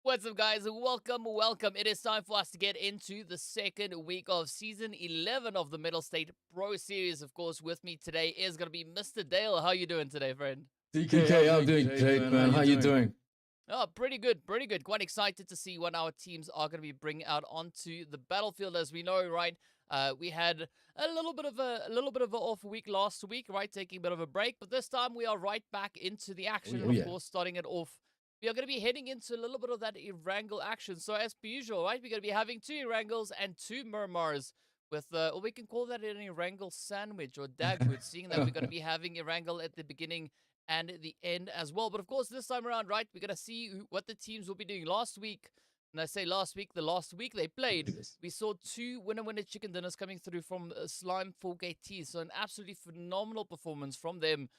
What's up, guys? Welcome. It is time for us to get into the second week of Season 11 of the Mettlestate Pro Series. Of course, with me today is going to be Mr. Dale. How you doing today, friend? DK, I'm doing great, man. How you doing? Oh, pretty good. Quite excited to see what our teams are going to be bringing out onto the battlefield. As we know, right, we had a little bit of an off week last week, right, taking a bit of a break. But this time we are right back into the action. Oh, Of yeah. course, starting it off. We are going to be heading into a little bit of that Erangel action. So as per usual, right, we're going to be having 2 Erangels and 2 Murmurs with, or we can call that an Erangel sandwich or Dagwood, seeing that we're going to be having Erangel at the beginning and the end as well. But of course, this time around, right, we're going to see what the teams will be doing. Last week, and I say last week, the last week they played, we saw 2 winner chicken dinners coming through from Slime 4KT. So an absolutely phenomenal performance from them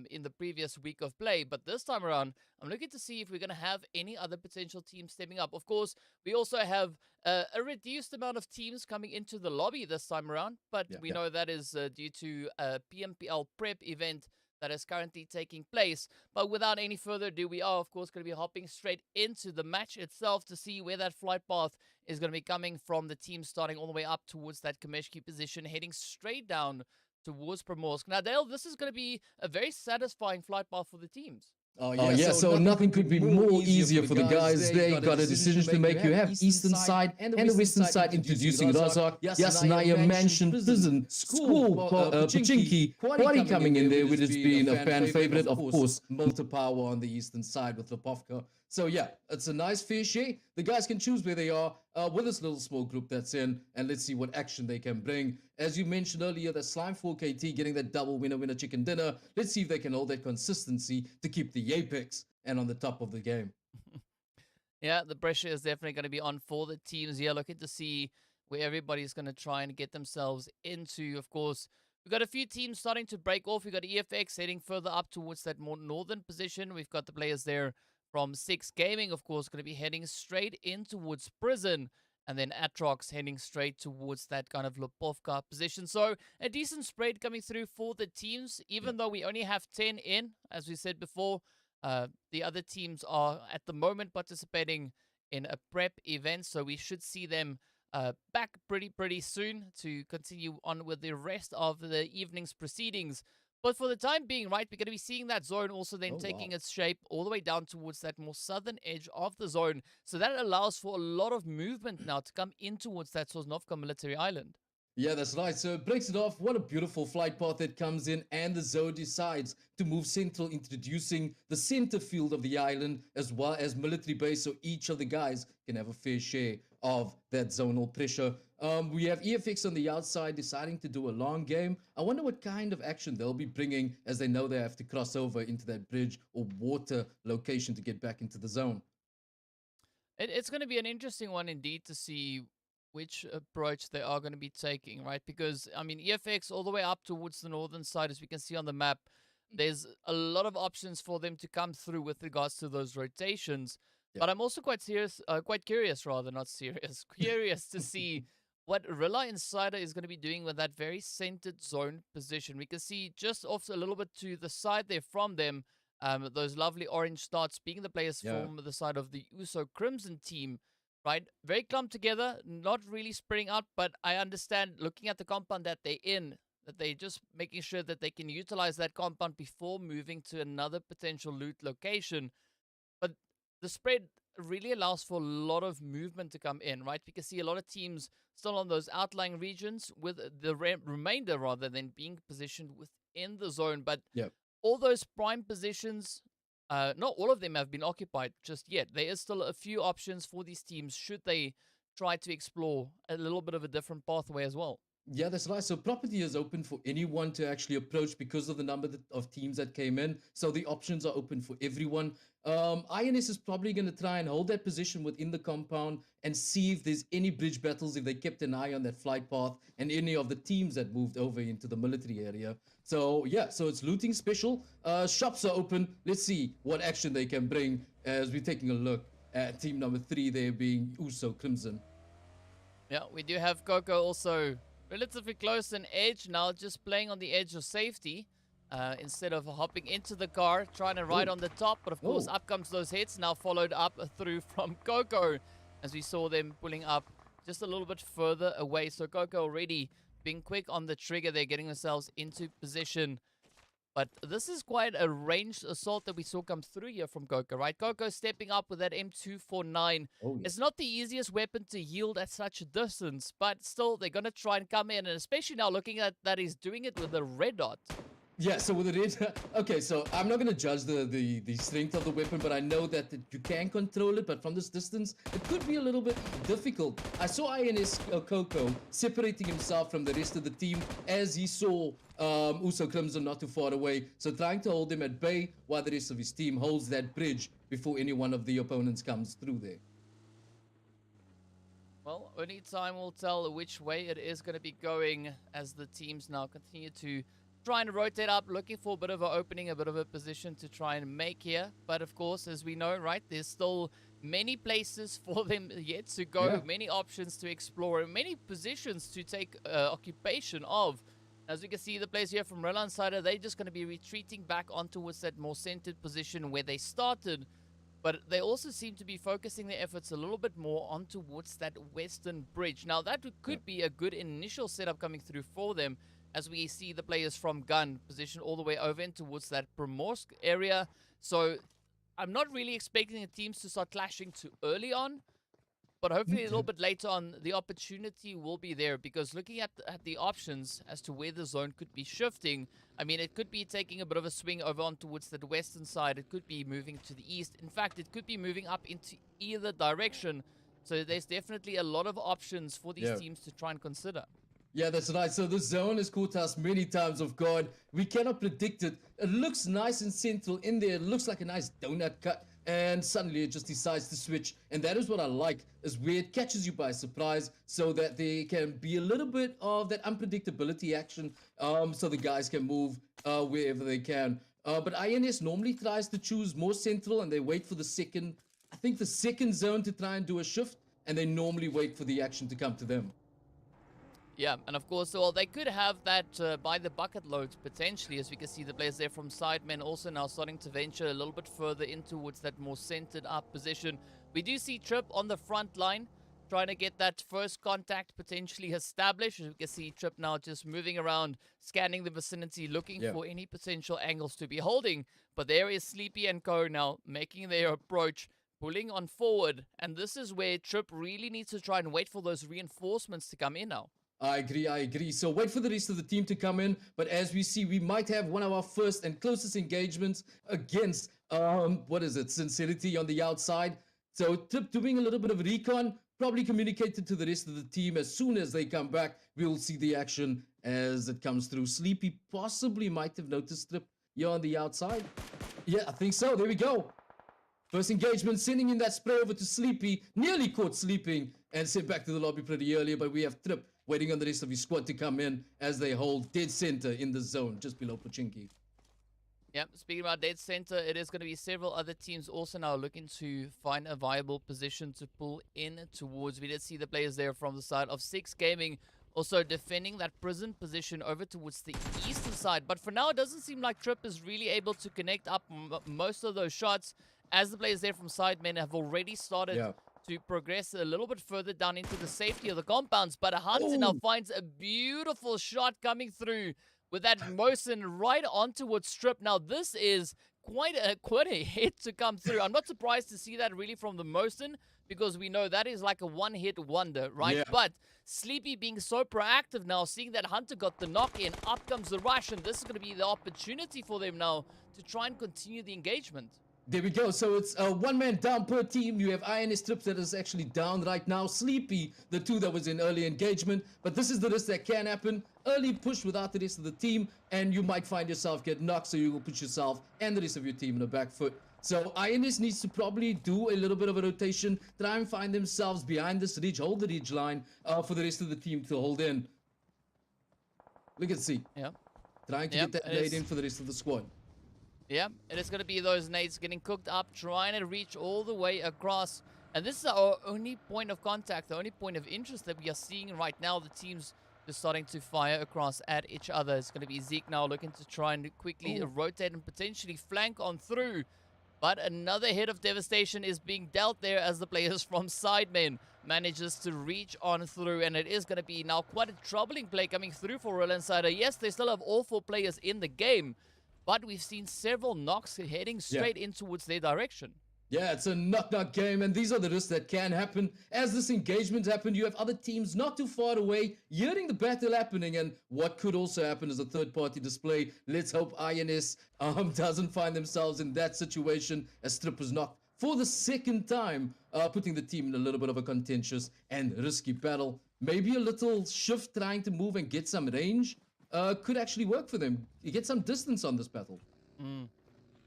in the previous week of play. But this time around, I'm looking to see if we're going to have any other potential teams stepping up. Of course, we also have a reduced amount of teams coming into the lobby this time around, but we know that is due to a PMPL prep event that is currently taking place. But without any further ado, we are, of course, going to be hopping straight into the match itself to see where that flight path is going to be coming from. The team starting all the way up towards that Kameshki position, heading straight down towards Primorsk. Now, Dale, this is going to be a very satisfying flight path for the teams. Oh, yeah. So nothing could be more easier for the guys. They got a decision to make. You have Eastern Side and the Western Side introducing Razak, Yasnaya, Mansion, Prison, School, Pachinki, Quali coming in there, which has been a fan favorite. Of course, Motor Power on the Eastern Side with Lipovka. So yeah, it's a nice fair share. The guys can choose where they are with this little small group that's in, and let's see what action they can bring. As you mentioned earlier, the Slime 4KT getting that double winner chicken dinner. Let's see if they can hold that consistency to keep the apex and on the top of the game. Yeah, the pressure is definitely going to be on for the teams here, looking to see where everybody's going to try and get themselves into. Of course, we've got a few teams starting to break off. We've got EFX heading further up towards that more northern position. We've got the players there from 6 Gaming, of course, going to be heading straight in towards Prison. And then ATROX heading straight towards that kind of Lipovka position. So a decent spread coming through for the teams, even though we only have 10 in, as we said before. The other teams are at the moment participating in a prep event, so we should see them back pretty soon to continue on with the rest of the evening's proceedings. But for the time being, right, we're going to be seeing that zone also then taking its shape all the way down towards that more southern edge of the zone. So that allows for a lot of movement now to come in towards that Sosnovka military island. Yeah, that's right. So it breaks it off. What a beautiful flight path that comes in, and the zone decides to move central, introducing the center field of the island as well as military base, so each of the guys can have a fair share of that zonal pressure. We have EFX on the outside deciding to do a long game. I wonder what kind of action they'll be bringing, as they know they have to cross over into that bridge or water location to get back into the zone. It's going to be an interesting one indeed to see which approach they are going to be taking, right? Because, I mean, EFX all the way up towards the northern side, as we can see on the map, there's a lot of options for them to come through with regards to those rotations. But I'm also quite curious, rather, not serious, curious to see what Rila Insider is going to be doing with that very centered zone position. We can see just off a little bit to the side there from them, those lovely orange dots being the players from the side of the USO Crimson team. Right, very clumped together, not really spreading out, but I understand looking at the compound that they're in, that they're just making sure that they can utilize that compound before moving to another potential loot location. But the spread really allows for a lot of movement to come in, right? We can see a lot of teams still on those outlying regions with the remainder rather than being positioned within the zone. But all those prime positions, not all of them have been occupied just yet. There is still a few options for these teams should they try to explore a little bit of a different pathway as well. Yeah, that's right. So property is open for anyone to actually approach because of the number of teams that came in. So the options are open for everyone. INS is probably going to try and hold that position within the compound and see if there's any bridge battles, if they kept an eye on that flight path and any of the teams that moved over into the military area. So yeah, so it's looting special. Shops are open. Let's see what action they can bring as we're taking a look at team number 3 there being USO Crimson. Yeah, we do have Coco also relatively close and edge now, just playing on the edge of safety. instead of hopping into the car, trying to ride on the top. But of course, up comes those hits, now followed up through from Coco, as we saw them pulling up just a little bit further away. So Coco already being quick on the trigger. They're getting themselves into position. But this is quite a ranged assault that we saw come through here from Coco, right? Coco stepping up with that M249. Oh, yeah. It's not the easiest weapon to yield at such a distance, but still, they're going to try and come in. And especially now looking at that he's doing it with a red dot. Yeah, so with it, okay, so I'm not going to judge the strength of the weapon, but I know that you can control it, but from this distance, it could be a little bit difficult. I saw INS Coco separating himself from the rest of the team as he saw Uso Crimson not too far away, so trying to hold him at bay while the rest of his team holds that bridge before any one of the opponents comes through there. Well, only time will tell which way it is going to be going as the teams now continue to trying to rotate up, looking for a bit of an opening, a bit of a position to try and make here. But of course, as we know, right, there's still many places for them yet to go, many options to explore, and many positions to take occupation of. As we can see, the players here from Rila Insider, they're just going to be retreating back on towards that more centered position where they started. But they also seem to be focusing their efforts a little bit more on towards that western bridge. Now, that could be a good initial setup coming through for them, as we see the players from Gun position all the way over in towards that Primorsk area. So I'm not really expecting the teams to start clashing too early on, but hopefully a little bit later on, the opportunity will be there, because looking at the options as to where the zone could be shifting, I mean, it could be taking a bit of a swing over on towards the western side. It could be moving to the east. In fact, it could be moving up into either direction. So there's definitely a lot of options for these teams to try and consider. Yeah, that's right. So the zone has caught us many times off guard. We cannot predict it. It looks nice and central in there. It looks like a nice donut cut. And suddenly it just decides to switch. And that is what I like, is where it catches you by surprise, so that there can be a little bit of that unpredictability action, so the guys can move wherever they can. But INS normally tries to choose more central, and they wait for the second zone to try and do a shift. And they normally wait for the action to come to them. Yeah, and of course, well, they could have that by the bucket loads potentially, as we can see the players there from SIDEMEN also now starting to venture a little bit further in towards that more centered up position. We do see Trip on the front line, trying to get that first contact potentially established. As we can see Trip now just moving around, scanning the vicinity, looking for any potential angles to be holding. But there is Sleepy and Co now making their approach, pulling on forward. And this is where Trip really needs to try and wait for those reinforcements to come in now. I agree. So wait for the rest of the team to come in. But as we see, we might have one of our first and closest engagements against, Sincerity on the outside. So Trip doing a little bit of recon, probably communicated to the rest of the team. As soon as they come back, we'll see the action as it comes through. Sleepy possibly might have noticed Trip here on the outside. Yeah, I think so. There we go. First engagement, sending in that spray over to Sleepy. Nearly caught sleeping and sent back to the lobby pretty earlier. But we have Trip waiting on the rest of his squad to come in as they hold dead center in the zone just below Pochinki. Yep, speaking about dead center, it is going to be several other teams also now looking to find a viable position to pull in towards. We did see the players there from the side of Six Gaming also defending that prison position over towards the eastern side. But for now, it doesn't seem like Trip is really able to connect up most of those shots, as the players there from SIDEMEN have already started to progress a little bit further down into the safety of the compounds. But Hunter now finds a beautiful shot coming through with that Mosin right on towards Strip. Now, this is quite a hit to come through. I'm not surprised to see that really from the Mosin, because we know that is like a one-hit wonder, right? But Sleepy being so proactive now, seeing that Hunter got the knock in, up comes the rush, and this is going to be the opportunity for them now to try and continue the engagement. There we go. So it's one man down per team. You have INS Trips that is actually down right now. Sleepy, the two that was in early engagement. But this is the risk that can happen. Early push without the rest of the team, and you might find yourself get knocked, so you will put yourself and the rest of your team in the back foot. So INS needs to probably do a little bit of a rotation, try and find themselves behind this ridge, hold the ridge line for the rest of the team to hold in. Look at C. Trying to get that nade in for the rest of the squad. Yeah, it is going to be those nades getting cooked up, trying to reach all the way across. And this is our only point of contact, the only point of interest that we are seeing right now. The teams just starting to fire across at each other. It's going to be Zeke now looking to try and quickly rotate and potentially flank on through. But another hit of devastation is being dealt there as the players from SIDEMEN manages to reach on through. And it is going to be now quite a troubling play coming through for Rila Insider. Yes, they still have all 4 players in the game, but we've seen several knocks heading straight in towards their direction. Yeah, it's a knock-knock game, and these are the risks that can happen. As this engagement happened, you have other teams not too far away hearing the battle happening, and what could also happen is a third-party display. Let's hope INS doesn't find themselves in that situation as Strip was knocked for the second time, putting the team in a little bit of a contentious and risky battle. Maybe a little shift trying to move and get some range could actually work for them. You get some distance on this battle.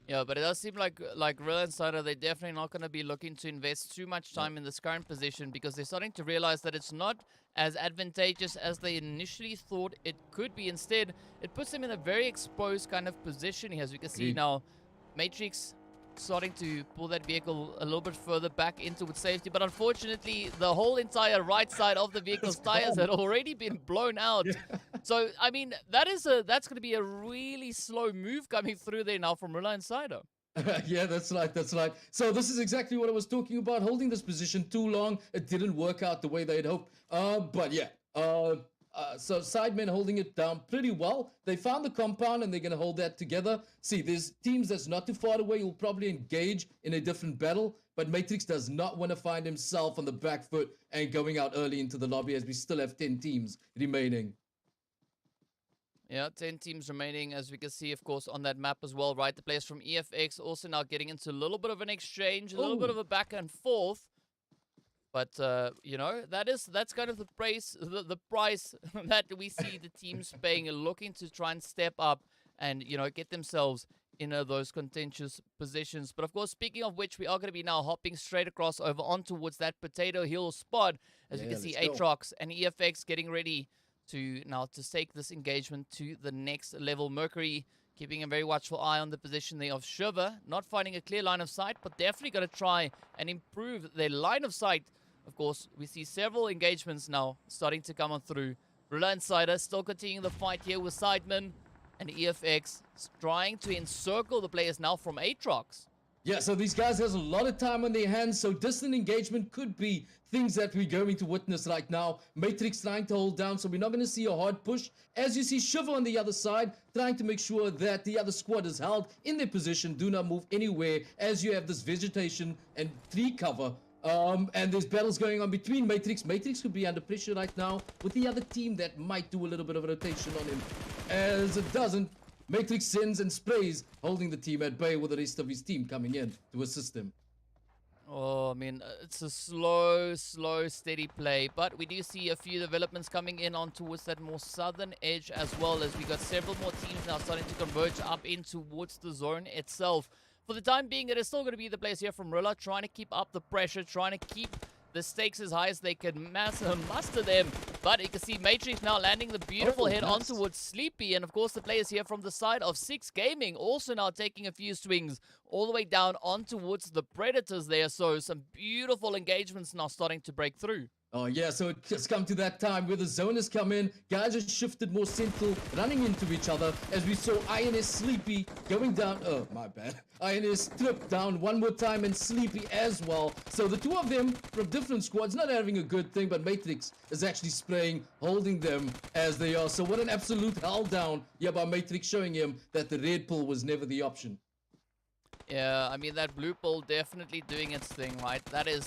Yeah, but it does seem like Rila Insider, they're definitely not going to be looking to invest too much time in this current position because they're starting to realize that it's not as advantageous as they initially thought it could be. Instead, it puts them in a very exposed kind of position here. As we can see now, Matrix starting to pull that vehicle a little bit further back into its safety. But unfortunately, the whole entire right side of the vehicle's tires had already been blown out. So, I mean, that's going to be a really slow move coming through there now from Rila Insider. Yeah, that's right, that's right. So this is exactly what I was talking about. Holding this position too long, it didn't work out the way they'd hoped. But yeah, so SIDEMEN holding it down pretty well. They found the compound and they're going to hold that together. See, there's teams that's not too far away who'll probably engage in a different battle, but Matrix does not want to find himself on the back foot and going out early into the lobby as we still have 10 teams remaining. Yeah, 10 teams remaining, as we can see, of course, on that map as well, right? The players from EFX also now getting into a little bit of an exchange, a little bit of a back and forth. But, you know, that's kind of the price that we see the teams paying, looking to try and step up and, you know, get themselves in those contentious positions. But, of course, speaking of which, we are going to be now hopping straight across over on towards that Potato Hill spot. As we can see, ATROX and EFX getting ready to take this engagement to the next level. Mercury keeping a very watchful eye on the position there of Shiver, not finding a clear line of sight, but definitely going to try and improve their line of sight. Of course, we see several engagements now starting to come on through. Rila Insider still continuing the fight here with SIDEMEN, and EFX trying to encircle the players now from ATROX. Yeah, so these guys has a lot of time on their hands, so distant engagement could be things that we're going to witness right now. Matrix trying to hold down, so we're not going to see a hard push. As you see Shiver on the other side, trying to make sure that the other squad is held in their position, do not move anywhere, as you have this vegetation and tree cover. And there's battles going on between Matrix. Matrix could be under pressure right now with the other team that might do a little bit of a rotation on him. As it doesn't, Matrix sends and sprays, holding the team at bay with the rest of his team coming in to assist him. Oh, I mean, it's a slow, steady play. But we do see a few developments coming in on towards that more southern edge as well, as we got several more teams now starting to converge up in towards the zone itself. For the time being, it is still going to be the players here from Rila trying to keep up the pressure, trying to keep the stakes as high as they can muster them. But you can see Matrix now landing the beautiful hit on towards Sleepy. And of course, the players here from the side of Six Gaming also now taking a few swings all the way down on towards the Predators there. So some beautiful engagements now starting to break through. Oh yeah, so it's come to that time where the zone has come in, guys have shifted more central, running into each other, as we saw INS Sleepy going down, oh my bad, INS Trip down one more time and Sleepy as well. So the two of them from different squads not having a good thing, but Matrix is actually spraying, holding them as they are. So what an absolute hell down here by Matrix, showing him that the red pull was never the option. Yeah, I mean, that blue pull definitely doing its thing, right? That is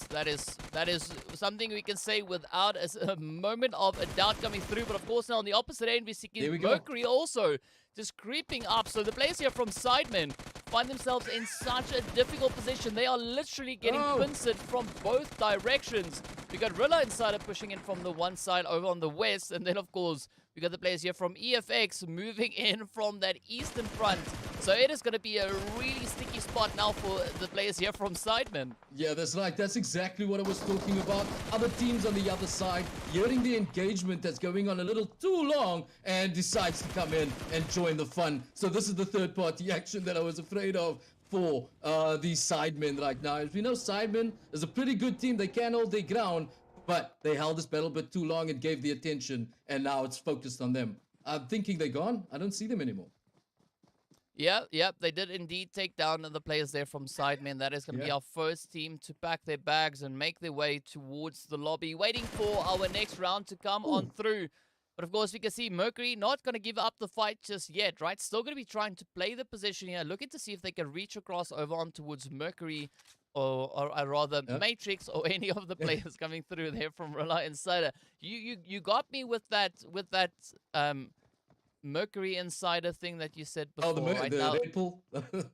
something we can say without a moment of a doubt coming through. But of course, now on the opposite end, we see Mercury also just creeping up. So the players here from SIDEMEN find themselves in such a difficult position. They are literally getting pincered from both directions. We got Rila Insider pushing in from the one side over on the west, and then of course we got the players here from EFX moving in from that eastern front. So it is going to be a really sticky spot now for the players here from SIDEMEN. Yeah, that's right. That's exactly what I was talking about. Other teams on the other side, hearing the engagement that's going on a little too long, and decides to come in and join the fun. So this is the third-party action that I was afraid of for these SIDEMEN right now. As we know, SIDEMEN is a pretty good team. They can hold their ground. but they held this battle a bit too long and gave the attention, and now it's focused on them. I'm thinking they're gone. I don't see them anymore. Yep, they did indeed take down the players there from SIDEMEN. That is going to be our first team to pack their bags and make their way towards the lobby, waiting for our next round to come on through. But of course, we can see Mercury not going to give up the fight just yet, right? Still going to be trying to play the position here, looking to see if they can reach across over on towards Mercury, or rather Matrix, or any of the players coming through there from Rila Insider. You got me with that Mercury Insider thing that you said before. The right? Red Bull.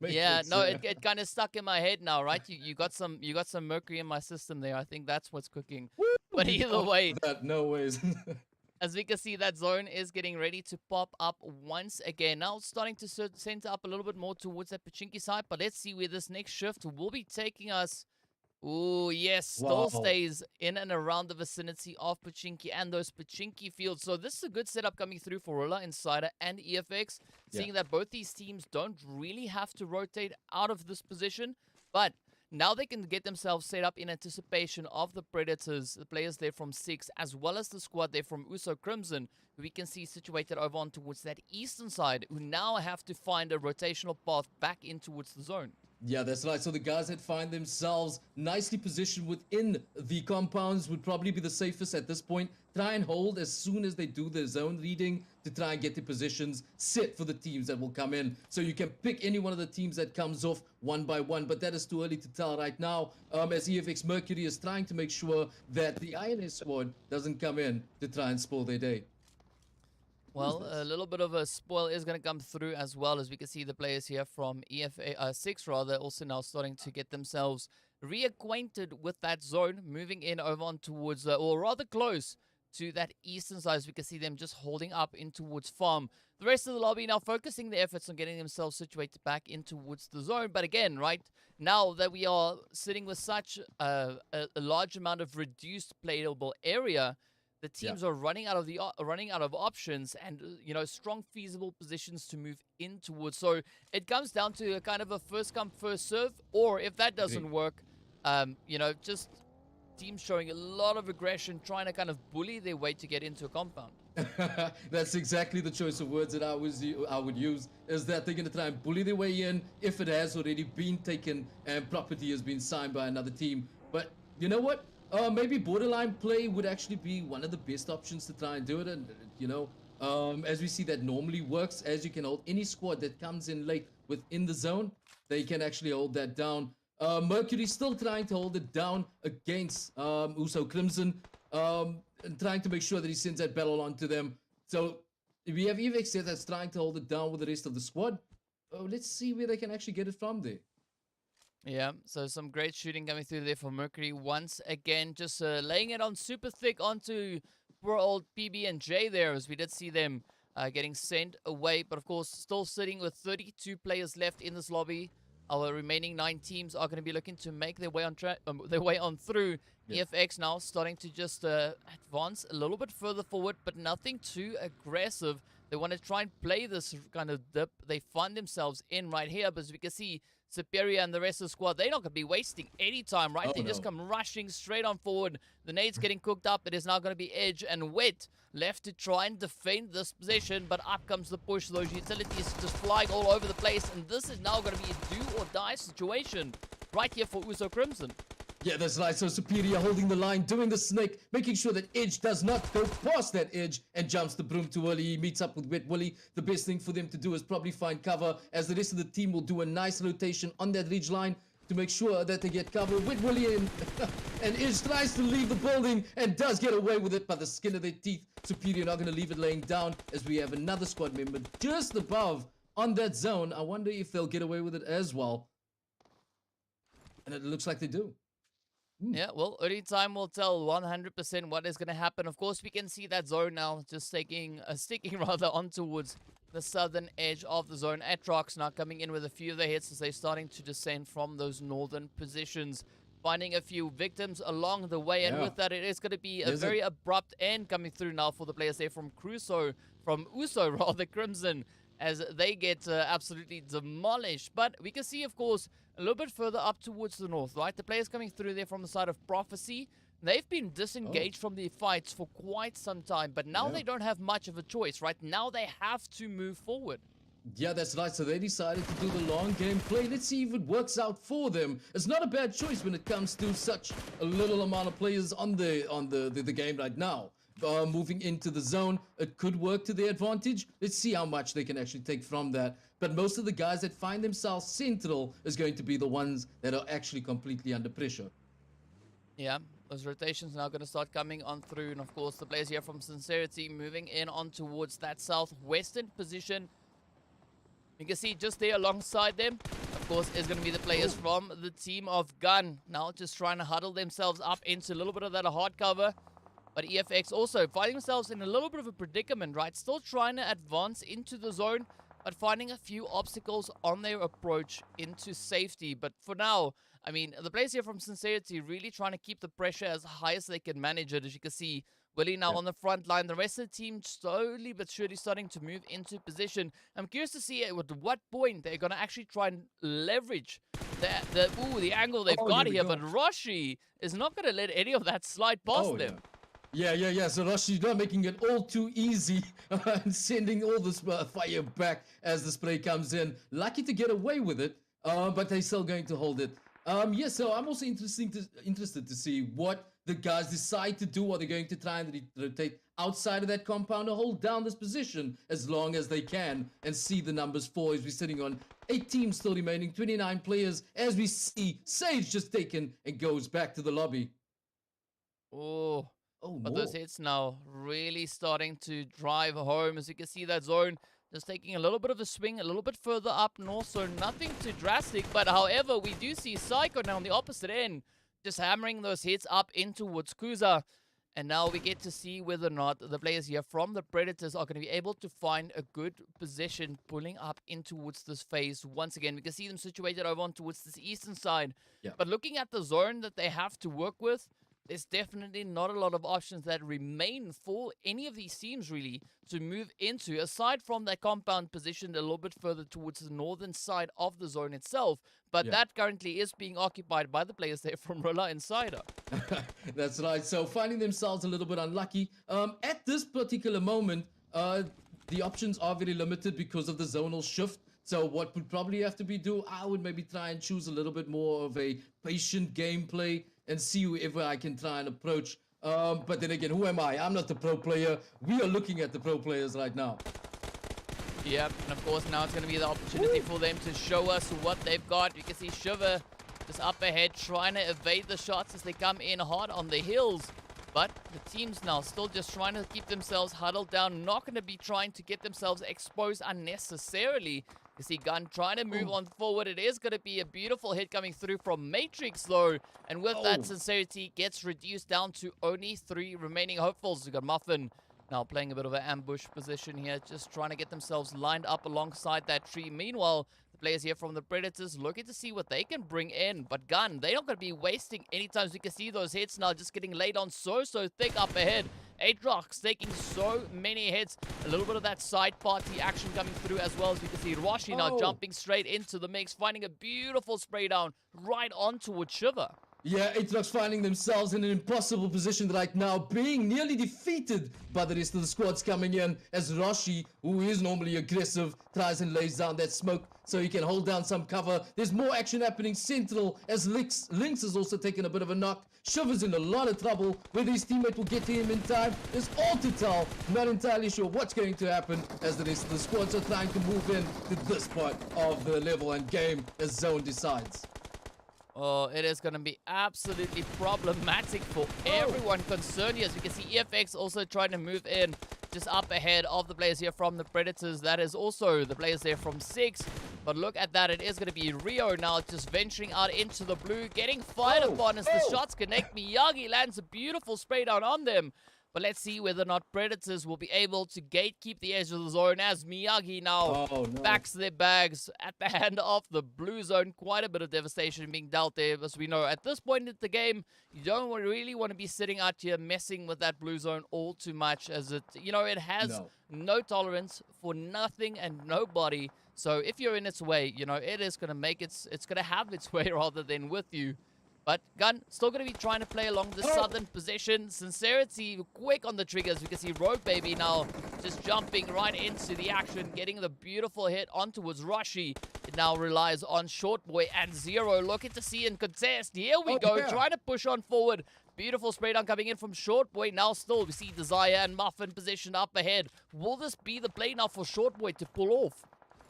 Yeah, no, it kind of stuck in my head now, right? You got some Mercury in my system there. I think that's what's cooking. Woo! But either way, no ways. as we can see, that zone is getting ready to pop up once again. Now it's starting to center up a little bit more towards that Pachinki side, but let's see where this next shift will be taking us. Oh, yes, still stays in and around the vicinity of Pachinki and those Pachinki fields. So this is a good setup coming through for Rila Insider and EFX, seeing that both these teams don't really have to rotate out of this position, but now they can get themselves set up in anticipation of the Predators, the players there from 6, as well as the squad there from Uso Crimson, who we can see situated over on towards that eastern side, who now have to find a rotational path back in towards the zone. Yeah, that's right. So the guys that find themselves nicely positioned within the compounds would probably be the safest at this point. Try and hold as soon as they do their zone reading to try and get the positions set for the teams that will come in. So you can pick any one of the teams that comes off one by one, but that is too early to tell right now, as EFX Mercury is trying to make sure that the INS squad doesn't come in to try and spoil their day. Well, a little bit of a spoil is going to come through, as well as we can see the players here from EFA 6 rather also now starting to get themselves reacquainted with that zone, moving in over on towards, or rather close to that eastern side, as we can see them just holding up in towards farm. The rest of the lobby now focusing their efforts on getting themselves situated back in towards the zone. But again, right, now that we are sitting with such a large amount of reduced playable area, the teams are running out of options and strong feasible positions to move in towards. So it comes down to a kind of a first come first serve, or if that doesn't work, just teams showing a lot of aggression, trying to kind of bully their way to get into a compound. That's exactly the choice of words that I would use, is that they're going to try and bully their way in if it has already been taken and property has been signed by another team. But you know what? Maybe borderline play would actually be one of the best options to try and do it. And, as we see, that normally works, as you can hold any squad that comes in late within the zone. They can actually hold that down. Mercury still trying to hold it down against Uso Crimson, and trying to make sure that he sends that battle onto them. So if we have EVX here that's trying to hold it down with the rest of the squad, let's see where they can actually get it from there. Yeah, so some great shooting coming through there for Mercury once again, just laying it on super thick onto poor old PB and J there, as we did see them getting sent away. But of course, still sitting with 32 players left in this lobby. Our remaining 9 teams are going to be looking to make their way on through. EFX now starting to just advance a little bit further forward, but nothing too aggressive. They want to try and play this kind of dip they find themselves in right here, but as we can see, Superior and the rest of the squad, they're not going to be wasting any time, right? They just come rushing straight on forward. The nade's getting cooked up. It is now going to be Edge and Wet left to try and defend this position, but up comes the push. Those utilities just flying all over the place, and this is now going to be a do-or-die situation right here for Uso Crimson. Yeah, that's right. So Superior holding the line, doing the snake, making sure that Edge does not go past that edge and jumps the broom too early. He meets up with Wet Willy. The best thing for them to do is probably find cover, as the rest of the team will do a nice rotation on that ridge line to make sure that they get cover. Wet Willy and Edge tries to leave the building and does get away with it by the skin of their teeth. Superior not going to leave it laying down, as we have another squad member just above on that zone. I wonder if they'll get away with it as well. And it looks like they do. Yeah, well, only time will tell 100% what is going to happen. Of course, we can see that zone now just sticking rather on towards the southern edge of the zone. ATROX now coming in with a few of the hits as they're starting to descend from those northern positions, finding a few victims along the way. And with that, it is going to be a very abrupt end coming through now for the players there from Uso rather, Crimson, as they get absolutely demolished. But we can see, of course, a little bit further up towards the north, right? The players coming through there from the side of Prophecy. They've been disengaged from the fights for quite some time, but now they don't have much of a choice, right? Now they have to move forward. Yeah, that's right. So they decided to do the long game play. Let's see if it works out for them. It's not a bad choice when it comes to such a little amount of players on the game right now. Moving into the zone, it could work to their advantage. Let's see how much they can actually take from that. But most of the guys that find themselves central is going to be the ones that are actually completely under pressure. Yeah, those rotations now going to start coming on through. And of course, the players here from Sincerity moving in on towards that southwestern position. You can see just there alongside them, of course, is going to be the players from the team of Gun. Now just trying to huddle themselves up into a little bit of that hard cover. But EFX also finding themselves in a little bit of a predicament, right? Still trying to advance into the zone, but finding a few obstacles on their approach into safety. But for now, I mean, the players here from Sincerity really trying to keep the pressure as high as they can manage it. As you can see, Willie now on the front line. The rest of the team slowly but surely starting to move into position. I'm curious to see at what point they're going to actually try and leverage the angle they've got here. But Roshi is not going to let any of that slide past them. Yeah. So Roshi not making it all too easy and sending all this fire back as the spray comes in. Lucky to get away with it, but they're still going to hold it. So I'm also interested to see what the guys decide to do. Are they going to try and rotate outside of that compound or hold down this position as long as they can and see the numbers fall as we're sitting on 8 teams still remaining, 29 players as we see Sage just taken and goes back to the lobby. But those hits now really starting to drive home. As you can see, that zone just taking a little bit of a swing, a little bit further up north, so nothing too drastic. But however, we do see Psycho now on the opposite end, just hammering those hits up in towards Kuza. And now we get to see whether or not the players here from the Predators are going to be able to find a good position pulling up in towards this phase. Once again, we can see them situated over on towards this eastern side. But looking at the zone that they have to work with, there's definitely not a lot of options that remain for any of these teams, really, to move into, aside from that compound positioned a little bit further towards the northern side of the zone itself. But that currently is being occupied by the players there from Rila Insider. That's right. So finding themselves a little bit unlucky. At this particular moment, the options are very limited because of the zonal shift. So what would probably have to be do, I would maybe try and choose a little bit more of a patient gameplay and see whoever I can try and approach. But then again, who am I? I'm not the pro player. We are looking at the pro players right now. Yep, and of course now it's going to be the opportunity for them to show us what they've got. You can see Shiver just up ahead trying to evade the shots as they come in hard on the hills. But the team's now still just trying to keep themselves huddled down, not going to be trying to get themselves exposed unnecessarily. You see Gun trying to move on forward. It is going to be a beautiful hit coming through from Matrix, though. And with that, Sincerity gets reduced down to only 3 remaining hopefuls. We've got Muffin now playing a bit of an ambush position here, just trying to get themselves lined up alongside that tree. Meanwhile, the players here from the Predators looking to see what they can bring in. But Gun, they're not going to be wasting any time. We can see those hits now just getting laid on so thick up ahead. ATROX taking so many hits. A little bit of that side party action coming through as well, as we can see Roshi now jumping straight into the mix, finding a beautiful spray down right on towards Shiver. Yeah, ATROX finding themselves in an impossible position right now, being nearly defeated by the rest of the squads coming in as Roshi, who is normally aggressive, tries and lays down that smoke so he can hold down some cover. There's more action happening central as Lynx is also taking a bit of a knock. Shiver's in a lot of trouble. Whether his teammate will get to him in time is all to tell. Not entirely sure what's going to happen as the rest of the squads are trying to move in to this part of the level and game as Zone decides. Oh, it is going to be absolutely problematic for everyone concerned here. As you can see, EFX also trying to move in just up ahead of the players here from the Predators. That is also the players there from 6. But look at that. It is going to be Rio now just venturing out into the blue, getting fired upon as the shots connect. Miyagi lands a beautiful spray down on them. But let's see whether or not Predators will be able to gatekeep the edge of the zone as Miyagi now backs their bags at the hand of the blue zone. Quite a bit of devastation being dealt there. As we know, at this point in the game, you don't really want to be sitting out here messing with that blue zone all too much, as it, it has no tolerance for nothing and nobody. So if you're in its way, you know, it is going to make it's going to have its way rather than with you. But Gun still going to be trying to play along the southern position. Sincerity quick on the triggers. We can see Rogue Baby now just jumping right into the action, getting the beautiful hit on towards Rashi. It now relies on Short Boy and Zero looking to see and contest. Here we go, trying to push on forward. Beautiful spray down coming in from Short Boy. Now still we see Desire and Muffin positioned up ahead. Will this be the play now for Short Boy to pull off?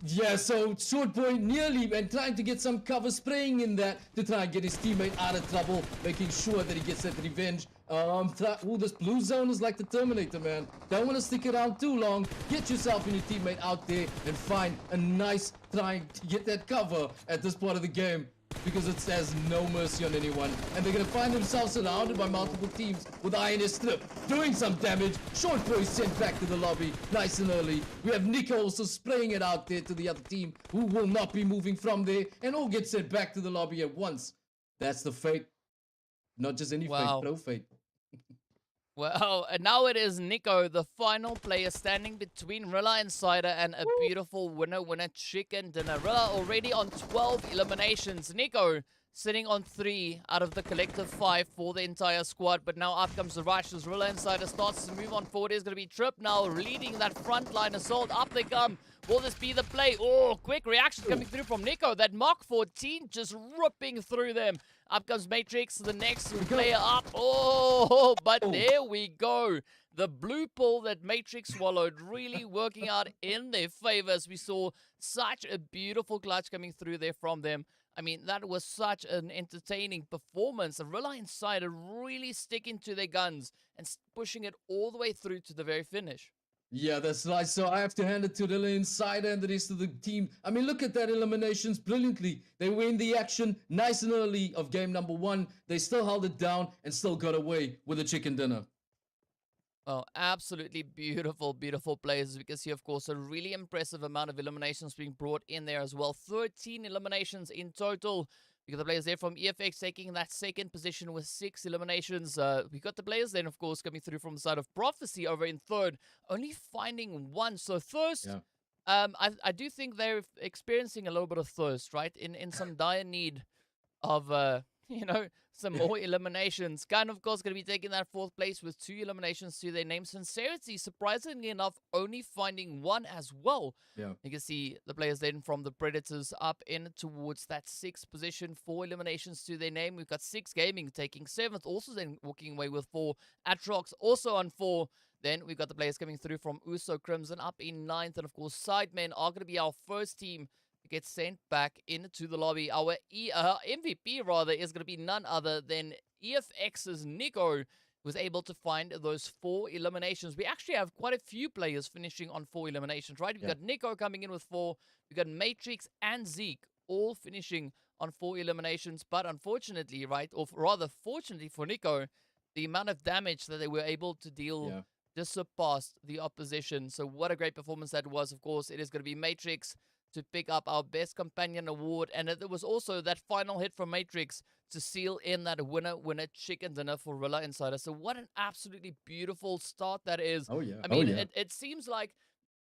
Yeah, so Short Boy nearly and trying to get some cover, spraying in that to try and get his teammate out of trouble, making sure that he gets that revenge. This blue zone is like the Terminator, man. Don't want to stick around too long. Get yourself and your teammate out there and find a nice trying to get that cover at this part of the game. Because it has no mercy on anyone, and they're gonna find themselves surrounded by multiple teams with INS Strip doing some damage. Short Boy sent back to the lobby nice and early. We have Nico also spraying it out there to the other team who will not be moving from there, and all get sent back to the lobby at once. That's the fate. Not just any fate, pro fate. Well, and now it is Nico, the final player, standing between Rila Insider and a beautiful winner chicken dinner. Rila already on 12 eliminations. Nico sitting on 3 out of the collective 5 for the entire squad. But now up comes the rush as Rila Insider starts to move on forward. It's going to be Trip now leading that frontline assault. Up they come. Will this be the play? Oh, quick reaction coming through from Nico. That Mark 14 just ripping through them. Up comes Matrix, the next player up. Oh, but there we go. The blue pull that Matrix swallowed really working out in their favor as we saw such a beautiful clutch coming through there from them. I mean, that was such an entertaining performance. The Rila Insider really sticking to their guns and pushing it all the way through to the very finish. Yeah, that's right. So I have to hand it to Rila Insider and the rest of the team. I mean, look at that eliminations brilliantly. They were in the action nice and early of game number 1. They still held it down and still got away with a chicken dinner. Well, absolutely beautiful, beautiful plays. As we can see, of course, a really impressive amount of eliminations being brought in there as well. 13 eliminations in total. We got the players there from EFX taking that second position with 6 eliminations. We got the players then, of course, coming through from the side of Prophecy over in third, only finding 1. So thirst, I do think they're experiencing a little bit of thirst, right? In some dire need of, you know, some more eliminations. Gun, of course, going to be taking that 4th place with 2 eliminations to their name. Sincerity, surprisingly enough, only finding 1 as well. Yeah. You can see the players then from the Predators up in towards that 6th position. 4 eliminations to their name. We've got 6 Gaming taking 7th, also then walking away with 4. ATROX also on 4. Then we've got the players coming through from Uso Crimson up in 9th. And, of course, SIDEMEN are going to be our first team gets sent back into the lobby. Our MVP, rather, is going to be none other than EFX's Nico, who was able to find those 4 eliminations. We actually have quite a few players finishing on 4 eliminations, right? We've got Nico coming in with 4. We've got Matrix and Zeke all finishing on 4 eliminations. But unfortunately, right, or rather fortunately for Nico, the amount of damage that they were able to deal just surpassed the opposition. So what a great performance that was. Of course, it is going to be Matrix to pick up our Best Companion award. And there was also that final hit from Matrix to seal in that winner chicken dinner for Rila Insider. So what an absolutely beautiful start that is. Oh, yeah. I mean, it seems like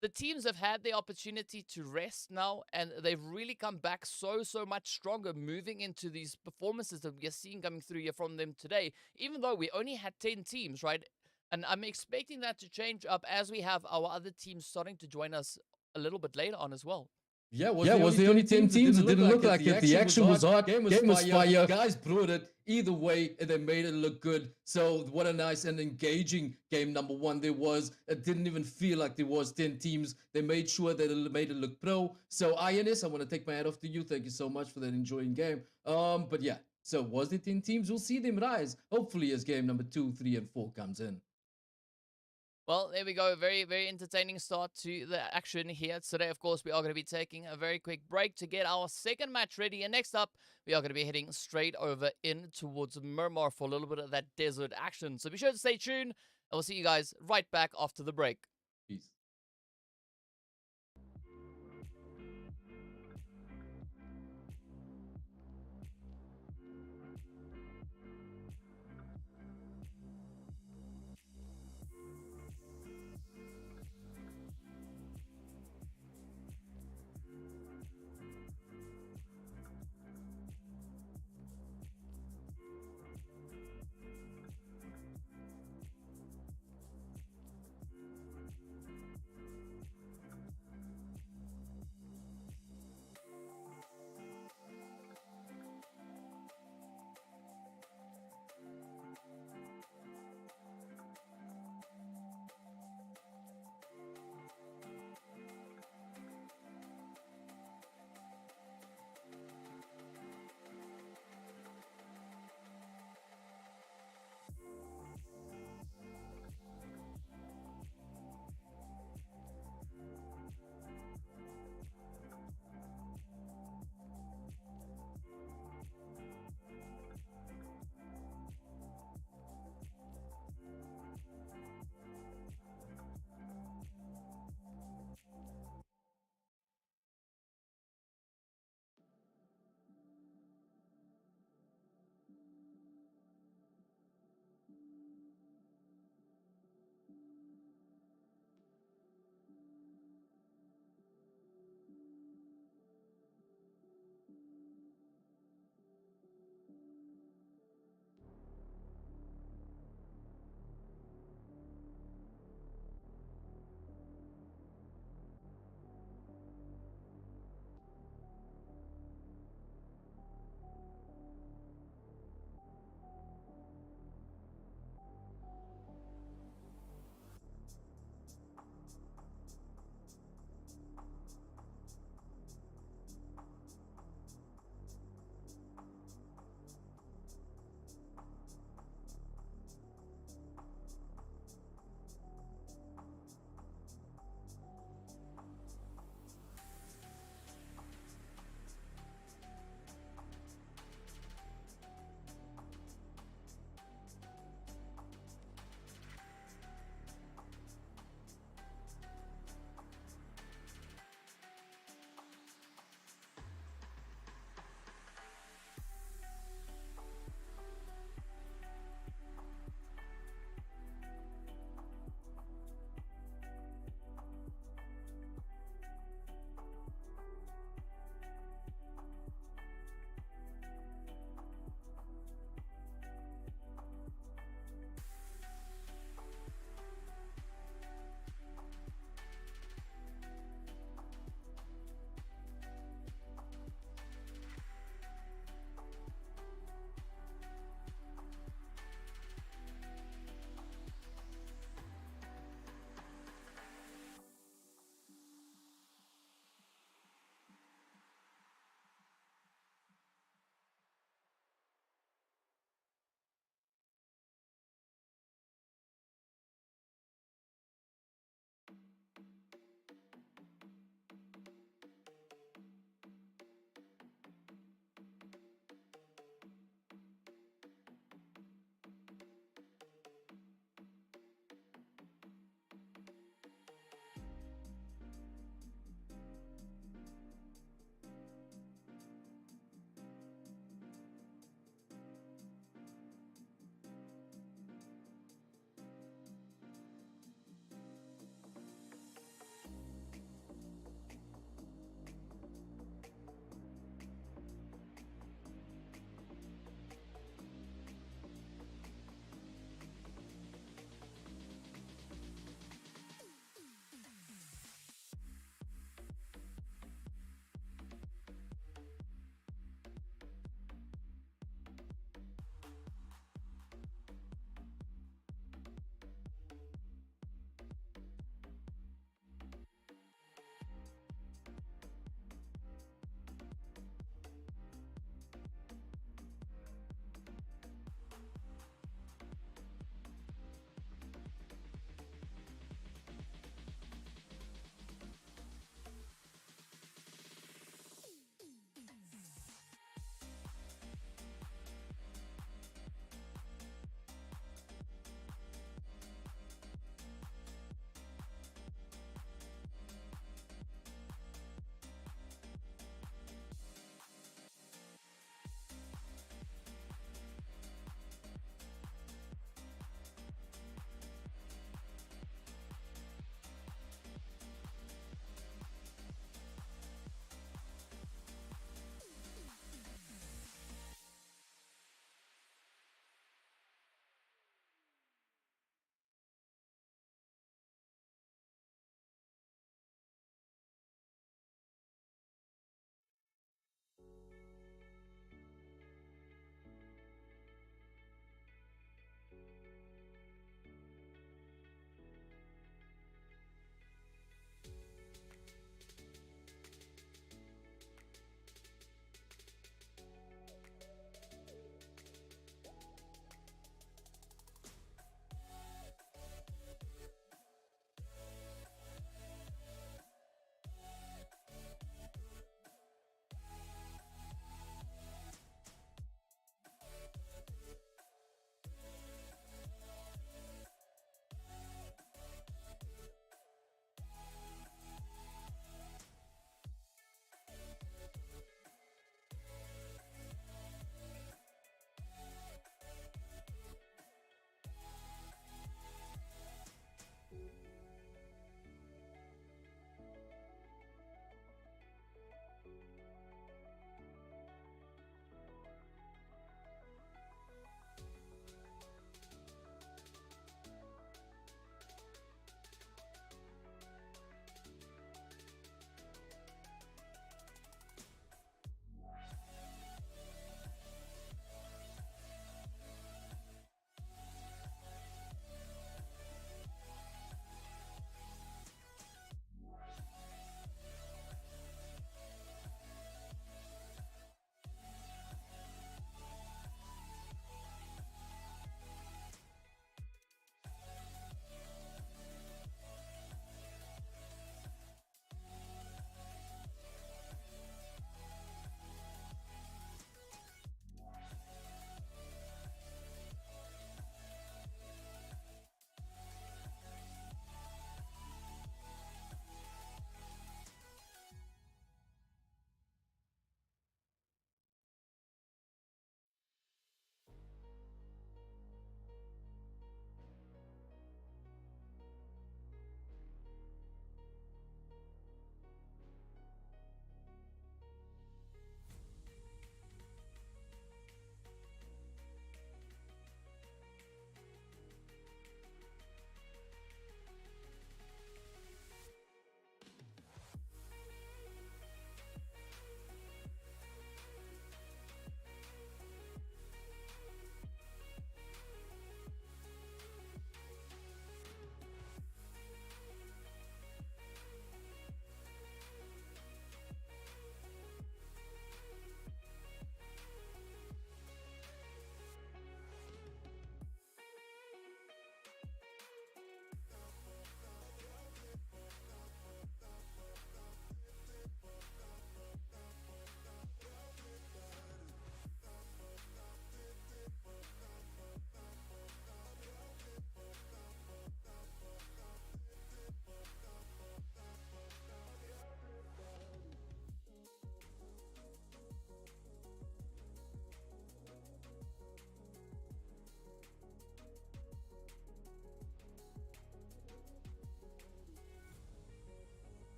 the teams have had the opportunity to rest now, and they've really come back so much stronger moving into these performances that we are seeing coming through here from them today, even though we only had 10 teams, right? And I'm expecting that to change up as we have our other teams starting to join us a little bit later on as well. Yeah, was the only 10 teams. It didn't look like it. The action was hot. Game was fire. Guys brought it either way, and they made it look good. So what a nice and engaging game number 1 there was. It didn't even feel like there was 10 teams. They made sure that it made it look pro. So INS, I want to take my hat off to you. Thank you so much for that enjoying game. But yeah, so was it 10 teams? We'll see them rise, hopefully, as game number 2, 3, and 4 comes in. Well, there we go. Very, very entertaining start to the action here today. Of course, we are going to be taking a very quick break to get our second match ready. And next up, we are going to be heading straight over in towards Murmur for a little bit of that desert action. So be sure to stay tuned, and we'll see you guys right back after the break. Peace.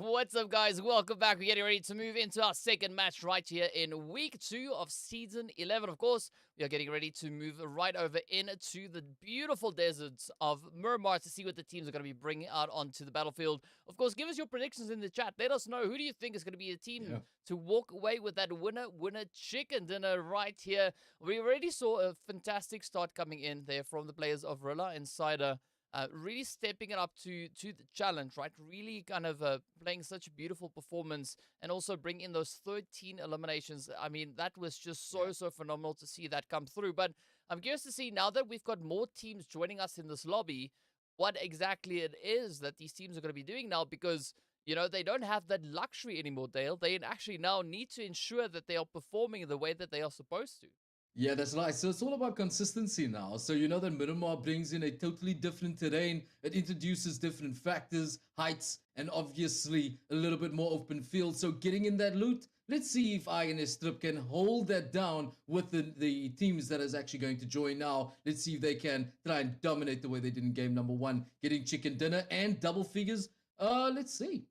What's up, guys? Welcome back. We're getting ready to move into our second match right here in week 2 of season 11. Of course, we are getting ready to move right over into the beautiful deserts of Miramar to see what the teams are going to be bringing out onto the battlefield. Of course, give us your predictions in the chat. Let us know, who do you think is going to be a team to walk away with that winner chicken dinner right here. We already saw a fantastic start coming in there from the players of Rila Insider. Really stepping it up to the challenge, right? Really kind of playing such a beautiful performance and also bring in those 13 eliminations. I mean, that was just so phenomenal to see that come through. But I'm curious to see, now that we've got more teams joining us in this lobby, what exactly it is that these teams are going to be doing now, because you know, they don't have that luxury anymore, Dale. They actually now need to ensure that they are performing the way that they are supposed to. Yeah, that's right. So it's all about consistency now. So you know that Miramar brings in a totally different terrain. It introduces different factors, heights, and obviously a little bit more open field. So getting in that loot, let's see if I and Strip can hold that down with the teams that is actually going to join now. Let's see if they can try and dominate the way they did in game number 1, getting chicken dinner and double figures. Let's see.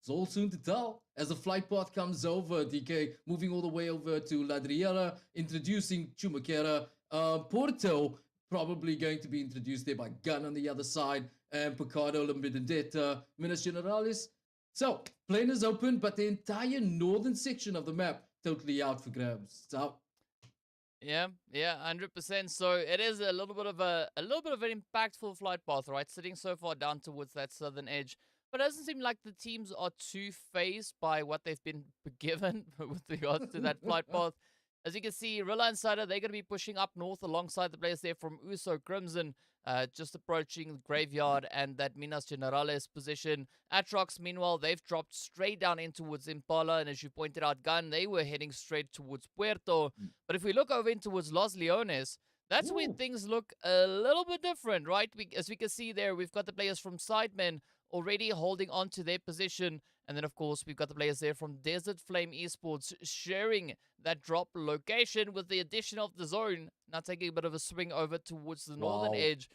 It's all soon to tell. As the flight path comes over, DK moving all the way over to Ladriera, introducing Chumakera. Porto probably going to be introduced there by Gun on the other side, and Picardo, Lambidendetta, Minas Generalis. So, plane is open, but the entire northern section of the map totally out for grabs. It's out. Yeah, 100%. So it is a little bit of an impactful flight path, right? Sitting so far down towards that southern edge. But it doesn't seem like the teams are too phased by what they've been given with regards to that flight path. As you can see, Rila Insider, they're going to be pushing up north alongside the players there from USO Crimson, just approaching the Graveyard and that Minas Generales position. ATROX, meanwhile, they've dropped straight down in towards Impala, and as you pointed out, Gun, they were heading straight towards Puerto. But if we look over in towards Los Leones, that's where things look a little bit different, right? As we can see there, we've got the players from SIDEMEN already holding on to their position. And then, of course, we've got the players there from Deset Flame eSports sharing that drop location with the addition of the zone. Now taking a bit of a swing over towards the northern edge.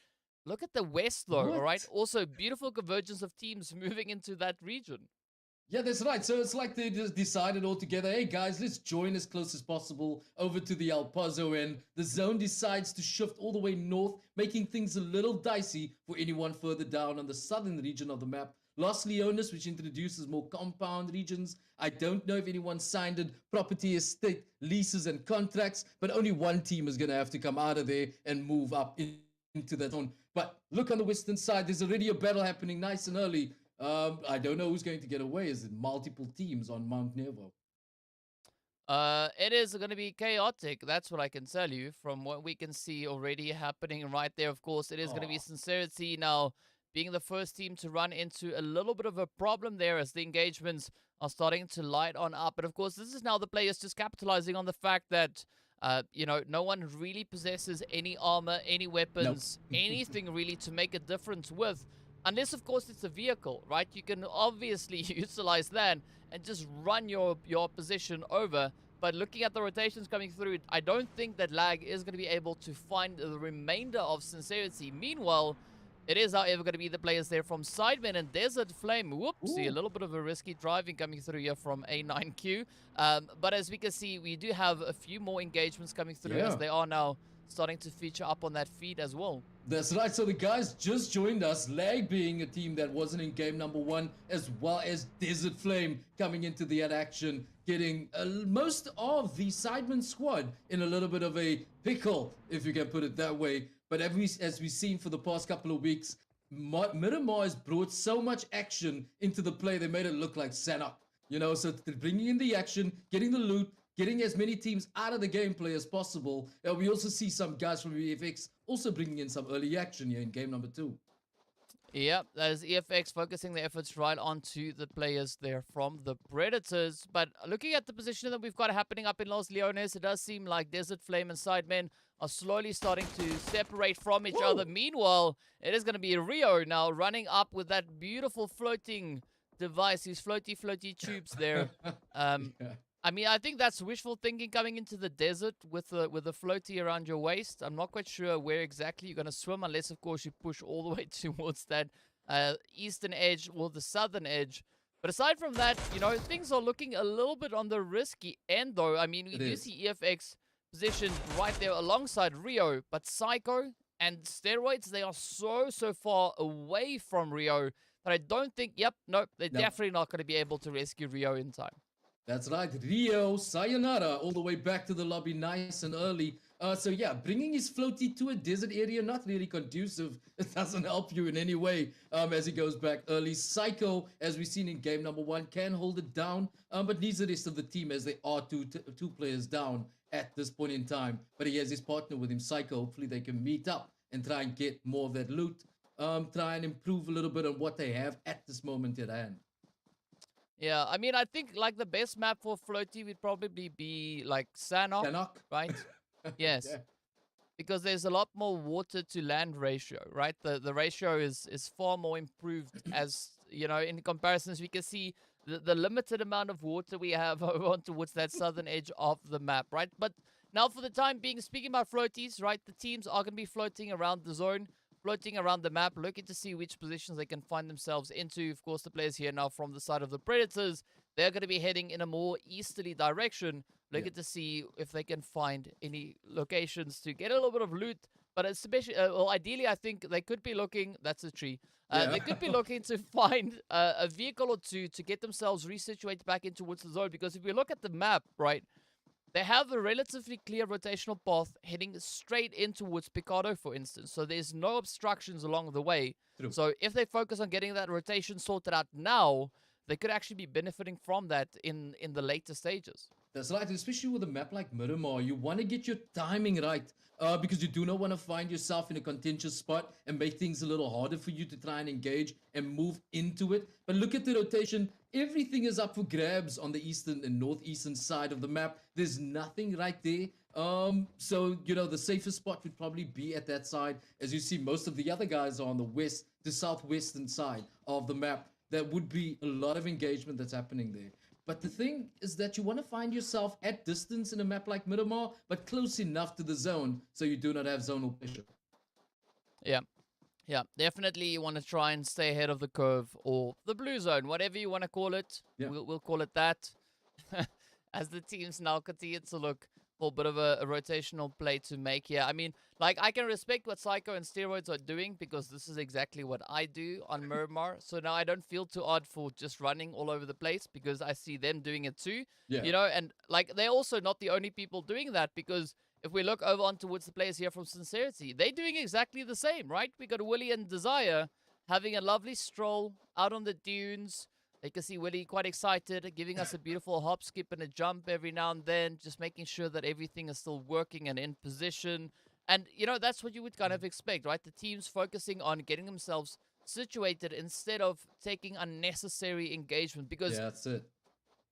Look at the west, though, all right? Also, beautiful convergence of teams moving into that region. Yeah, that's right. So it's like they just decided all together, hey guys, let's join as close as possible over to the El Paso end. The zone decides to shift all the way north, making things a little dicey for anyone further down on the southern region of the map. Los Leones, which introduces more compound regions. I don't know if anyone signed it, property estate, leases and contracts, but only one team is going to have to come out of there and move up into that zone. But look on the western side, there's already a battle happening nice and early. I don't know who's going to get away. Is it multiple teams on Mount Nevo? It is going to be chaotic. That's what I can tell you from what we can see already happening right there. Of course, it is going to be Sincerity now being the first team to run into a little bit of a problem there as the engagements are starting to light on up. But of course, this is now the players just capitalizing on the fact that you know, no one really possesses any armor, any weapons, anything really to make a difference with. Unless, of course, it's a vehicle, right? You can obviously utilize that and just run your position over. But looking at the rotations coming through, I don't think that Lag is going to be able to find the remainder of Sincerity. Meanwhile, it is, however, going to be the players there from SIDEMEN and Deset Flame. Whoopsie, a little bit of a risky driving coming through here from A9Q. But as we can see, we do have a few more engagements coming through as they are now starting to feature up on that feed as well. That's right. So the guys just joined us, Lag being a team that wasn't in game number 1, as well as Deset Flame coming into the action, getting most of the SIDEMEN squad in a little bit of a pickle, if you can put it that way. But as we've seen for the past couple of weeks, Miramar has brought so much action into the play, they made it look like Sanok. You know, so bringing in the action, getting the loot, getting as many teams out of the gameplay as possible. We also see some guys from EFX also bringing in some early action here in game number 2. Yep, there's EFX focusing their efforts right onto the players there from the Predators. But looking at the position that we've got happening up in Los Leones, it does seem like Deset Flame and SIDEMEN are slowly starting to separate from each other. Meanwhile, it is going to be Rio now running up with that beautiful floating device, these floaty tubes there. I mean, I think that's wishful thinking coming into the desert with the floaty around your waist. I'm not quite sure where exactly you're going to swim, unless, of course, you push all the way towards that eastern edge or the southern edge. But aside from that, things are looking a little bit on the risky end, though. I mean, we do see EFX positioned right there alongside Rio, but Psycho and Steroids, they are so far away from Rio that I don't think, nope, they're definitely not going to be able to rescue Rio in time. That's right, Rio, sayonara, all the way back to the lobby nice and early. So yeah, bringing his floaty to a desert area, not really conducive. It doesn't help you in any way as he goes back early. Psycho, as we've seen in game number 1, can hold it down, but needs the rest of the team as they are two players down at this point in time. But he has his partner with him, Psycho. Hopefully they can meet up and try and get more of that loot. Try and improve a little bit on what they have at this moment at hand. Yeah, I mean, I think like the best map for floaty would probably be like Sanhok, right? Yes. Yeah. Because there's a lot more water to land ratio, right? The ratio is far more improved as, in comparisons. We can see the limited amount of water we have over on towards that southern edge of the map, right? But now for the time being, speaking about floaties, right? The teams are going to be floating around the zone, floating around the map, looking to see which positions they can find themselves into. Of course, the players here now from the side of the Predators, they're going to be heading in a more easterly direction, looking to see if they can find any locations to get a little bit of loot. But especially, ideally, I think they could be looking, that's a tree, they could be looking to find a vehicle or two to get themselves resituated back into towards the zone. Because if we look at the map, right, they have a relatively clear rotational path heading straight in towards Picado, for instance. So there's no obstructions along the way. True. So if they focus on getting that rotation sorted out now, they could actually be benefiting from that in the later stages. That's right, especially with a map like Miramar. You want to get your timing right because you do not want to find yourself in a contentious spot and make things a little harder for you to try and engage and move into it. But look at the rotation. Everything is up for grabs on the eastern and northeastern side of the map. There's nothing right there. So, the safest spot would probably be at that side. As you see, most of the other guys are on the west, the southwestern side of the map. There would be a lot of engagement that's happening there. But the thing is that you want to find yourself at distance in a map like Miramar, but close enough to the zone so you do not have zonal pressure. Yeah, definitely you want to try and stay ahead of the curve or the blue zone, whatever you want to call it. Yeah. We'll call it that. As the teams now continue to look for a bit of a rotational play to make here. I mean, like, I can respect what Psycho and Steroids are doing because this is exactly what I do on Miramar. So now I don't feel too odd for just running all over the place because I see them doing it too. Yeah. And like, they're also not the only people doing that, because if we look over on towards the players here from Sincerity, they're doing exactly the same, right? We got Willie and Desire having a lovely stroll out on the dunes. You can see Willie quite excited, giving us a beautiful hop, skip, and a jump every now and then, just making sure that everything is still working and in position. And, that's what you would kind of expect, right? The teams focusing on getting themselves situated instead of taking unnecessary engagement. Because that's it.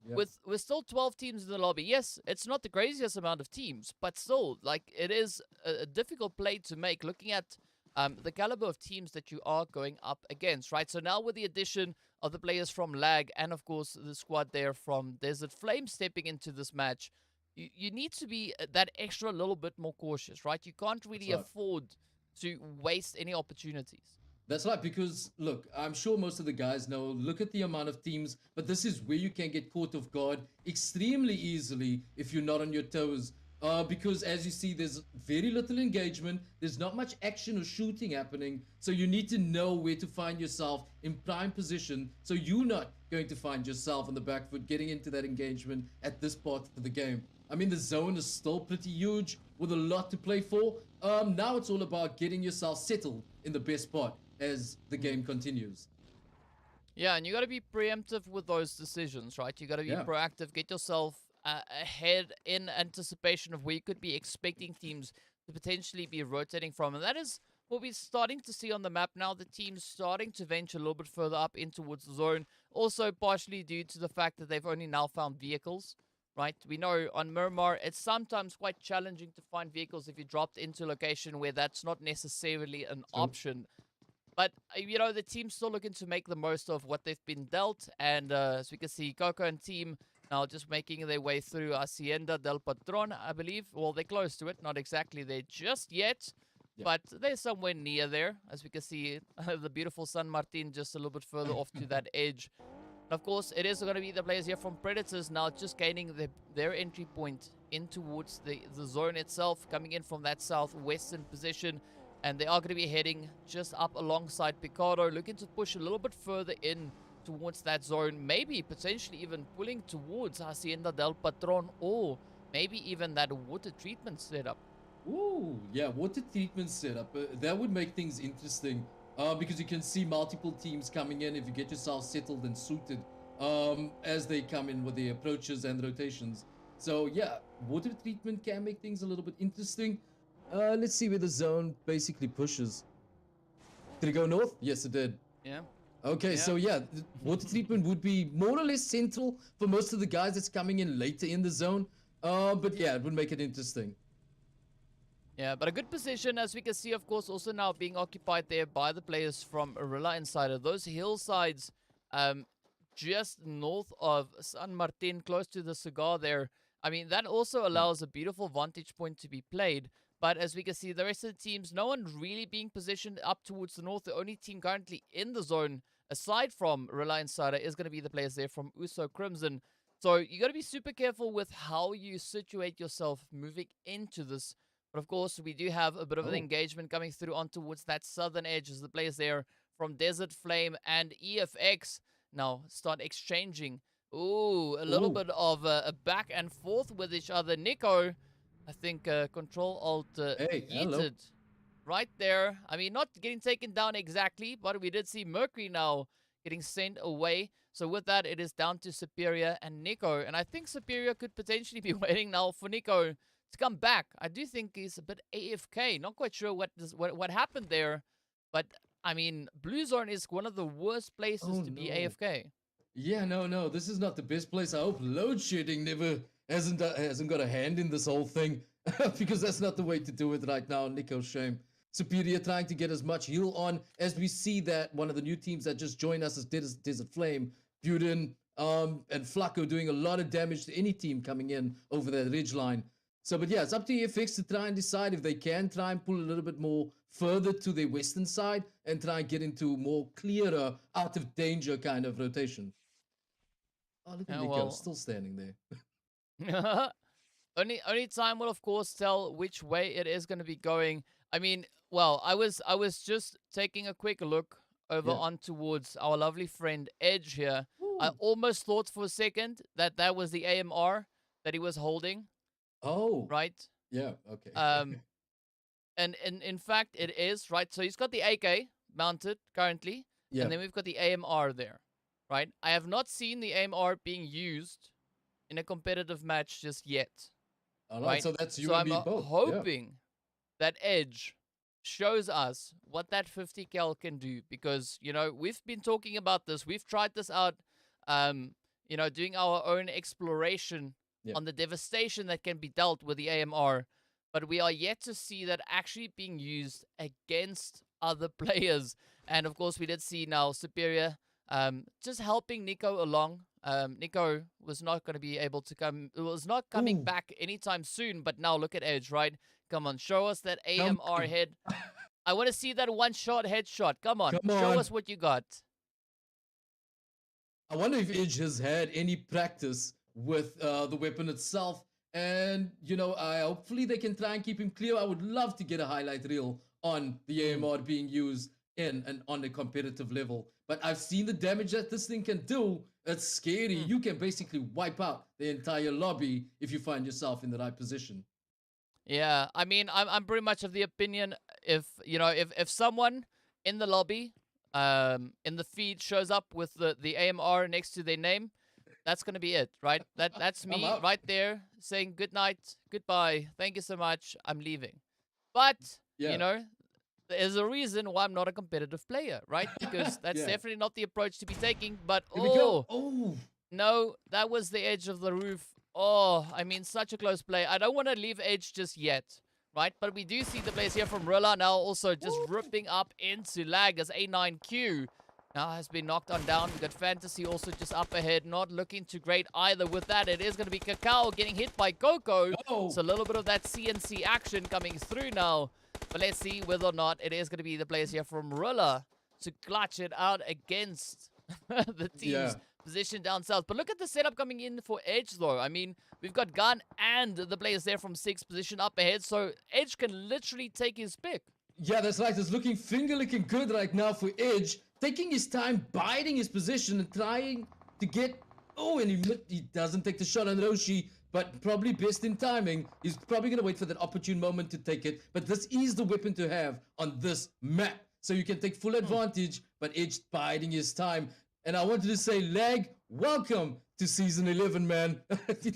Yep. With still 12 teams in the lobby, yes, it's not the craziest amount of teams, but still, like, it is a difficult play to make, looking at the caliber of teams that you are going up against, right? So now with the addition of the players from Lag and, of course, the squad there from Deset Flame stepping into this match, you need to be that extra little bit more cautious, right? You can't really afford to waste any opportunities. That's right, because, look, I'm sure most of the guys know, look at the amount of teams, but this is where you can get caught off guard extremely easily if you're not on your toes. Because as you see, there's very little engagement. There's not much action or shooting happening. So you need to know where to find yourself in prime position, so you're not going to find yourself on the back foot getting into that engagement at this part of the game. I mean, the zone is still pretty huge with a lot to play for. Now it's all about getting yourself settled in the best spot as the game continues. Yeah, and you got to be preemptive with those decisions, right? You got to be proactive, get yourself ahead in anticipation of where you could be expecting teams to potentially be rotating from. And that is what we're starting to see on the map now. The team's starting to venture a little bit further up in towards the zone. Also partially due to the fact that they've only now found vehicles, right? We know on Miramar, it's sometimes quite challenging to find vehicles if you dropped into a location where that's not necessarily an option. But, the team's still looking to make the most of what they've been dealt. And as we can see, Coco and team now just making their way through Hacienda del Patron, I believe. Well, they're close to it. Not exactly there just yet. But they're somewhere near there. As we can see, the beautiful San Martin just a little bit further off to that edge. Of course, it is going to be the players here from Predators now just gaining their entry point in towards the zone itself, coming in from that southwestern position. And they are going to be heading just up alongside Picardo, looking to push a little bit further in towards that zone. Maybe potentially even pulling towards Hacienda del Patron, or maybe even that water treatment setup. Ooh, yeah, water treatment setup. That would make things interesting. Because you can see multiple teams coming in if you get yourself settled and suited as they come in with the approaches and rotations. So yeah, water treatment can make things a little bit interesting. Let's see where the zone basically pushes. Did it go north? Yes, it did. Yeah. Okay, so yeah, water treatment would be more or less central for most of the guys that's coming in later in the zone. But yeah, it would make it interesting. Yeah, but a good position, as we can see, of course, also now being occupied there by the players from Rila Insider. Those hillsides just north of San Martin, close to the cigar there. I mean, that also allows a beautiful vantage point to be played. But as we can see, the rest of the teams, no one really being positioned up towards the north. The only team currently in the zone, aside from Rila Insider, is going to be the players there from Uso Crimson. So you got to be super careful with how you situate yourself moving into this. But of course, we do have a bit of an engagement coming through on towards that southern edge as the players there from Deset Flame and EFX now start exchanging. Ooh, a little bit of a back and forth with each other. Nico, I think Control-Alt yeeted right there. I mean, not getting taken down exactly, but we did see Mercury now getting sent away. So with that, it is down to Superior and Nico. And I think Superior could potentially be waiting now for Nico to come back. I do think he's a bit AFK. Not quite sure what happened there. But, I mean, Blue Zone is one of the worst places to be AFK. Yeah, no. This is not the best place. I hope load shedding never hasn't got a hand in this whole thing. Because that's not the way to do it right now. Nico, shame. Superior trying to get as much heal on as we see that one of the new teams that just joined us is Deset Flame, Buden, and Flacco doing a lot of damage to any team coming in over that ridge line. So, but yeah, it's up to EFX to try and decide if they can try and pull a little bit more further to their western side and try and get into more clearer, out of danger kind of rotation. Oh, look at Nico, still standing there. Only time will, of course, tell which way it is going to be going. I mean, well, I was just taking a quick look over on towards our lovely friend Edge here. I almost thought for a second that that was the AMR that he was holding. Oh. Right? Yeah, okay. And in fact, it is, right? So he's got the AK mounted currently, and then we've got the AMR there, right? I have not seen the AMR being used in a competitive match just yet. All right, so that's you so and me I'm both. hoping that Edge shows us what that 50 cal can do, because, you know, we've been talking about this. We've tried this out, you know, doing our own exploration on the devastation that can be dealt with the AMR, but we are yet to see that actually being used against other players. And of course, we did see now Superior just helping Nico along. Nico was not going to be able to come, was not coming back anytime soon, but now look at Edge, right? Come on, show us that AMR head. I want to see that one-shot headshot. Come on, show us what you got. I wonder if Edge has had any practice with the weapon itself, and you know, hopefully they can try and keep him clear. I would love to get a highlight reel on the AMR being used in and on a competitive level, but I've seen the damage that this thing can do. It's scary. You can basically wipe out the entire lobby if you find yourself in the right position. Yeah, I mean, I'm pretty much of the opinion, if you know, if someone in the lobby in the feed shows up with the AMR next to their name, that's going to be it, right? That's me right there saying good night, goodbye, thank you so much, I'm leaving. But, you know, there's a reason why I'm not a competitive player, right? Because that's definitely not the approach to be taking. But, no, that was the edge of the roof. Oh, I mean, such a close play. I don't want to leave Edge just yet, right? But we do see the players here from Rila now also just ripping up into lag as A9Q now has been knocked on down. We've got Fantasy also just up ahead, not looking too great either. With that, it is going to be Cacao getting hit by Coco. So a little bit of that CNC action coming through now. But let's see whether or not it is going to be the players here from Rila to clutch it out against the teams position down south. But look at the setup coming in for Edge, though. I mean, we've got Gun and the players there from 6 position up ahead, so Edge can literally take his pick. Yeah, that's right. It's looking good right now for Edge. Taking his time, biding his position, and trying to get... Oh, and he doesn't take the shot on Roshi, but probably best in timing. He's probably going to wait for that opportune moment to take it. But this is the weapon to have on this map. So you can take full advantage, but Edge biding his time. And I wanted to say, Lag, welcome to Season 11, man.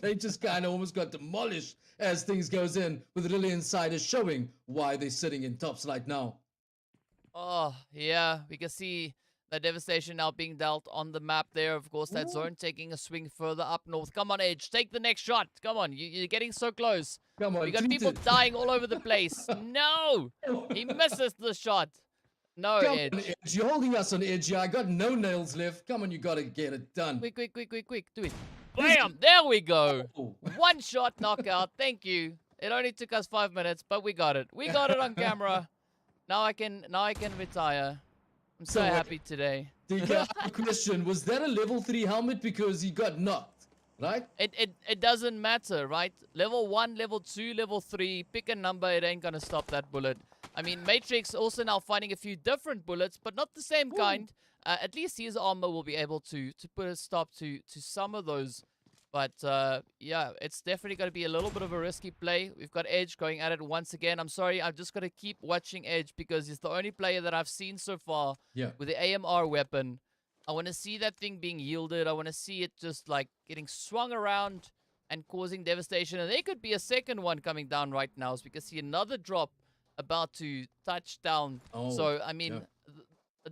They just kind of almost got demolished as things goes in, with Rila Insider showing why they're sitting in tops right now. Oh, yeah, we can see the devastation now being dealt on the map there. Of course, that zone taking a swing further up north. Come on, Edge, take the next shot. Come on, you're getting so close. Come on, we got people dying all over the place. No, he misses the shot. No, Come Edge. on, Edge. You're holding us on edge here. I got no nails left. Come on, you gotta get it done. Quick. Do it. Bam! There we go. Oh. One shot knockout. Thank you. It only took us 5 minutes, but we got it. We got it on camera. Now I can retire. I'm so happy today. The question, was that a level 3 helmet because he got knocked, right? It doesn't matter, right? Level 1, level 2, level 3, pick a number, it ain't gonna stop that bullet. I mean, Matrix also now finding a few different bullets, but not the same kind. At least his armor will be able to put a stop to some of those. But yeah, it's definitely going to be a little bit of a risky play. We've got Edge going at it once again. I'm sorry, I'm just going to keep watching Edge because he's the only player that I've seen so far with the AMR weapon. I want to see that thing being yielded. I want to see it just like getting swung around and causing devastation. And there could be a second one coming down right now, so we can see another drop about to touch down. So, I mean...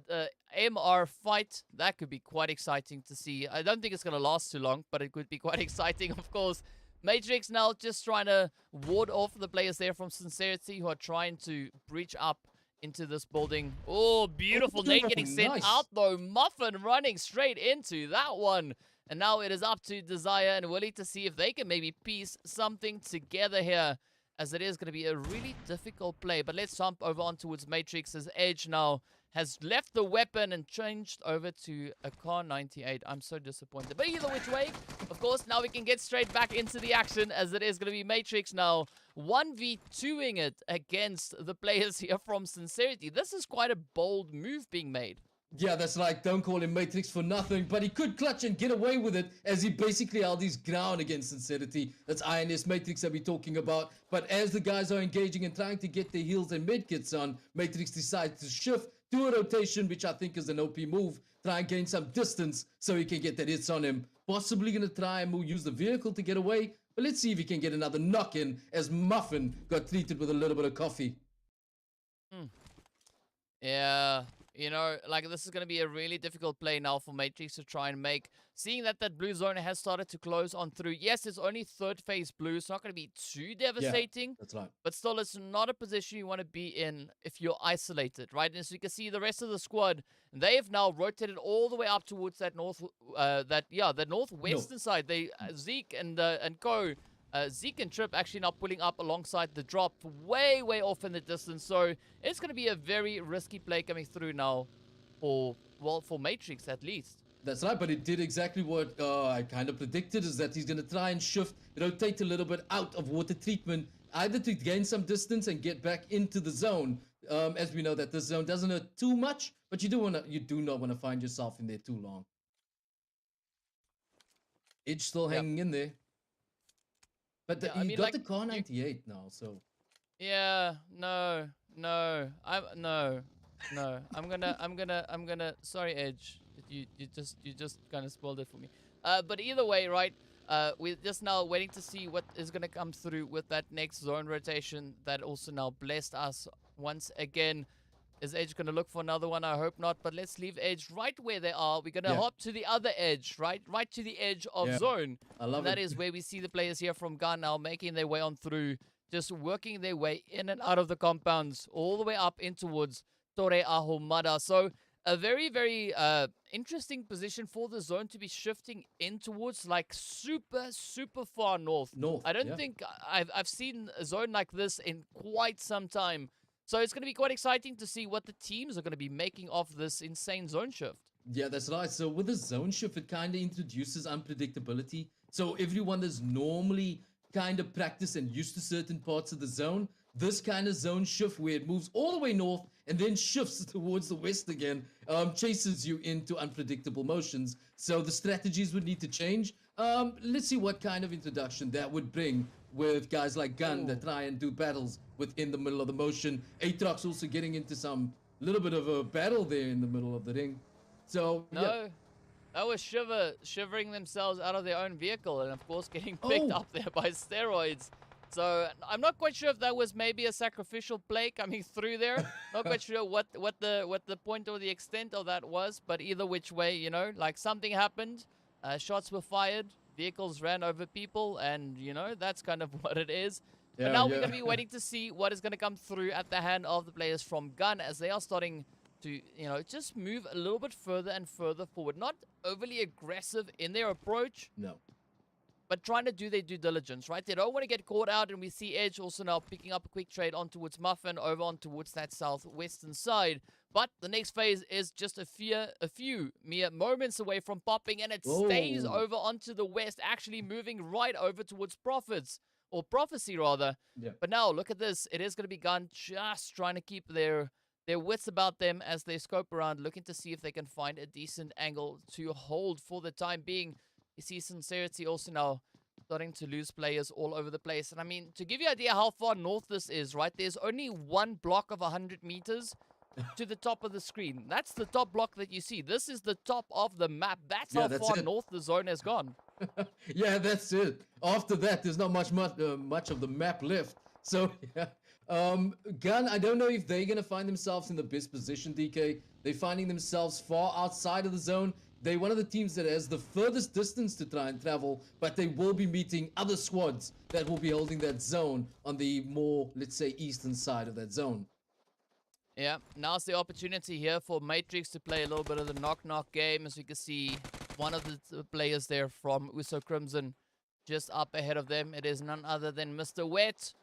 The AMR fight, that could be quite exciting to see. I don't think it's going to last too long, but it could be quite exciting, of course. Matrix now just trying to ward off the players there from Sincerity who are trying to breach up into this building. Oh, beautiful. Nate getting sent out, though. Muffin running straight into that one. And now it is up to Desire and Willie to see if they can maybe piece something together here, as it is going to be a really difficult play. But let's jump over on towards Matrix's Edge now. Has left the weapon and changed over to a Car 98. I'm so disappointed. But either which way, of course, now we can get straight back into the action, as it is going to be Matrix now 1v2ing it against the players here from Sincerity. This is quite a bold move being made. Yeah, that's right. Don't call him Matrix for nothing, but he could clutch and get away with it as he basically held his ground against Sincerity. That's INS Matrix that we're talking about. But as the guys are engaging and trying to get their heals and medkits on, Matrix decides to shift to a rotation, which I think is an OP move. Try and gain some distance so he can get that hits on him. Possibly going to try and use the vehicle to get away. But let's see if he can get another knock-in as Muffin got treated with a little bit of coffee. Yeah, you know, like this is going to be a really difficult play now for Matrix to try and make. Seeing that blue zone has started to close on through. Yes, it's only third phase blue. It's not going to be too devastating. Yeah, that's right. But still, it's not a position you want to be in if you're isolated, right? And so you can see the rest of the squad, they have now rotated all the way up towards that northwestern side. They Zeke and Co. Zeke and Trip actually now pulling up alongside the drop, way off in the distance. So it's going to be a very risky play coming through now for Matrix at least. That's right, but it did exactly what I kind of predicted, is that he's going to try and shift, rotate a little bit out of water treatment, either to gain some distance and get back into the zone. As we know that this zone doesn't hurt too much, but you do not want to find yourself in there too long. Edge still hanging in there. But you got the Car 98 now, so... Yeah, no. I'm gonna. Sorry, Edge. You just kind of spoiled it for me. But either way, right? We're just now waiting to see what is gonna come through with that next zone rotation that also now blessed us once again. Is Edge gonna look for another one? I hope not. But let's leave Edge right where they are. We're gonna hop to the other edge, right to the edge of zone. I love it. That is where we see the players here from Ghana now making their way on through, just working their way in and out of the compounds, all the way up in towards Torre Ahumada. So a very interesting position for the zone to be shifting in towards, like super far north. I don't think I've seen a zone like this in quite some time. So it's going to be quite exciting to see what the teams are going to be making of this insane zone shift. Yeah, that's right. So with the zone shift, it kind of introduces unpredictability. So everyone that's normally kind of practiced and used to certain parts of the zone, this kind of zone shift where it moves all the way north and then shifts towards the west again, chases you into unpredictable motions. So the strategies would need to change. Let's see what kind of introduction that would bring with guys like Gun that try and do battles within the middle of the motion. ATROX also getting into some little bit of a battle there in the middle of the ring. So yeah. No, that was shivering themselves out of their own vehicle, and of course getting picked up there by steroids. So I'm not quite sure if that was maybe a sacrificial play coming through there. Not quite sure what the point or the extent of that was, but either which way, you know, like something happened, shots were fired, vehicles ran over people, and you know that's kind of what it is. Yeah, but now we're gonna be waiting to see what is gonna come through at the hand of the players from Gun as they are starting to, you know, just move a little bit further and further forward. Not overly aggressive in their approach. No. But trying to do their due diligence, right? They don't want to get caught out, and we see Edge also now picking up a quick trade on towards Muffin, over on towards that southwestern side. But the next phase is just a few mere moments away from popping, and it stays over onto the west, actually moving right over towards Profits, or Prophecy rather. Yeah. But now, look at this. It is going to be Gun just trying to keep their wits about them as they scope around, looking to see if they can find a decent angle to hold for the time being. You see Sincerity also now starting to lose players all over the place. And I mean, to give you an idea how far north this is, right? There's only one block of 100 meters to the top of the screen. That's the top block that you see. This is the top of the map. That's how far north the zone has gone. Yeah, that's it. After that, there's not much of the map left. So, yeah. Gun, I don't know if they're going to find themselves in the best position, DK. They're finding themselves far outside of the zone. They're one of the teams that has the furthest distance to try and travel, but they will be meeting other squads that will be holding that zone on the more, let's say, eastern side of that zone. Yeah, now's the opportunity here for Matrix to play a little bit of the knock-knock game. As you can see, one of the players there from Uso Crimson just up ahead of them. It is none other than Mr. Wet.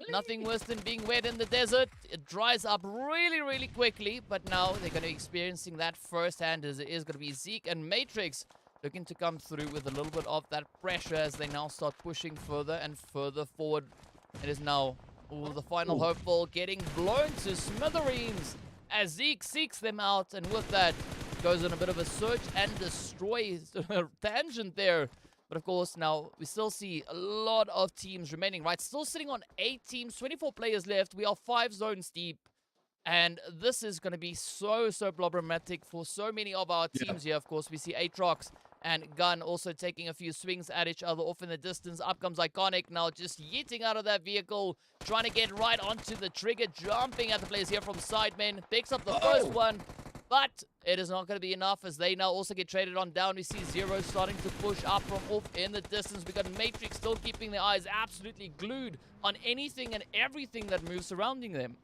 Nothing worse than being wet in the desert. It dries up really, really quickly, but now they're going to be experiencing that firsthand, as it is going to be Zeke and Matrix looking to come through with a little bit of that pressure as they now start pushing further and further forward. It is now the final hopeful getting blown to smithereens as Zeke seeks them out, and with that goes on a bit of a search and destroy tangent there. But of course, now we still see a lot of teams remaining, right? Still sitting on 8 teams, 24 players left. We are 5 zones deep. And this is going to be so problematic for so many of our teams here. Of course, we see ATROX and Gun also taking a few swings at each other off in the distance. Up comes Iconic now, just yeeting out of that vehicle, trying to get right onto the trigger, jumping at the players here from SIDEMEN. Picks up the first one. But it is not going to be enough as they now also get traded on down. We see Zero starting to push up from off in the distance. We got Matrix still keeping their eyes absolutely glued on anything and everything that moves surrounding them.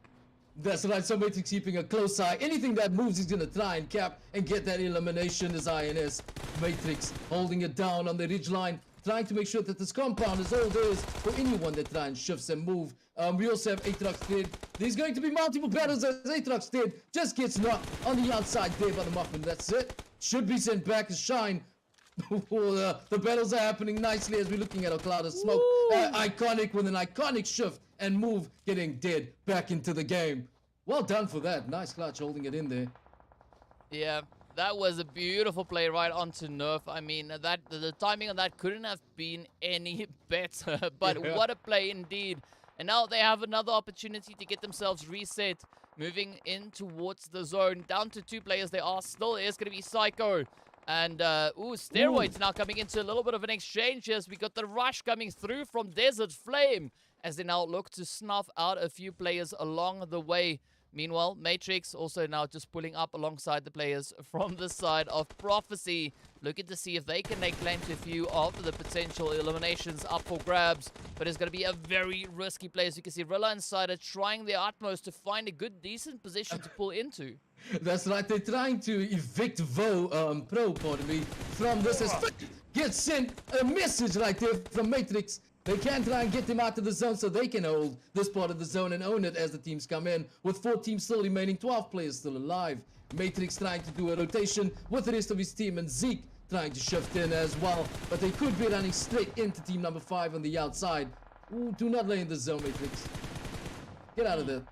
That's right, so Matrix keeping a close eye. Anything that moves, he's going to try and cap and get that elimination as INS. Matrix holding it down on the ridgeline, trying to make sure that this compound is all there is for anyone that try and shifts and move. We also have ATROX dead. There's going to be multiple battles as ATROX dead. Just gets knocked on the outside there by the Muffin. That's it. Should be sent back as Shine. The battles are happening nicely as we're looking at a cloud of smoke. Iconic with an iconic shift and move, getting dead back into the game. Well done for that. Nice clutch holding it in there. Yeah, that was a beautiful play right onto Nerf. I mean, the timing on that couldn't have been any better. But what a play indeed. And now they have another opportunity to get themselves reset. Moving in towards the zone. Down to 2 players. They are still is going to be Psycho. And, Steroids now coming into a little bit of an exchange. Yes, we got the rush coming through from Deset Flame as they now look to snuff out a few players along the way. Meanwhile, Matrix also now just pulling up alongside the players from the side of Prophecy, looking to see if they can lay claim to a few of the potential eliminations up for grabs. But it's going to be a very risky play. As you can see, Rila Insider trying their utmost to find a good, decent position to pull into. That's right, they're trying to evict Pro, pardon me, from this. Gets sent a message right there from Matrix. They can try and get them out of the zone so they can hold this part of the zone and own it as the teams come in. With 4 teams still remaining, 12 players still alive. Matrix trying to do a rotation with the rest of his team, and Zeke trying to shift in as well. But they could be running straight into team number 5 on the outside. Ooh, do not lay in the zone, Matrix. Get out of there.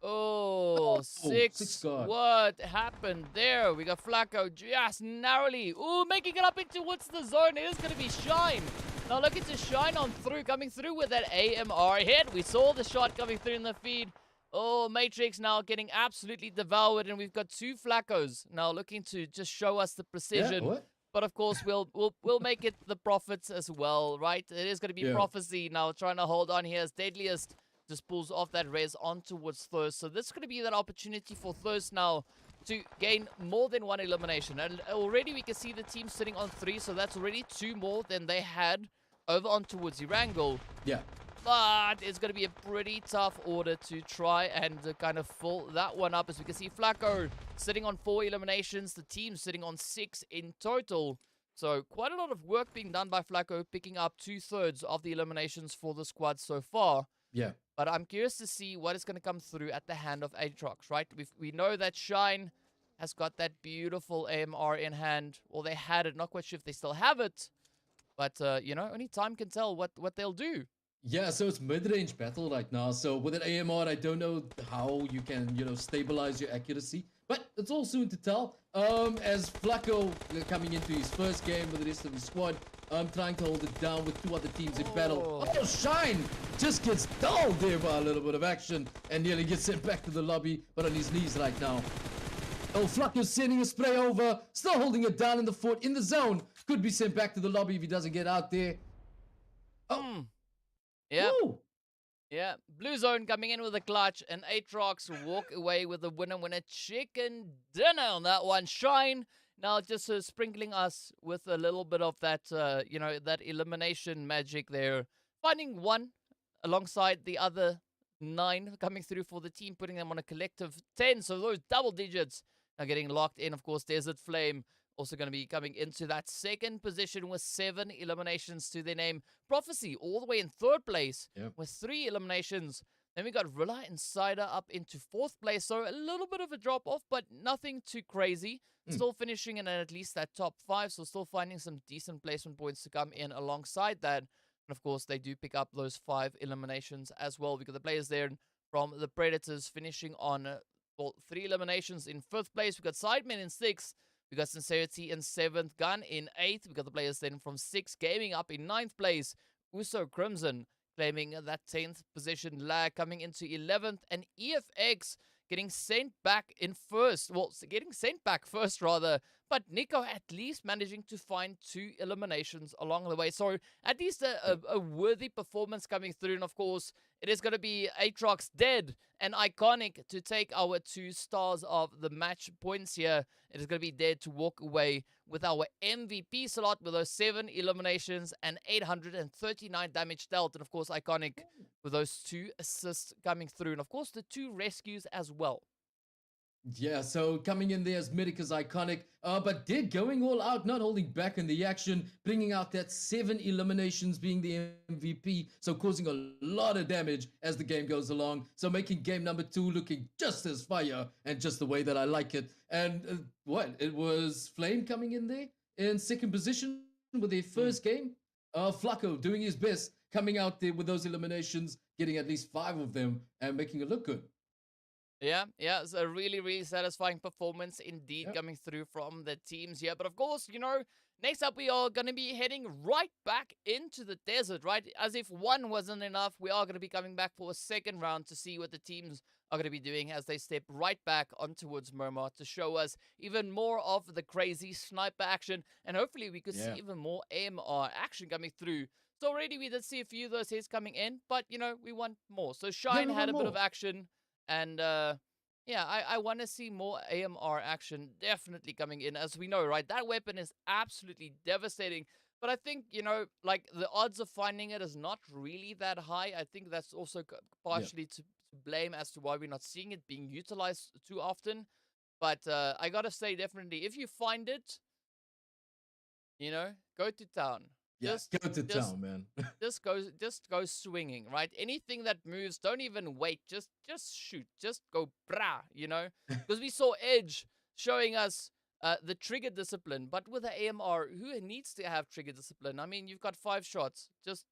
Oh, six. God. What happened there? We got Flacco just narrowly. Ooh, making it up in towards the zone. It is going to be Shine. Now looking to Shine on through, coming through with that AMR hit. We saw the shot coming through in the feed. Oh, Matrix now getting absolutely devoured, and we've got 2 Flaccos now looking to just show us the precision. Yeah, what? But of course, we'll make it the Prophets as well, right? It is going to be Prophecy now trying to hold on here as Deadliest just pulls off that res on towards Thirst. So this is going to be that opportunity for Thirst now to gain more than 1 elimination. And already we can see the team sitting on 3, so that's already 2 more than they had over on towards Erangel. Yeah. But it's going to be a pretty tough order to try and kind of fill that one up. As we can see, Flacco sitting on 4 eliminations. The team sitting on 6 in total. So quite a lot of work being done by Flacco, picking up 2/3 of the eliminations for the squad so far. Yeah. But I'm curious to see what is going to come through at the hand of ATROX, right? We know that Shine has got that beautiful AMR in hand. Well, they had it. Not quite sure if they still have it. But, you know, only time can tell what they'll do. Yeah, so it's mid-range battle right now. So with an AMR, I don't know how you can, you know, stabilize your accuracy. But it's all soon to tell. As Flacco coming into his first game with the rest of his squad, trying to hold it down with 2 other teams in battle. Oh, Shine just gets dulled there by a little bit of action and nearly gets sent back to the lobby, but on his knees right now. Oh, Flacco's sending a spray over, still holding it down in the fort, in the zone. Could be sent back to the lobby if he doesn't get out there. Oh. Yeah. Woo. Yeah. Blue zone coming in with a clutch, and ATROX walk away with the winner chicken dinner on that one. Shine now just sprinkling us with a little bit of that, you know, that elimination magic there. Finding 1 alongside the other 9 coming through for the team, putting them on a collective 10. So those double digits are getting locked in. Of course, Deset Flame also going to be coming into that 2nd position with 7 eliminations to their name. Prophecy all the way in 3rd place with 3 eliminations. Then we got Rila Insider up into 4th place. So a little bit of a drop off, but nothing too crazy. Still finishing in at least that top 5. So still finding some decent placement points to come in alongside that. And of course, they do pick up those 5 eliminations as well. We got the players there from the Predators finishing on, well, 3 eliminations in 5th place. We got SIDEMEN in 6th. We got Sincerity in 7th, Gun in 8th. We got the players then from 6 Gaming up in 9th place. Uso Crimson claiming that 10th position. Lag coming into 11th. And EFX getting sent back in 1st. Well, getting sent back 1st rather. But Nico at least managing to find 2 eliminations along the way. So at least a worthy performance coming through. And of course, it is going to be ATROX Dead and Iconic to take our 2 stars of the match points here. It is going to be Dead to walk away with our MVP slot with those 7 eliminations and 839 damage dealt. And of course, Iconic with those 2 assists coming through. And of course, the 2 rescues as well. Yeah, so coming in there as Medic is Iconic, but Dead going all out, not holding back in the action, bringing out that 7 eliminations, being the MVP, so causing a lot of damage as the game goes along. So making game number 2 looking just as fire and just the way that I like it. And it was Flame coming in there in 2nd position with their first game. Flacco doing his best, coming out there with those eliminations, getting at least 5 of them and making it look good. Yeah, it's a really, really satisfying performance indeed coming through from the teams here. But of course, you know, next up we are going to be heading right back into the desert, right? As if 1 wasn't enough, we are going to be coming back for a 2nd round to see what the teams are going to be doing as they step right back on towards Murmur to show us even more of the crazy sniper action. And hopefully we could see even more AMR action coming through. So already we did see a few of those hits coming in, but, you know, we want more. So Shine had a bit of action. And, yeah, I want to see more AMR action definitely coming in. As we know, right, that weapon is absolutely devastating. But I think, you know, like, the odds of finding it is not really that high. I think that's also partially to blame as to why we're not seeing it being utilized too often. But I got to say, definitely, if you find it, you know, go to town. Yeah, Just, go to just, town, man. just go swinging, right? Anything that moves, don't even wait. Just shoot. Just go brah, you know? Because we saw Edge showing us the trigger discipline, but with the AMR, who needs to have trigger discipline? I mean, you've got 5 shots. Just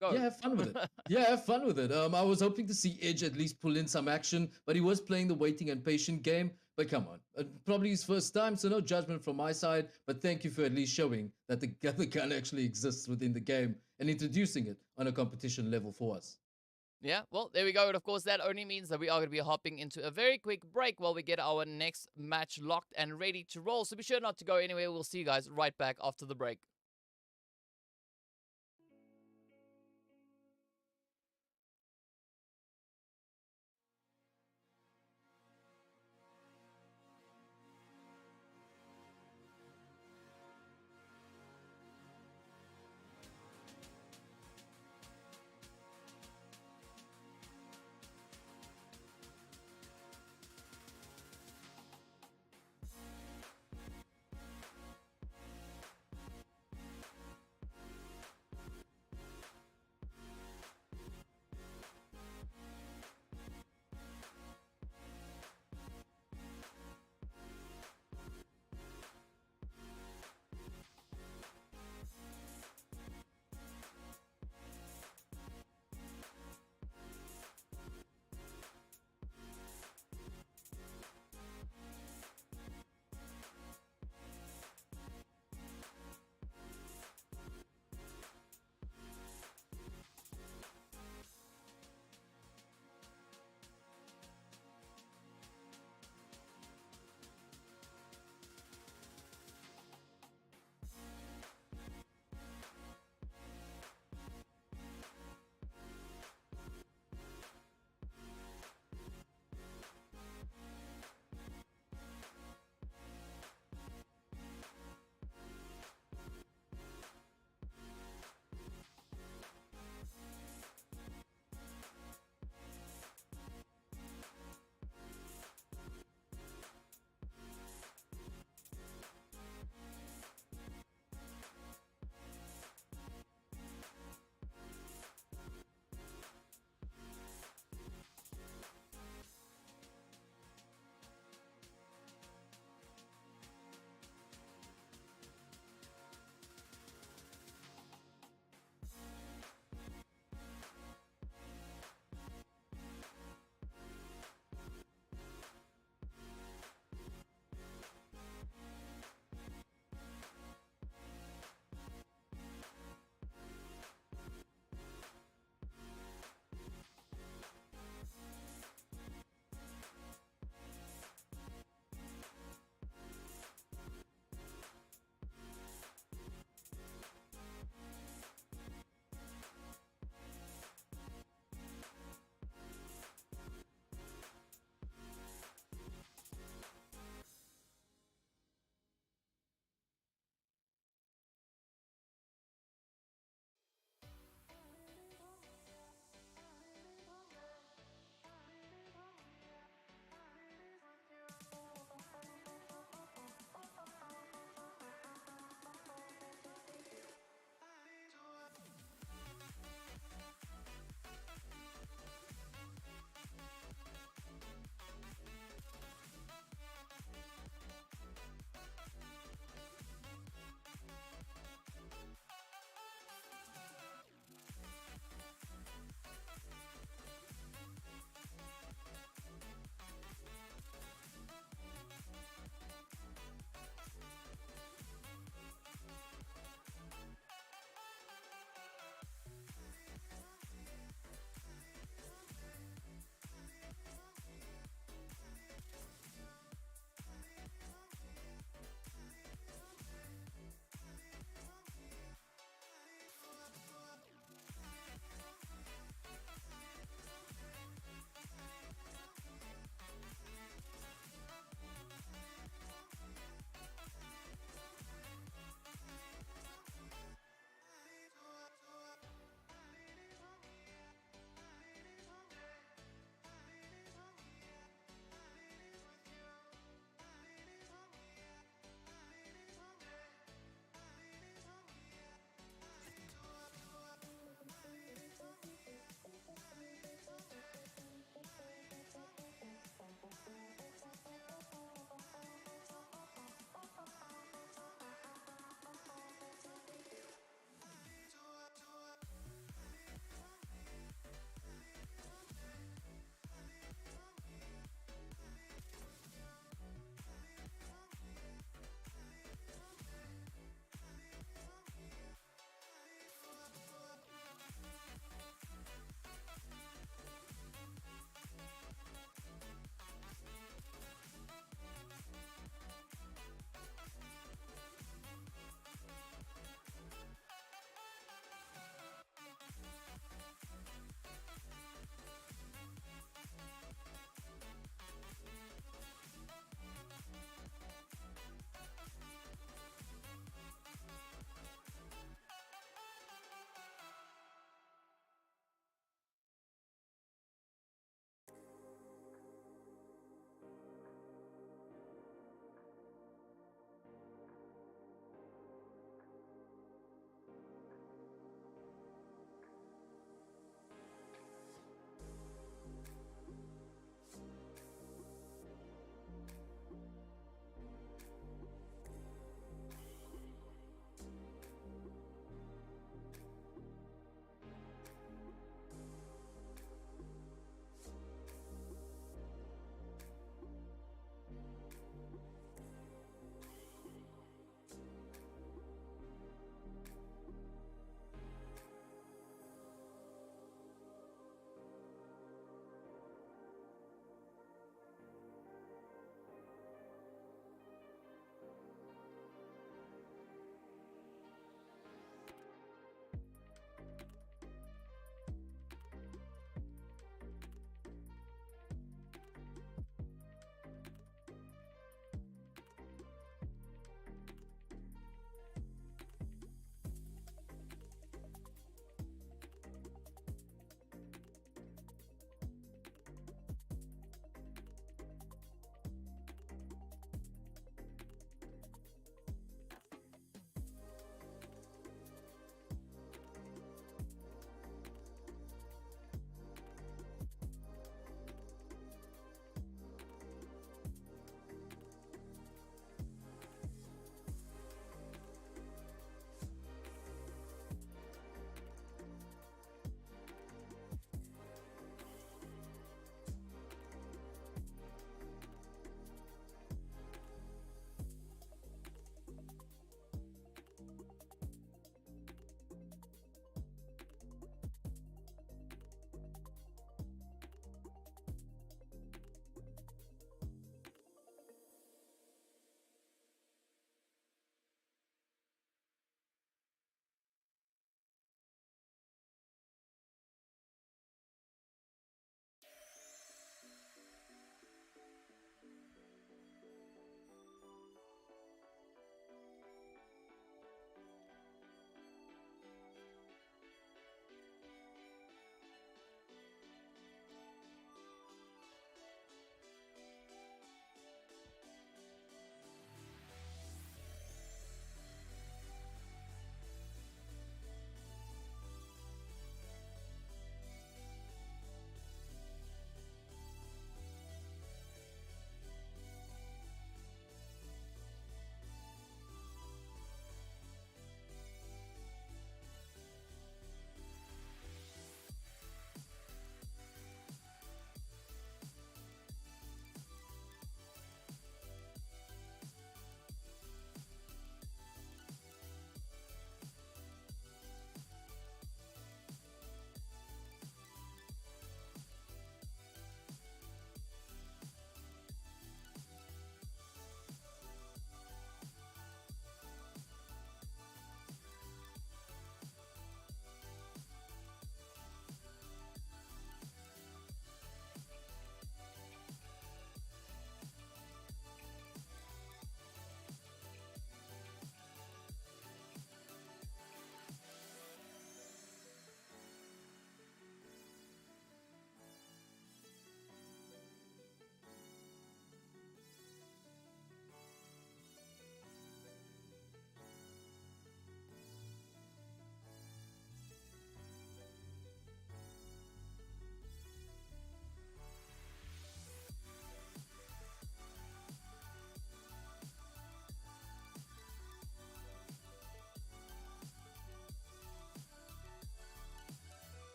Yeah, go. have fun with it. Yeah, have fun with it. I was hoping to see Edge at least pull in some action, but he was playing the waiting and patient game. But come on, probably his first time, so no judgment from my side. But thank you for at least showing that the gun actually exists within the game and introducing it on a competition level for us. Yeah, well, there we go. And of course, that only means that we are going to be hopping into a very quick break while we get our next match locked and ready to roll. So be sure not to go anywhere. We'll see you guys right back after the break.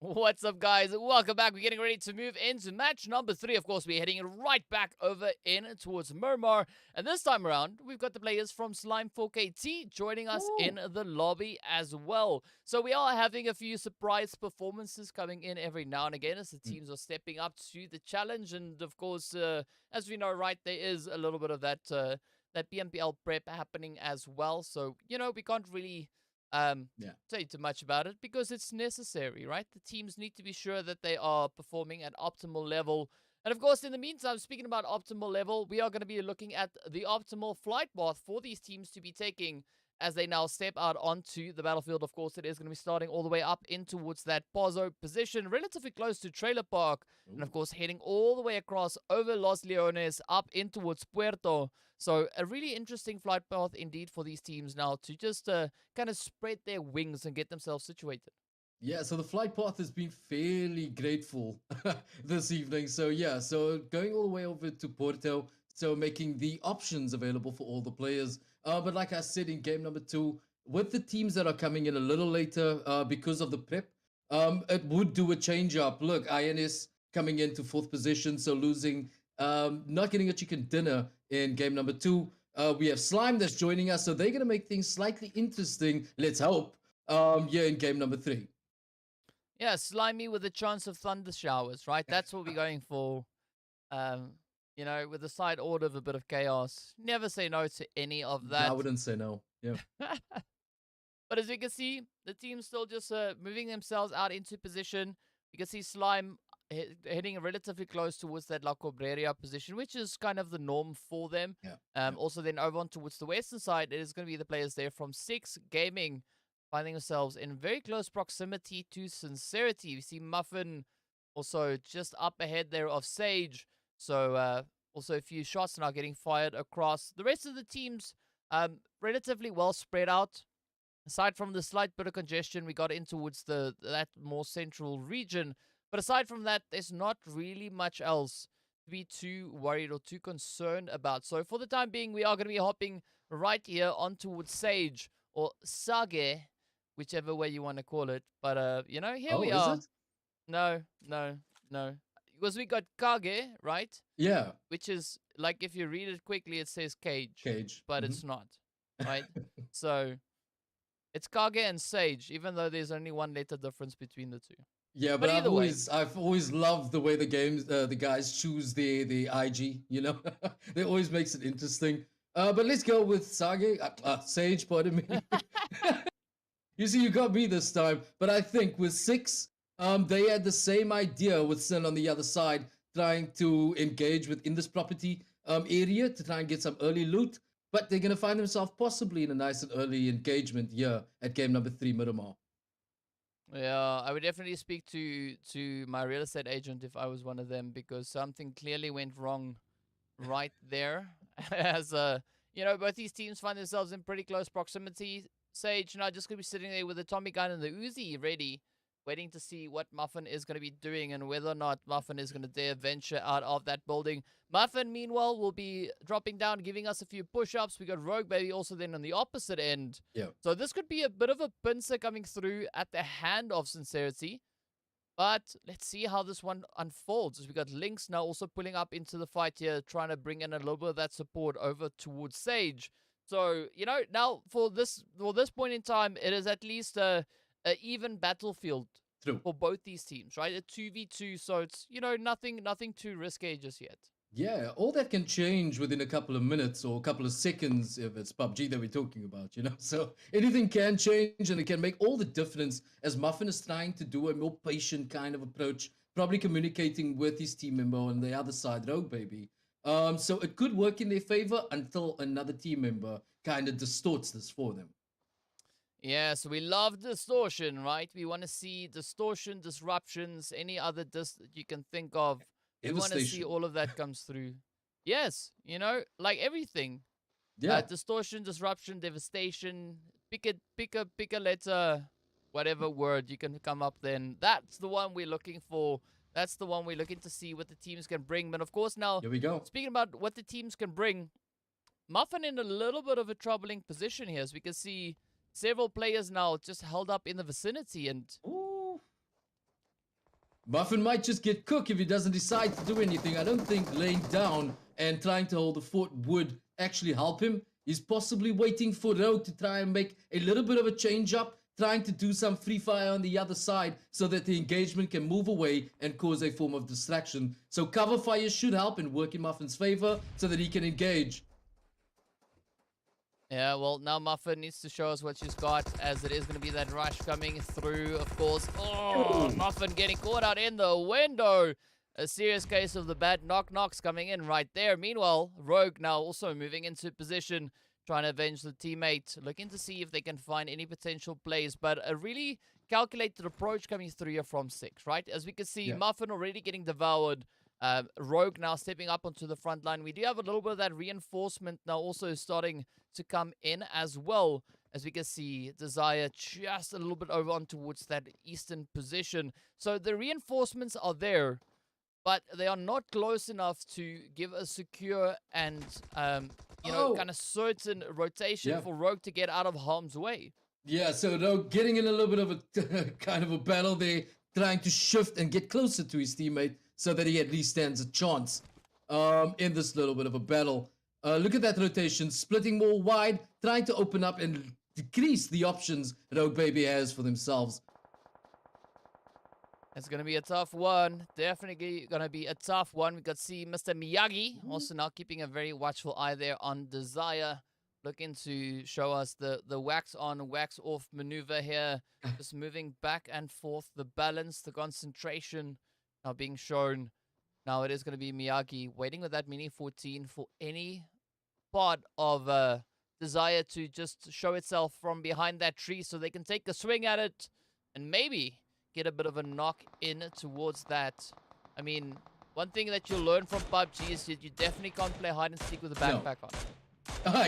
What's up, guys? Welcome back. We're getting ready to move into match number 3. Of course, we're heading right back over in towards Murmur. And this time around, we've got the players from Slime 4KT joining us in the lobby as well. So we are having a few surprise performances coming in every now and again as the teams are stepping up to the challenge. And of course, as we know, right, there is a little bit of that PMPL prep happening as well. So, we can't really say too much about it because it's necessary, right? The teams need to be sure that they are performing at optimal level. And of course, in the meantime, speaking about optimal level, we are going to be looking at the optimal flight path for these teams to be taking as they now step out onto the battlefield. Of course, it is going to be starting all the way up in towards that Pozo position, relatively close to Trailer Park. Ooh. And of course, heading all the way across over Los Leones up in towards Puerto. So a really interesting flight path indeed for these teams now to just kind of spread their wings and get themselves situated. Yeah, so the flight path has been fairly grateful this evening. So yeah, so going all the way over to Porto, so making the options available for all the players. But like I said in game number 2, with the teams that are coming in a little later because of the prep, it would do a change up. Look, INS coming into 4th position, so losing, not getting a chicken dinner in game number 2. We have Slime that's joining us, so they're going to make things slightly interesting, let's hope, in game number 3. Yeah, Slimy with a chance of thunder showers, right? That's what we're going for. With a side order of a bit of chaos. Never say no to any of that. I wouldn't say no. Yeah. But as we can see, the team's still just moving themselves out into position. You can see Slime heading relatively close towards that La Cobreria position, which is kind of the norm for them. Yeah. Also, then over on towards the western side, it is going to be the players there from 6 Gaming, finding themselves in very close proximity to Sincerity. We see Muffin also just up ahead there of Sage. So also a few shots now getting fired across. The rest of the teams relatively well spread out. Aside from the slight bit of congestion we got in towards that more central region. But aside from that, there's not really much else to be too worried or too concerned about. So for the time being, we are going to be hopping right here on towards Sage or Sage, whichever way you want to call it. But, here we are. Is it? No. Because we got Kage, right? Yeah. Which is, like, if you read it quickly, it says cage. Cage. But it's not, right? So it's Kage and Sage, even though there's only 1 letter difference between the two. Yeah, but I've always loved the way the guys choose the IG. They always makes it interesting. But let's go with Sage. Pardon me. You see, you got me this time. But I think with 6, they had the same idea with Sin on the other side, trying to engage within this property area to try and get some early loot. But they're gonna find themselves possibly in a nice and early engagement here at game number 3, Miramar. Yeah, I would definitely speak to my real estate agent if I was one of them, because something clearly went wrong right there. As both these teams find themselves in pretty close proximity. Sage now just gonna be sitting there with the Tommy gun and the Uzi ready, waiting to see what Muffin is going to be doing and whether or not Muffin is going to dare venture out of that building. Muffin, meanwhile, will be dropping down, giving us a few push-ups. We got Rogue Baby also then on the opposite end. Yeah. So this could be a bit of a pincer coming through at the hand of Sincerity. But let's see how this one unfolds. As we got Lynx now also pulling up into the fight here, trying to bring in a little bit of that support over towards Sage. So, now for this point in time, it is at least a even battlefield for both these teams, right? A 2v2, so it's, nothing too risky just yet. Yeah, all that can change within a couple of minutes or a couple of seconds if it's PUBG that we're talking about, So anything can change and it can make all the difference as Muffin is trying to do a more patient kind of approach, probably communicating with his team member on the other side, Rogue Baby. So it could work in their favor until another team member kind of distorts this for them. Yeah, so we love distortion, right? We want to see distortion, disruptions, any other that you can think of. We want to see all of that comes through. Yes, like everything. Yeah. Distortion, disruption, devastation. Pick a letter, whatever word you can come up then. That's the one we're looking for. That's the one we're looking to see what the teams can bring. But of course now, here we go. Speaking about what the teams can bring, Muffin in a little bit of a troubling position here, as we can see several players now just held up in the vicinity, and Muffin might just get cooked if he doesn't decide to do anything. I don't think laying down and trying to hold the fort would actually help him. He's possibly waiting for Rogue to try and make a little bit of a change up, trying to do some free fire on the other side so that the engagement can move away and cause a form of distraction. So cover fire should help and work in Muffin's favor so that he can engage. Yeah, well, now Muffin needs to show us what she's got, as it is going to be that rush coming through, of course. Oh, Muffin getting caught out in the window. A serious case of the bad knock-knocks coming in right there. Meanwhile, Rogue now also moving into position, trying to avenge the teammate, looking to see if they can find any potential plays, but a really calculated approach coming through here from 6, right? As we can see, Muffin already getting devoured. Rogue now stepping up onto the front line. We do have a little bit of that reinforcement now also starting to come in as well. As we can see, Desire just a little bit over on towards that eastern position. So the reinforcements are there, but they are not close enough to give a secure and, you know, kind of certain rotation for Rogue to get out of harm's way. Yeah, so Rogue getting in a little bit of a kind of a battle there, trying to shift and get closer to his teammate so that he at least stands a chance in this little bit of a battle. Look at that rotation, splitting more wide, trying to open up and decrease the options Rogue Baby has for themselves. It's going to be a tough one. Definitely going to be a tough one. We got to see Mr. Miyagi also now keeping a very watchful eye there on Desire. Looking to show us the wax on, wax off maneuver here. Just moving back and forth. The balance, the concentration now being shown. Now it is going to be Miyagi waiting with that Mini 14 for any part of Desire to just show itself from behind that tree so they can take a swing at it and maybe get a bit of a knock in towards that. I mean, one thing that you'll learn from PUBG is that you definitely can't play hide and seek with a backpack on.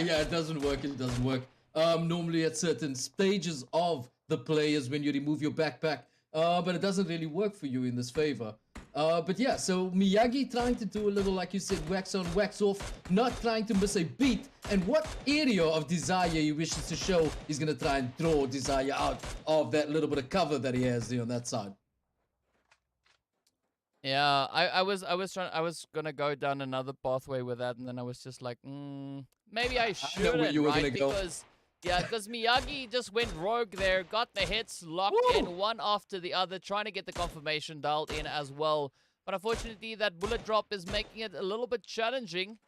Yeah, it doesn't work. It doesn't work. Normally at certain stages of the play is when you remove your backpack. But it doesn't really work for you in this favor. But yeah, so Miyagi trying to do a little, like you said, wax on, wax off, not trying to miss a beat. And what area of Desire he wishes to show, he's going to try and draw Desire out of that little bit of cover that he has there on that side. Yeah, I was gonna go down another pathway with that, and then I was just like, maybe I shouldn't, right? Because Miyagi just went rogue there, got the hits locked in one after the other, trying to get the confirmation dialed in as well. But unfortunately, that bullet drop is making it a little bit challenging.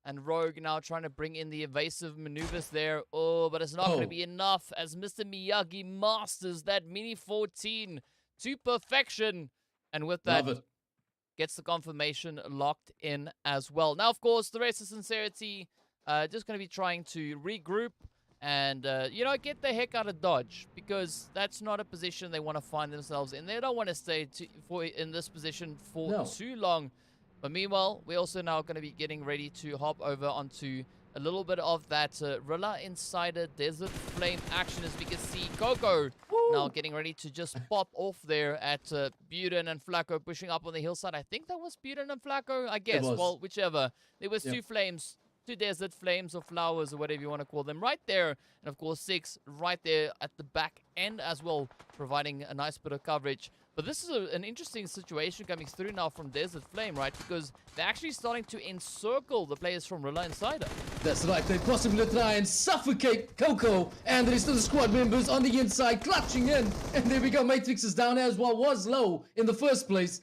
And Rogue now trying to bring in the evasive maneuvers there. Oh, but it's not going to be enough as Mr. Miyagi masters that Mini 14 to perfection. And with that, gets the confirmation locked in as well. Now, of course, the rest of Sincerity just going to be trying to regroup and, you know, get the heck out of Dodge, because that's not a position they want to find themselves in. They don't want to stay in this position for too long. But meanwhile, we're also now going to be getting ready to hop over onto a little bit of that Rila Insider Deset Flame action, as we can see Coco now getting ready to just pop off there at Buden and Flacco pushing up on the hillside. I think that was Buden and Flacco, I guess. Well, whichever. There was two flames, two desert flames or flowers or whatever you want to call them right there. And of course, 6 right there at the back end as well, providing a nice bit of coverage. But this is an interesting situation coming through now from Deset Flame, right? Because they're actually starting to encircle the players from Rila Insider. That's right. They possibly try and suffocate Coco and the rest of the squad members on the inside, clutching in. And there we go. Matrix is down as well. Was low in the first place.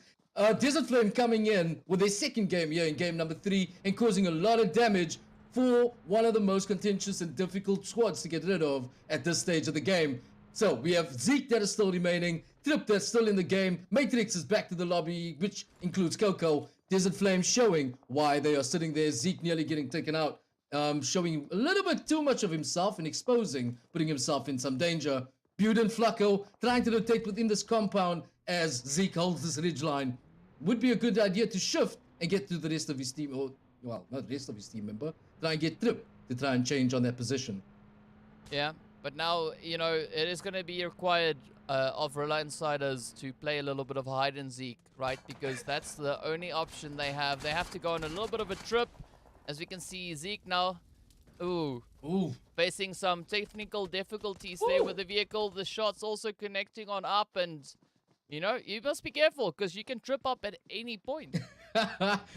Deset Flame coming in with their second game here in game number 3 and causing a lot of damage for one of the most contentious and difficult squads to get rid of at this stage of the game. So we have Zeke that is still remaining, Trip that's still in the game, Matrix is back to the lobby, which includes Coco, Deset Flame showing why they are sitting there, Zeke nearly getting taken out, showing a little bit too much of himself and exposing, putting himself in some danger. Buden Flacco trying to rotate within this compound as Zeke holds this ridgeline. Would be a good idea to shift and get to the rest of his team, or, well, not the rest of his team member, try and get Trip to try and change on that position. Yeah. But now, you know, it is going to be required of Rila Insiders to play a little bit of hide and seek, right? Because that's the only option they have. They have to go on a little bit of a trip. As we can see, Zeke now, facing some technical difficulties there with the vehicle. The shots also connecting on up, and You know, you must be careful because you can trip up at any point.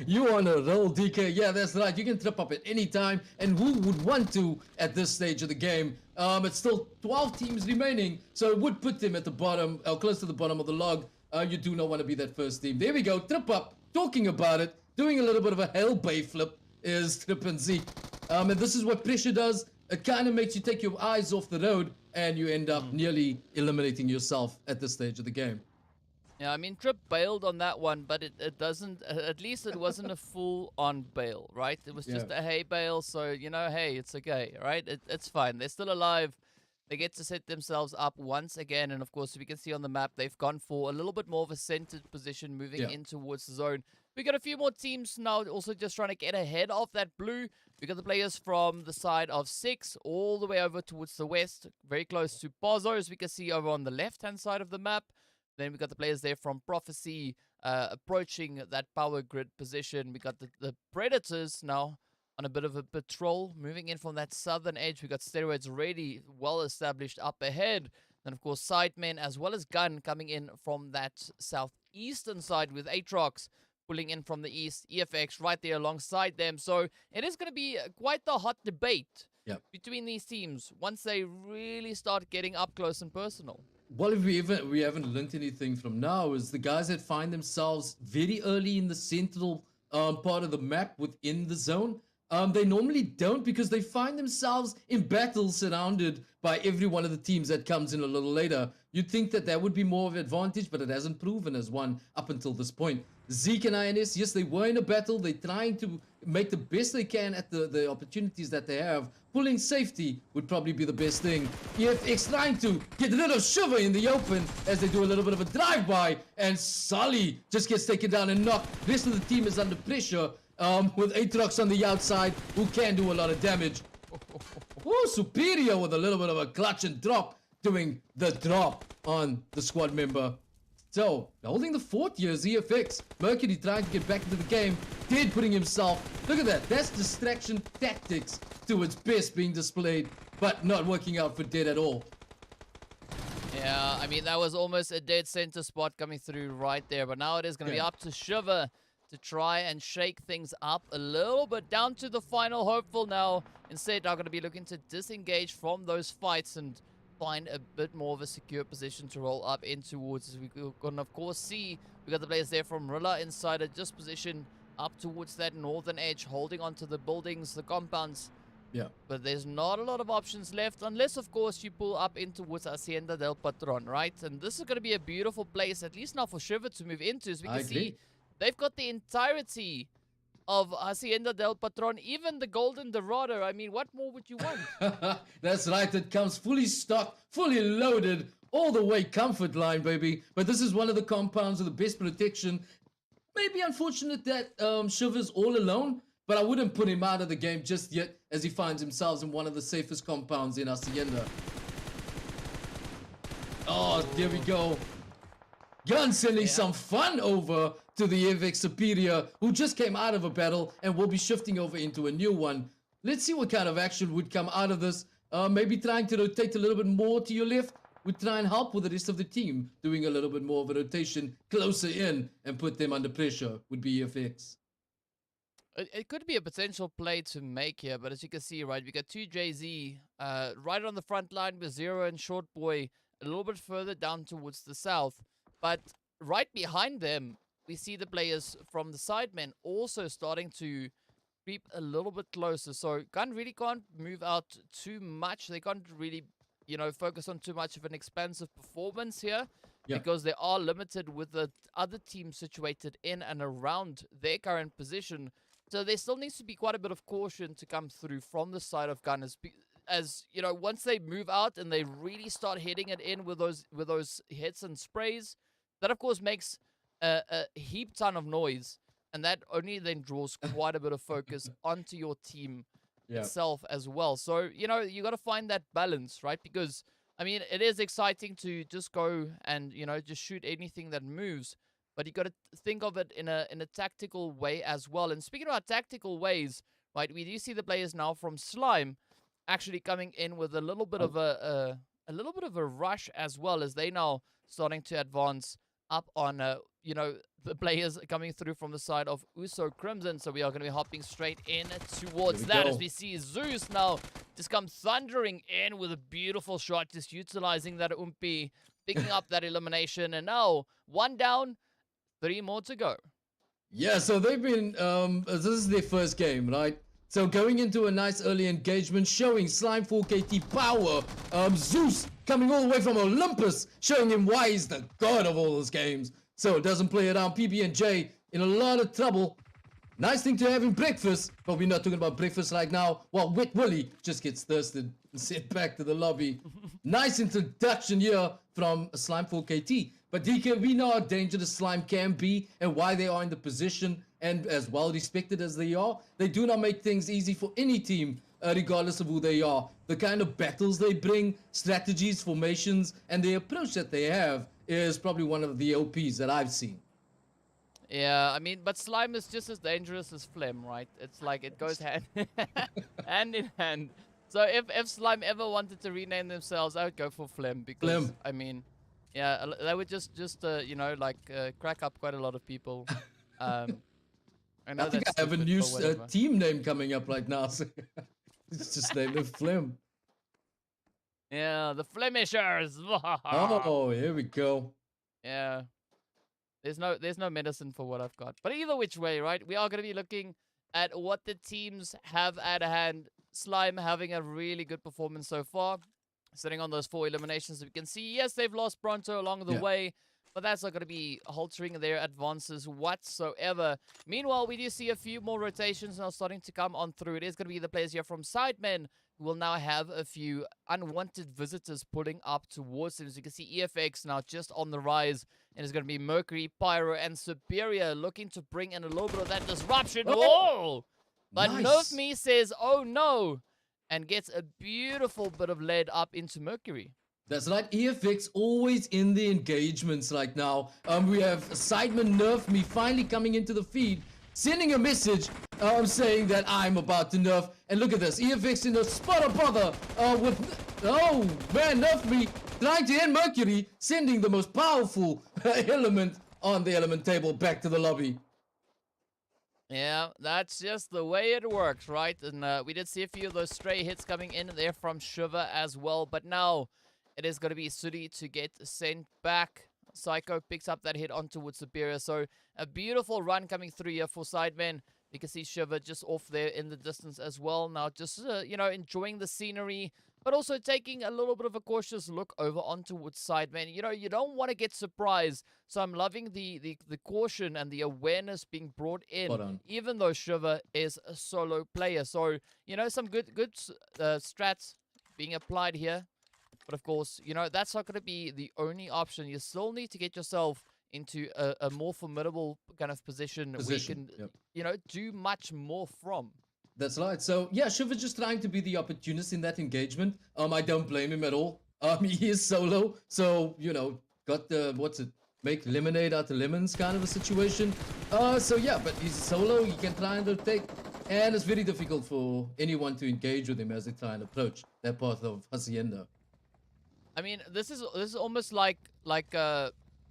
You on a roll, DK. Yeah, that's right. You can trip up at any time, and who would want to at this stage of the game? It's still 12 teams remaining, so it would put them at the bottom, or close to the bottom of the log. You do not want to be that first team. There we go. Trip up. Talking about it, doing a little bit of a Hail Bay flip is Trip and Zeke. And this is what pressure does. It kind of makes you take your eyes off the road, and you end up nearly eliminating yourself at this stage of the game. Yeah, I mean, Trip bailed on that one, but it doesn't, at least it wasn't a full-on bail, right? It was just a hay bail, so, you know, hey, it's okay, right? It's fine. They're still alive. They get to set themselves up once again, and of course, we can see on the map, they've gone for a little bit more of a centered position moving in towards the zone. We got a few more teams now also just trying to get ahead of that blue. We got the players from the side of 6 all the way over towards the west, very close to Pozo, as we can see over on the left-hand side of the map. Then we got the players there from Prophecy approaching that power grid position. We got the Predators now on a bit of a patrol, moving in from that southern edge. We got Steroids already well established up ahead. Then, of course, Sidemen as well as Gun coming in from that southeastern side with ATROX pulling in from the east. EFX right there alongside them. So it is going to be quite the hot debate between these teams once they really start getting up close and personal. Well, if we haven't learned anything from now, is the guys that find themselves very early in the central part of the map within the zone, they normally don't, because they find themselves in battles surrounded by every one of the teams that comes in a little later. You'd think that would be more of an advantage, but it hasn't proven as one up until this point. Zeke and INS, yes, they were in a battle. They're trying to make the best they can at the opportunities that they have. Pulling safety would probably be the best thing. EFX trying to get rid of Shiver in the open as they do a little bit of a drive-by, and Sully just gets taken down and knocked. The rest of the team is under pressure with ATROX on the outside, who can do a lot of damage. Oh, Superior with a little bit of a clutch and drop, doing the drop on the squad member. So, holding the fort here is EFX. Mercury trying to get back into the game. Dead putting himself. Look at that. That's distraction tactics to its best being displayed, but not working out for Dead at all. Yeah, I mean, that was almost a dead center spot coming through right there, but now it is going to be up to Shiver to try and shake things up a little bit. Down to the final hopeful now. Instead, are going to be looking to disengage from those fights and find a bit more of a secure position to roll up in towards. As we can, of course, see we got the players there from Rila Insider just positioned up towards that northern edge, holding onto the buildings, the compounds. Yeah. But there's not a lot of options left, unless, of course, you pull up in towards Hacienda del Patron, right? And this is going to be a beautiful place, at least now for Shiver to move into. As we can see, they've got the entirety of Hacienda del Patron, even the Golden Dorado. I mean, what more would you want? That's right. It comes fully stocked, fully loaded, all the way comfort line, baby. But this is one of the compounds with the best protection. Maybe unfortunate that Shiver's all alone, but I wouldn't put him out of the game just yet, as he finds himself in one of the safest compounds in Hacienda. Oh, there we go. Gun sending some fun over to the EFX Superior, who just came out of a battle and will be shifting over into a new one. Let's see what kind of action would come out of this. Maybe trying to rotate a little bit more to your left would try and help with the rest of the team, doing a little bit more of a rotation closer in and put them under pressure would be EFX. It could be a potential play to make here, but as you can see, right, we got 2JZ right on the front line with Zero and Short Boy a little bit further down towards the south. But right behind them, we see the players from the Sidemen also starting to creep a little bit closer. So Gun really can't move out too much. They can't really, you know, focus on too much of an expansive performance here. Because they are limited with the other team situated in and around their current position. So there still needs to be quite a bit of caution to come through from the side of Gun, as you know, once they move out and they really start hitting it in with those hits and sprays, that of course makes a heap ton of noise, and that only then draws quite a bit of focus onto your team itself as well. So, you know, you got to find that balance, right? Because, I mean, it is exciting to just go and, you know, just shoot anything that moves, but you got to think of it in a tactical way as well. And speaking about tactical ways, right, we do see the players now from Slime actually coming in with a little bit of a little bit of a rush as well, as they now starting to advance up on, you know, the players coming through from the side of Uso Crimson. So we are going to be hopping straight in towards that as we see Zeus now just come thundering in with a beautiful shot, just utilizing that Umpi, picking up that elimination. And now 1 down, 3 more to go. Yeah, so they've been, this is their first game, right? So going into a nice early engagement, showing Slime 4KT power. Zeus coming all the way from Olympus, showing him why he's the god of all those games. So it doesn't play around. PB&J in a lot of trouble. Nice thing to have in breakfast, but we're not talking about breakfast right now. Well, Wet Willie just gets thirsted and sent back to the lobby. Nice introduction here from Slime 4KT. But DK, we know how dangerous Slime can be and why they are in the position, and as well respected as they are, they do not make things easy for any team, regardless of who they are. The kind of battles they bring, strategies, formations, and the approach that they have is probably one of the OPs that I've seen. Yeah, I mean, but Slime is just as dangerous as Flem, right? It's like it goes hand, hand in hand. So if Slime ever wanted to rename themselves, I would go for Flem because, Flem. I mean, yeah, they would just you know, like crack up quite a lot of people. I think I have a new team name coming up right now. So it's just named the Flem. Yeah, the Flemishers. Oh, here we go. Yeah. There's no medicine for what I've got. But either which way, right? We are going to be looking at what the teams have at hand. Slime having a really good performance so far. Sitting on those 4 eliminations. We can see, yes, they've lost Bronto along the way. But that's not going to be altering their advances whatsoever. Meanwhile, we do see a few more rotations now starting to come on through. It is going to be the players here from SIDEMEN who will now have a few unwanted visitors pulling up towards them. As you can see, EFX now just on the rise. And it's going to be Mercury, Pyro, and Superior looking to bring in a little bit of that disruption. Oh! But nice. Nerf Me says, oh no! And gets a beautiful bit of lead up into Mercury. That's right, EFX always in the engagements right now. We have SIDEMEN Nerf Me finally coming into the feed, sending a message saying that I'm about to nerf. And look at this, EFX in the spot of bother with, oh man, Nerf Me trying to end Mercury, sending the most powerful element on the element table back to the lobby. Yeah, that's just the way it works, right? And we did see a few of those stray hits coming in there from Shiva as well, but now it is going to be Sudi to get sent back. Psycho picks up that hit on towards Superior. So a beautiful run coming through here for SIDEMEN. You can see Shiva just off there in the distance as well. Now just, you know, enjoying the scenery, but also taking a little bit of a cautious look over on towards SIDEMEN. You know, you don't want to get surprised. So I'm loving the caution and the awareness being brought in, even though Shiva is a solo player. So, you know, some good strats being applied here. But of course, you know, that's not going to be the only option. You still need to get yourself into a more formidable kind of position where you can, you know, do much more from. That's right. So, yeah, Shiva's just trying to be the opportunist in that engagement. I don't blame him at all. He is solo. So, you know, got the, make lemonade out of lemons kind of a situation. So, yeah, but he's solo. He can try and rotate. And it's very difficult for anyone to engage with him as they try and approach that part of Hacienda. I mean, this is almost like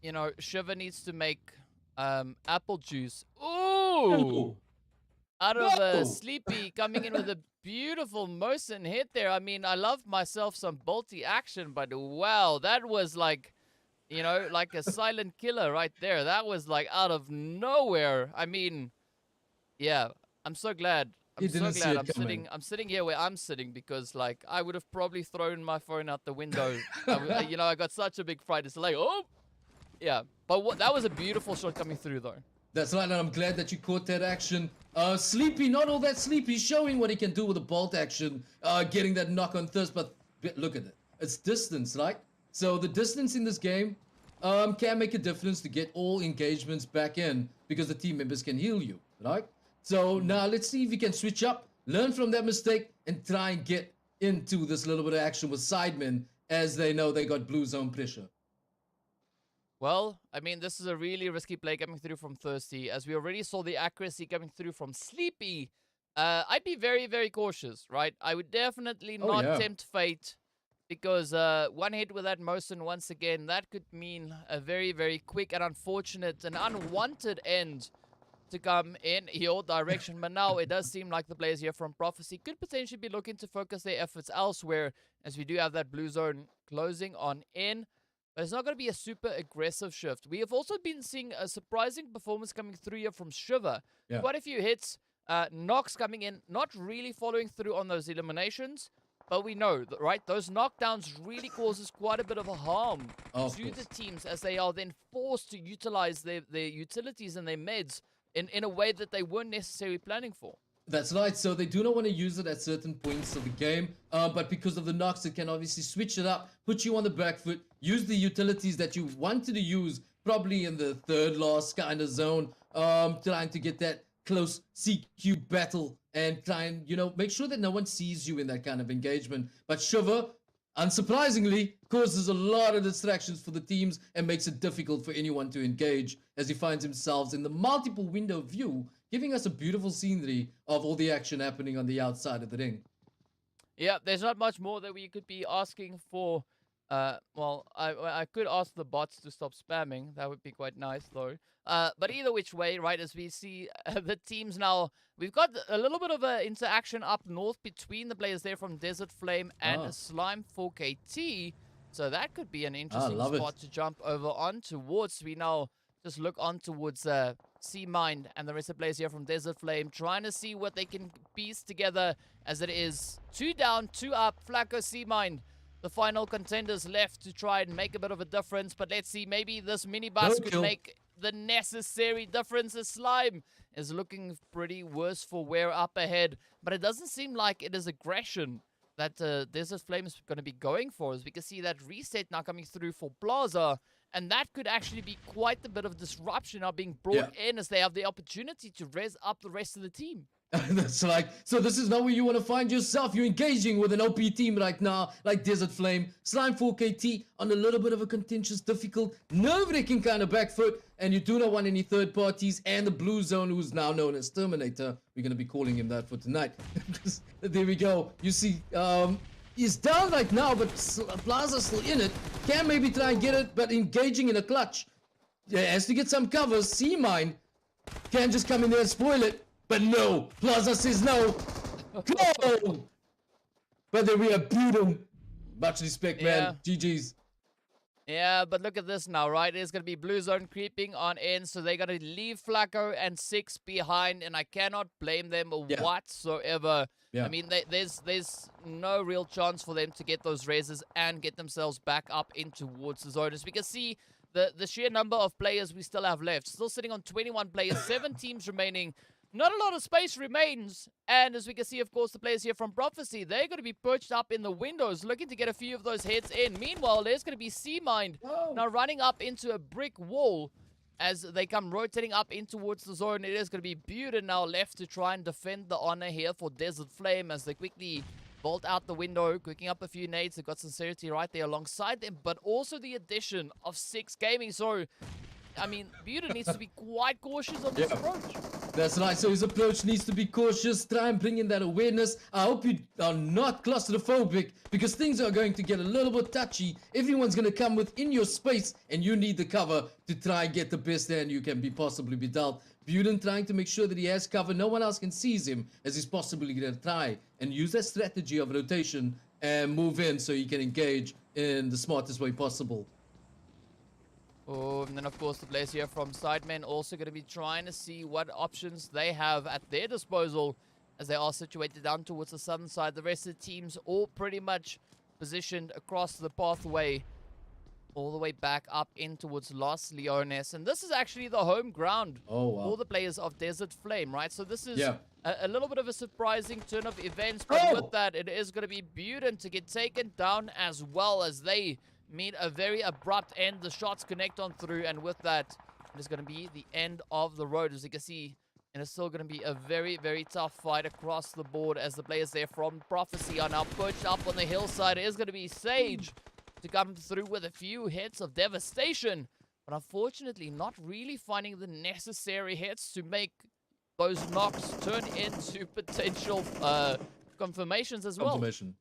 you know, Shiva needs to make apple juice. Ooh! Out of a Sleepy coming in with a beautiful Mosin hit there. I mean, I love myself some bolty action, but wow, that was like, you know, like a silent killer right there. That was like out of nowhere. I mean, yeah, I'm so glad. I'm so glad I'm sitting here where I'm sitting because, like, I would have probably thrown my phone out the window. You know, I got such a big fright. It's like, oh, yeah. But that was a beautiful shot coming through, though. That's right, and I'm glad that you caught that action. Sleepy, not all that sleepy, showing what he can do with a bolt action, getting that knock on thirst. But look at it. It's distance, right? So the distance in this game can make a difference to get all engagements back in because the team members can heal you, right? So now let's see if we can switch up, learn from that mistake, and try and get into this little bit of action with SIDEMEN as they know they got blue zone pressure. Well, I mean, this is a really risky play coming through from Thirsty, as we already saw the accuracy coming through from Sleepy. I'd be very, very cautious, right? I would definitely not tempt fate because one hit with that Mosin once again, that could mean a very, very quick and unfortunate and unwanted end to come in your direction. But now it does seem like the players here from Prophecy could potentially be looking to focus their efforts elsewhere, as we do have that blue zone closing on in. But it's not going to be a super aggressive shift. We have also been seeing a surprising performance coming through here from Shiver. Yeah. Quite a few hits. Knocks coming in, not really following through on those eliminations. But we know, that, right, those knockdowns really causes quite a bit of a harm to the teams, as they are then forced to utilize their utilities and their meds in a way that they weren't necessarily planning for. That's right. So they do not want to use it at certain points of the game, but because of the knocks, it can obviously switch it up, put you on the back foot, use the utilities that you wanted to use, probably in the third last kind of zone, trying to get that close CQ battle and try and, you know, make sure that no one sees you in that kind of engagement. But Shiver, unsurprisingly, causes a lot of distractions for the teams and makes it difficult for anyone to engage, as he finds himself in the multiple window view, giving us a beautiful scenery of all the action happening on the outside of the ring. Yeah, there's not much more that we could be asking for. Well, I could ask the bots to stop spamming. That would be quite nice, though. But either which way, right, as we see the teams now, we've got a little bit of an interaction up north between the players there from Deset Flame and Slime 4KT. So that could be an interesting spot to jump over on towards. We now just look on towards C-Mind and the rest of the players here from Deset Flame, trying to see what they can piece together, as it is 2 down, 2 up. Flacco, C-Mind, the final contenders left to try and make a bit of a difference. But let's see, maybe this minibus could make the necessary difference. As Slime is looking pretty worse for wear up ahead, but it doesn't seem like it is aggression that Deset Flame is going to be going for, as we can see that reset now coming through for Plaza, and that could actually be quite a bit of disruption now being brought in, as they have the opportunity to res up the rest of the team. That's like, so this is not where you want to find yourself. You're engaging with an OP team right now, like Deset Flame, Slime 4KT on a little bit of a contentious, difficult, nerve-wracking kind of back foot, and you do not want any third parties, and the blue zone, who's now known as Terminator. We're going to be calling him that for tonight. There we go. You see, he's down right now, but Plaza's still in it. Can maybe try and get it, but engaging in a clutch. Yeah, has to get some covers. C-Mine can just come in there and spoil it. But no, Plaza says no. Go! But then we have Buden. Much respect, man. GG's. Yeah, but look at this now, right? It's going to be blue zone creeping on in, so they're going to leave Flacco and 6 behind, and I cannot blame them whatsoever. I mean, there's no real chance for them to get those raises and get themselves back up in towards the zone. As we can see, the sheer number of players we still have left, still sitting on 21 players, 7 teams remaining. Not a lot of space remains, and as we can see, of course, the players here from Prophecy, they're going to be perched up in the windows, looking to get a few of those hits in. Meanwhile, there's going to be C-Mind now running up into a brick wall as they come rotating up in towards the zone. It is going to be Buden now left to try and defend the honor here for Deset Flame, as they quickly bolt out the window, cooking up a few nades. They've got Sincerity right there alongside them, but also the addition of 6 Gaming. So, I mean, Buden needs to be quite cautious on this approach. That's right. So his approach needs to be cautious. Try and bring in that awareness. I hope you are not claustrophobic, because things are going to get a little bit touchy. Everyone's going to come within your space, and you need the cover to try and get the best hand you can possibly be dealt. Buden trying to make sure that he has cover. No one else can seize him, as he's possibly going to try and use that strategy of rotation and move in so he can engage in the smartest way possible. Oh, and then of course the players here from SIDEMEN also going to be trying to see what options they have at their disposal, as they are situated down towards the southern side. The rest of the teams all pretty much positioned across the pathway, all the way back up in towards Los Leones. And this is actually the home ground for the players of Deset Flame, right? So this is a little bit of a surprising turn of events, but with that, it is going to be Buden to get taken down, as well as they meet a very abrupt end. The shots connect on through, and with that, it is going to be the end of the road, as you can see. And it's still going to be a very, very tough fight across the board, as the players there from Prophecy are now pushed up on the hillside. It is going to be Sage to come through with a few hits of devastation, but unfortunately not really finding the necessary hits to make those knocks turn into potential confirmations as well. Confirmation,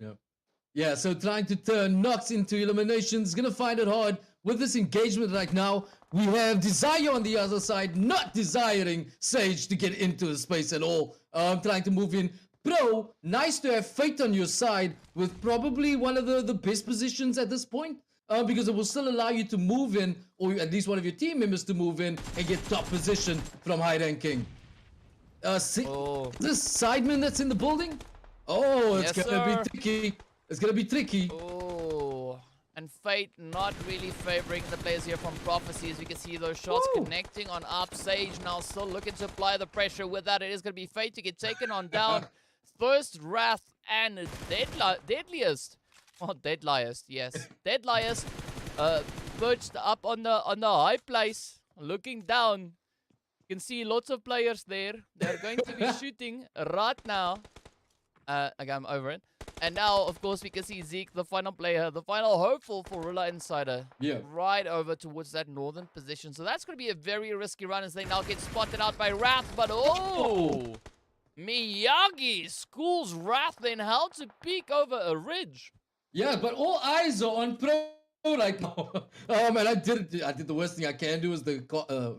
Yeah, so trying to turn knocks into eliminations, gonna find it hard with this engagement right now. We have Desire on the other side, not desiring Sage to get into the space at all. Trying to move in. Bro, nice to have Fate on your side with probably one of the best positions at this point. Because it will still allow you to move in, or at least one of your team members to move in and get top position from high ranking. Oh. This Sidemen that's in the building? Oh, it's Yes, gonna sir. be tricky. It's gonna be tricky. Oh, and Fate not really favoring the players here from Prophecy. As we can see those shots Woo. connecting on up. Sage now still looking to apply the pressure. With that, it is going to be Fate to get taken on down. First Wrath and Deadliest. Oh, Deadliest, yes. Deadliest perched up on the high place, looking down. You can see lots of players there. They're going to be shooting right now. Okay, I'm over it. And now, of course, we can see Zeke, the final player, the final hopeful for Rila Insider. Yeah. Right over towards that northern position. So that's going to be a very risky run as they now get spotted out by Wrath. But oh! Miyagi schools Wrath in how to peek over a ridge. Yeah, but all eyes are on Pro right now. Oh man, I did the worst thing I can do is the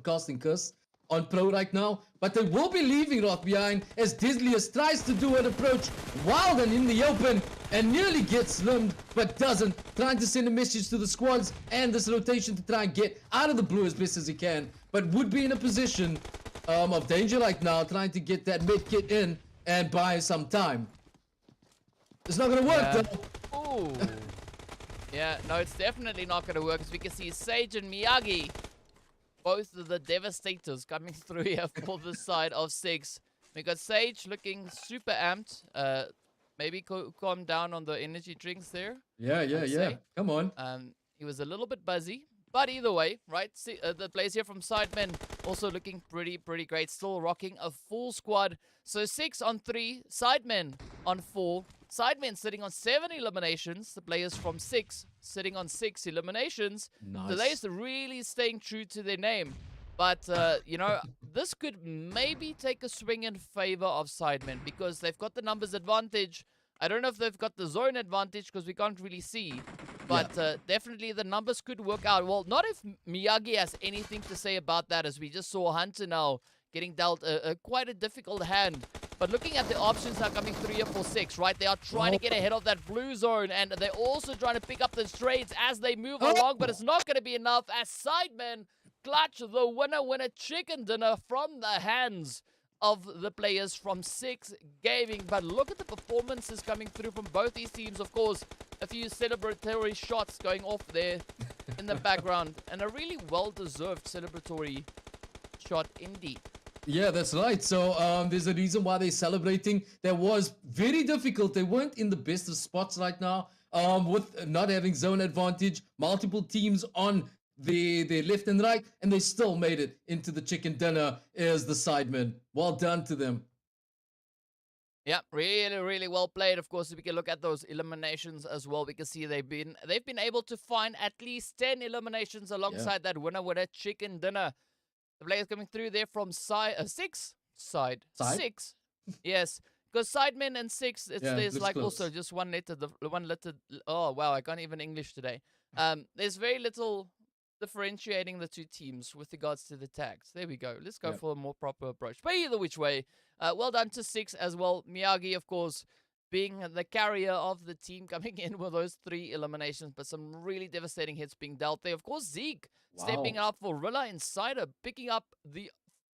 casting curse on Pro right now. But they will be leaving Roth behind as Deadliest tries to do an approach wild and in the open and nearly gets slimmed, but doesn't. Trying to send a message to the squads and this rotation to try and get out of the blue as best as he can, but would be in a position of danger right now, trying to get that mid kit in and buy some time. It's not gonna work though. Ooh. Yeah, no, it's definitely not going to work as we can see Sage and Miyagi, both of the devastators coming through here for the side of 6. We got Sage looking super amped. Maybe calm down on the energy drinks there. Yeah. Come on. He was a little bit buzzy. But either way, right, see, the players here from Sidemen also looking pretty great. Still rocking a full squad. So 6 on 3, Sidemen on 4. Sidemen sitting on 7 eliminations. The players from 6 sitting on 6 eliminations. Nice. So they're really staying true to their name. But, you know, this could maybe take a swing in favor of Sidemen because they've got the numbers advantage. I don't know if they've got the zone advantage because we can't really see. But definitely the numbers could work out. Well, not if Miyagi has anything to say about that, as we just saw Hunter now getting dealt quite a difficult hand. But looking at the options now coming 3 or 4, 6, right? They are trying to get ahead of that blue zone, and they're also trying to pick up the trades as they move along, but it's not going to be enough as Sidemen clutch the winner chicken dinner from the hands of the players from 6 Gaming. But look at the performances coming through from both these teams. Of course, a few celebratory shots going off there in the background, and a really well-deserved celebratory shot indeed. Yeah, that's right. So there's a reason why they're celebrating. That was very difficult. They weren't in the best of spots right now with not having zone advantage, multiple teams on their left and right, and they still made it into the chicken dinner as the Sidemen. Well done to them. Yeah, really well played. Of course, if we can look at those eliminations as well, we can see they've been able to find at least 10 eliminations alongside that winner chicken dinner. The players coming through there from 6 side. 6. Yes, because Sidemen and 6, there's like close. also just one letter. Oh wow, I can't even English today. There's very little differentiating the two teams with regards to the tags. There we go. Let's go for a more proper approach. But either which way, well done to 6 as well. Miyagi, of course, being the carrier of the team, coming in with those 3 eliminations, but some really devastating hits being dealt there. Of course, Zeke stepping up for Rila Insider, picking up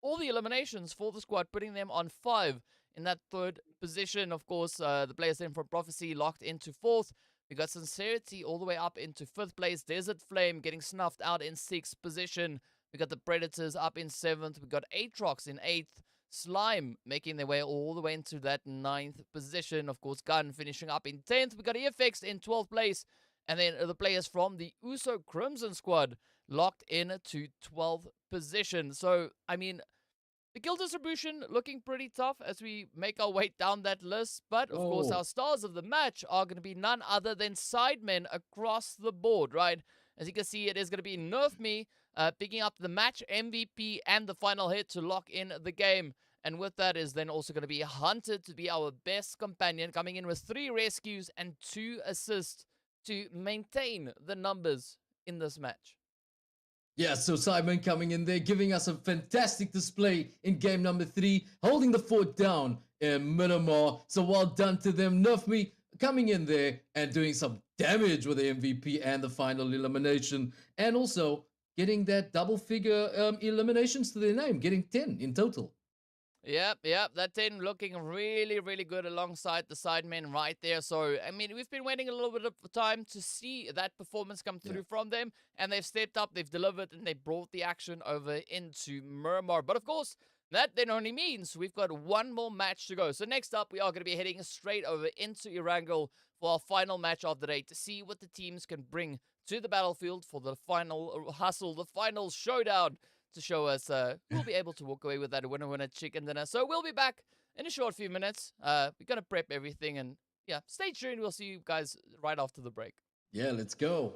all the eliminations for the squad, putting them on 5 in that 3rd position. Of course, the players then from Prophecy locked into 4th. We got Sincerity all the way up into 5th place. Deset Flame getting snuffed out in 6th position. We got the Predators up in 7th. We got ATROX in 8th. Slime making their way all the way into that 9th position. Of course, Gun finishing up in 10th. We got EFX in 12th place. And then the players from the USO Crimson squad locked in to 12th position. So, I mean, the kill distribution looking pretty tough as we make our way down that list. But, of course, our stars of the match are going to be none other than Sidemen across the board, right? As you can see, it is going to be Nerf Me picking up the match MVP and the final hit to lock in the game. And with that is then also going to be Hunted to be our best companion, coming in with 3 rescues and 2 assists to maintain the numbers in this match. Yeah, so SIDEMEN coming in there, giving us a fantastic display in game number 3, holding the fort down in Myanmar. So well done to them. Nerfme coming in there and doing some damage with the MVP and the final elimination. And also getting that double figure eliminations to their name, getting 10 in total. Yep, that 10 looking really, really good alongside the sidemen right there. So, I mean, we've been waiting a little bit of time to see that performance come through from them, and they've stepped up, they've delivered, and they brought the action over into Myanmar. But of course, that then only means we've got one more match to go. So next up, we are going to be heading straight over into Erangel for our final match of the day to see what the teams can bring to the battlefield for the final hustle, the final showdown, to show us who will be able to walk away with that winner chicken dinner. So we'll be back in a short few minutes. We're going to prep everything, and yeah, stay tuned. We'll see you guys right after the break. Yeah, let's go.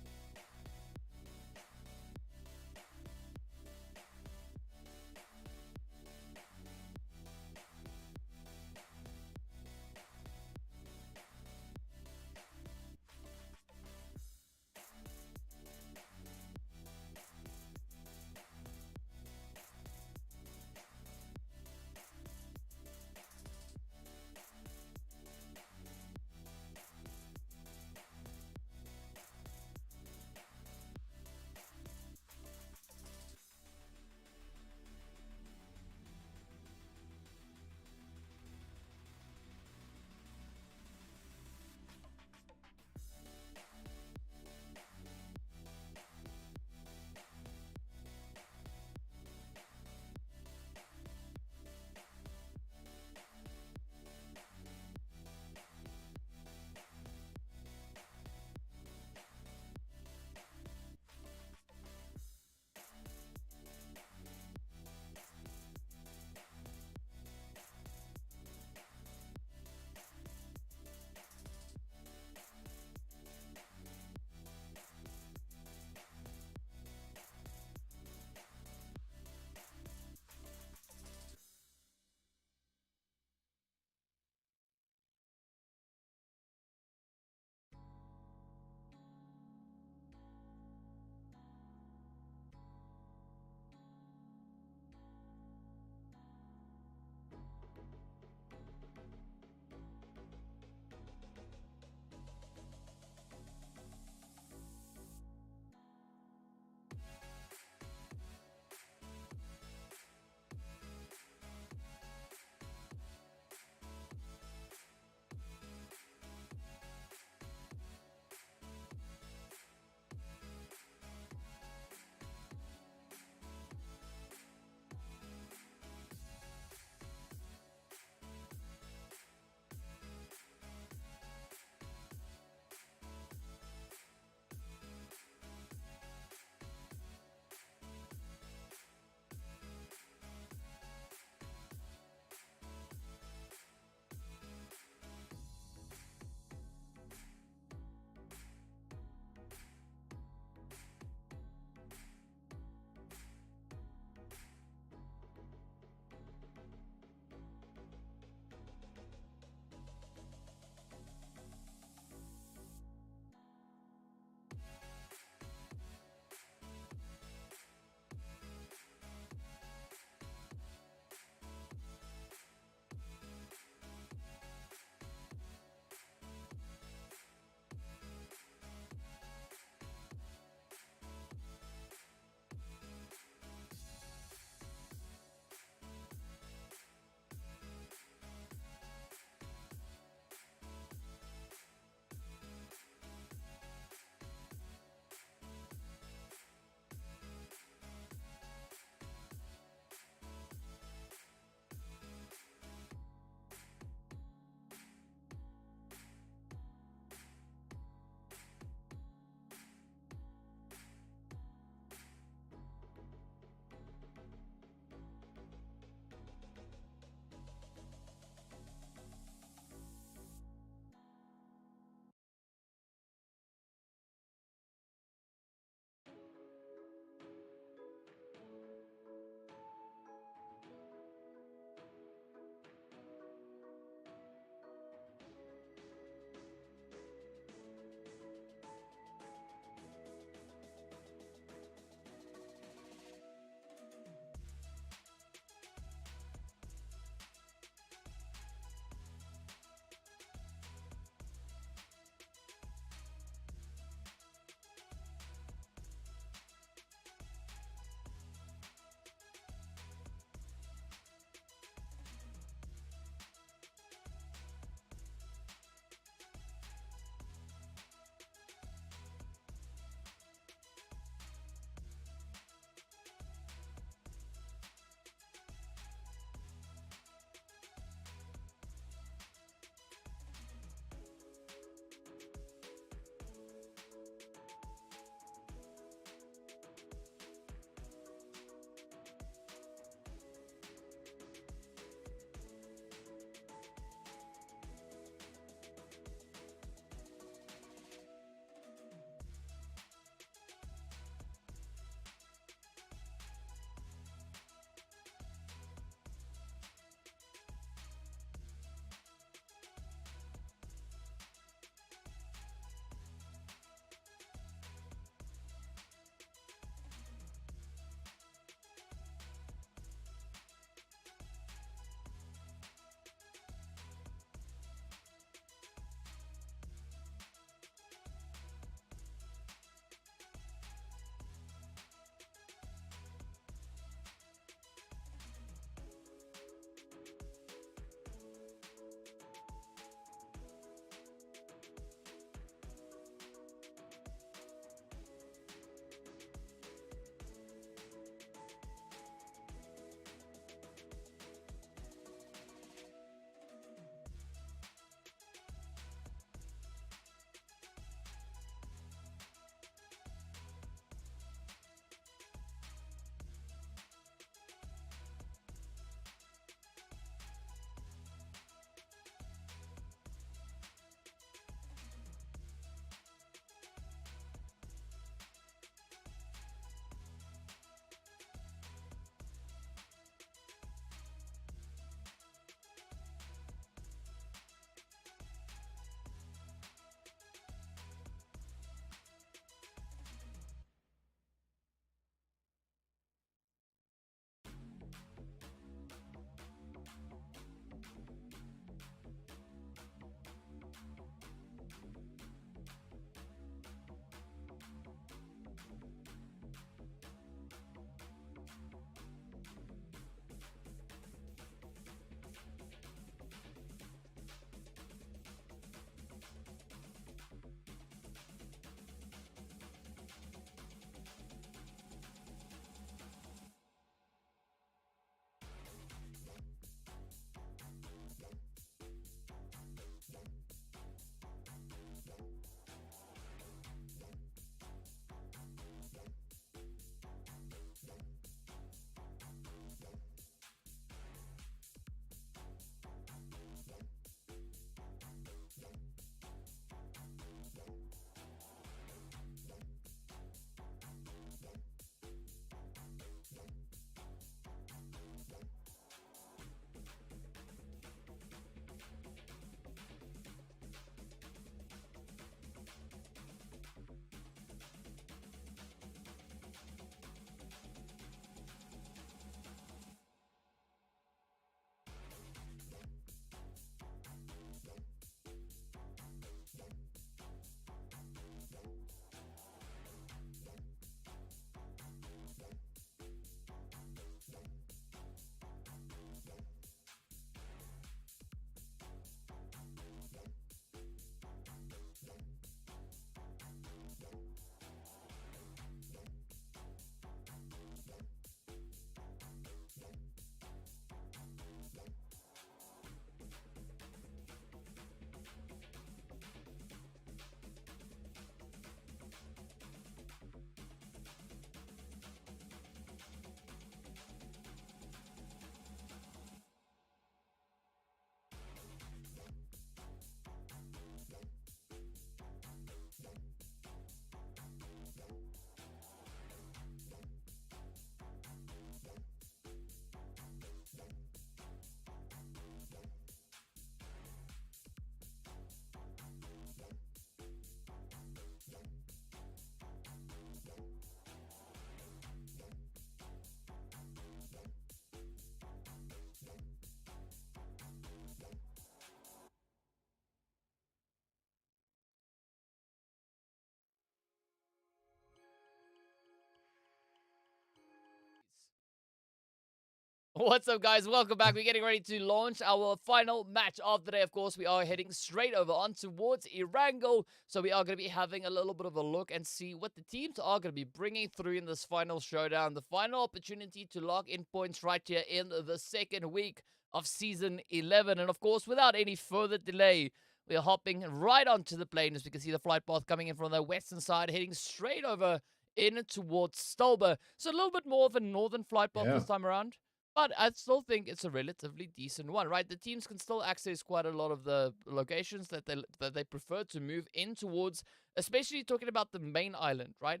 What's up, guys? Welcome back. We're getting ready to launch our final match of the day. Of course, we are heading straight over on towards Erangel. So we are going to be having a little bit of a look and see what the teams are going to be bringing through in this final showdown. The final opportunity to lock in points right here in the second week of Season 11. And of course, without any further delay, we are hopping right onto the plane as we can see the flight path coming in from the western side, heading straight over in towards Stolber. So a little bit more of a northern flight path Yeah. this time around. But I still think it's a relatively decent one, right? The teams can still access quite a lot of the locations that they prefer to move in towards, especially talking about the main island, right?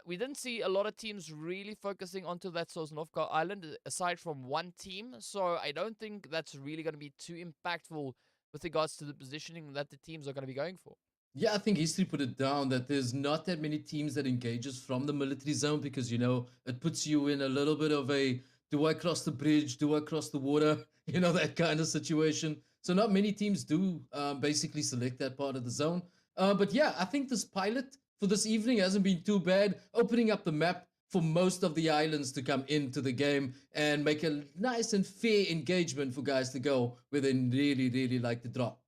We didn't see a lot of teams really focusing onto that Sosnovka Island, aside from one team. So I don't think that's really going to be too impactful with regards to the positioning that the teams are going to be going for. Yeah, I think history put it down that there's not that many teams that engages from the military zone because it puts you in a little bit of a do I cross the bridge, do I cross the water, that kind of situation. So not many teams do basically select that part of the zone. But yeah, I think this pilot for this evening hasn't been too bad, opening up the map for most of the islands to come into the game and make a nice and fair engagement for guys to go where they really, really like to drop.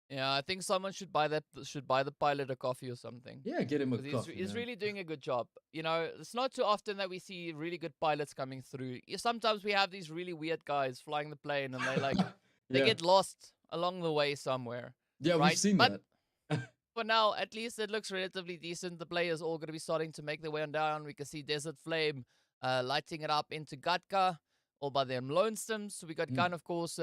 Yeah, I think someone should buy the pilot a coffee or something. Yeah, get him a Because coffee, he's man. really doing a good job. It's not too often that we see really good pilots coming through. Sometimes we have these really weird guys flying the plane and they Yeah. get lost along the way somewhere, Yeah, we've right? seen But that. for now, at least it looks relatively decent. The players all going to be starting to make their way on down. We can see Deset Flame lighting it up into Gatka, all by them lonestomes. So we got Mm. Gun, of course.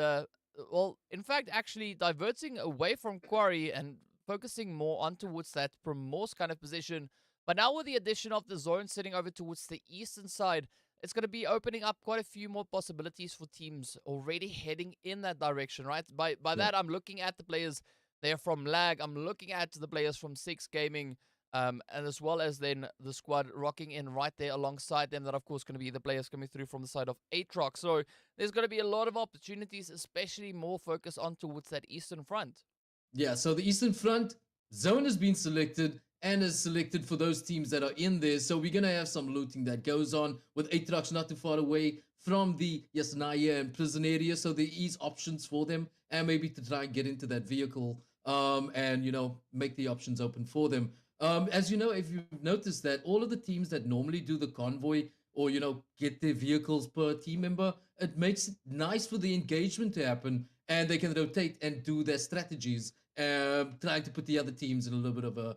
Well, in fact, actually diverting away from Quarry and focusing more on towards that Primorse kind of position. But now with the addition of the zone sitting over towards the eastern side, it's going to be opening up quite a few more possibilities for teams already heading in that direction, right? By Yeah. that, I'm looking at the players they're from Lag. I'm looking at the players from Six Gaming, and as well as then the squad rocking in right there alongside them. That of course going to be the players coming through from the side of ATROX. So there's going to be a lot of opportunities, especially more focus on towards that eastern front. Yeah, so the Eastern Front zone has been selected and is selected for those teams that are in there. So we're going to have some looting that goes on with ATROX not too far away from the Yasnaya and prison area. So there is options for them and maybe to try and get into that vehicle and, make the options open for them. As you know, if you've noticed that all of the teams that normally do the convoy or, get their vehicles per team member, it makes it nice for the engagement to happen and they can rotate and do their strategies, trying to put the other teams in a little bit of a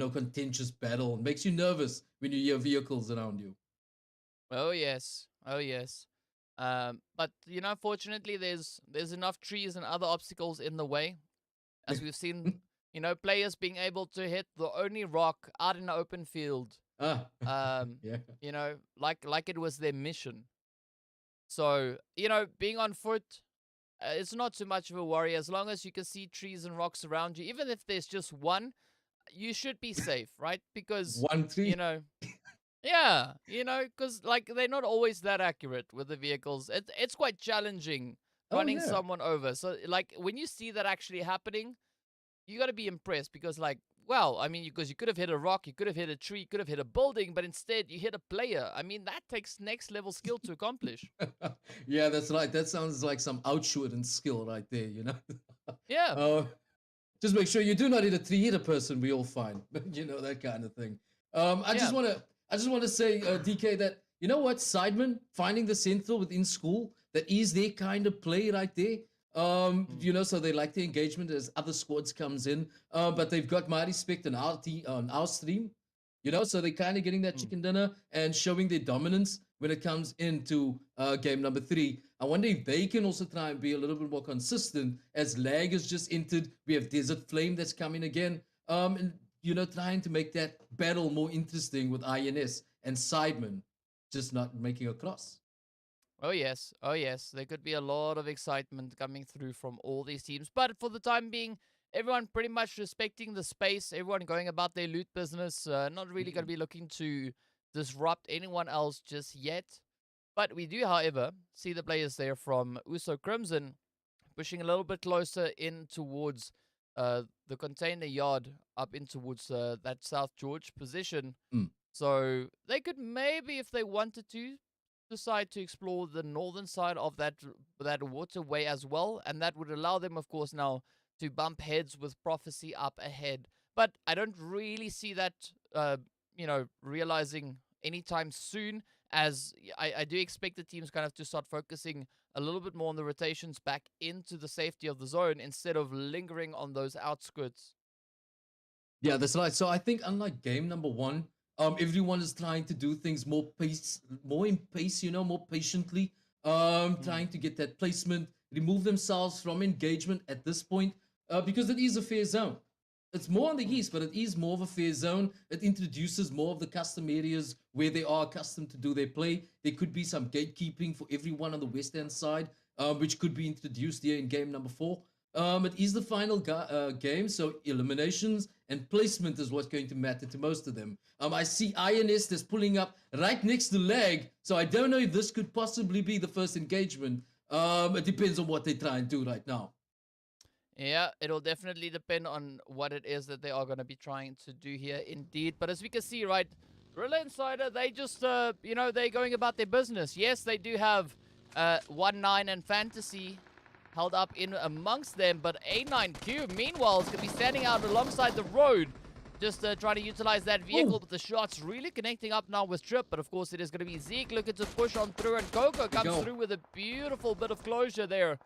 contentious battle. It makes you nervous when you hear vehicles around you. Oh yes, oh yes. But fortunately, there's enough trees and other obstacles in the way, as we've seen. Players being able to hit the only rock out in the open field. Ah, Um, yeah. like it was their mission. So, being on foot, it's not too much of a worry as long as you can see trees and rocks around you. Even if there's just one, you should be safe, right? Because, One you tree. know, yeah, because like they're not always that accurate with the vehicles. It's quite challenging Oh running yeah. someone over. So, like when you see that actually happening, you got to be impressed because like well, I mean, because you could have hit a rock, you could have hit a tree, you could have hit a building, but instead you hit a player. I mean, that takes next level skill to accomplish. Yeah, that's right. That sounds like some outshooting skill right there. Yeah. uh, just make sure you do not hit a tree, hit a person. We all fine, that kind of thing. I just Yeah. want to, I just want to say, DK, that you know what, Sidemen finding the central within school that is their kind of play right there. Mm. So they like the engagement as other squads comes in. But they've got my respect on our stream. So they're kind of getting that Mm. chicken dinner and showing their dominance when it comes into game number 3. I wonder if they can also try and be a little bit more consistent as Lag has just entered. We have Deset Flame that's coming again. And trying to make that battle more interesting with INS and Sidemen just not making a cross. Oh yes. Oh yes. There could be a lot of excitement coming through from all these teams, but for the time being, everyone pretty much respecting the space. Everyone going about their loot business. Not really going to Mm. be looking to disrupt anyone else just yet. But we do, however, see the players there from Uso Crimson pushing a little bit closer in towards the container yard, up in towards that South George position. Mm. So they could maybe, if they wanted to, decide to explore the northern side of that waterway as well, and that would allow them, of course, now to bump heads with Prophecy up ahead. But I don't really see that, realizing anytime soon. As I do expect the teams kind of to start focusing a little bit more on the rotations back into the safety of the zone instead of lingering on those outskirts. Yeah, that's right. So I think unlike game number one, everyone is trying to do things more in pace, more patiently, trying to get that placement, remove themselves from engagement at this point, because it is a fair zone. It's more on the east, but it is more of a fair zone. It introduces more of the custom areas where they are accustomed to do their play. There could be some gatekeeping for everyone on the western side, which could be introduced here in game number 4. It is the final game, so eliminations and placement is what's going to matter to most of them. I see INS is pulling up right next to Lag, so I don't know if this could possibly be the first engagement. It depends on what they try and do right now. Yeah, it'll definitely depend on what it is that they are going to be trying to do here, indeed. But as we can see, right, Rila Insider, they just, they're going about their business. Yes, they do have 1-9 and Fantasy held up in amongst them, but A9Q, meanwhile, is going to be standing out alongside the road, just trying to utilize that vehicle. But the shots really connecting up now with Trip. But of course, it is going to be Zeke looking to push on through, and Coco comes through with a beautiful bit of closure there.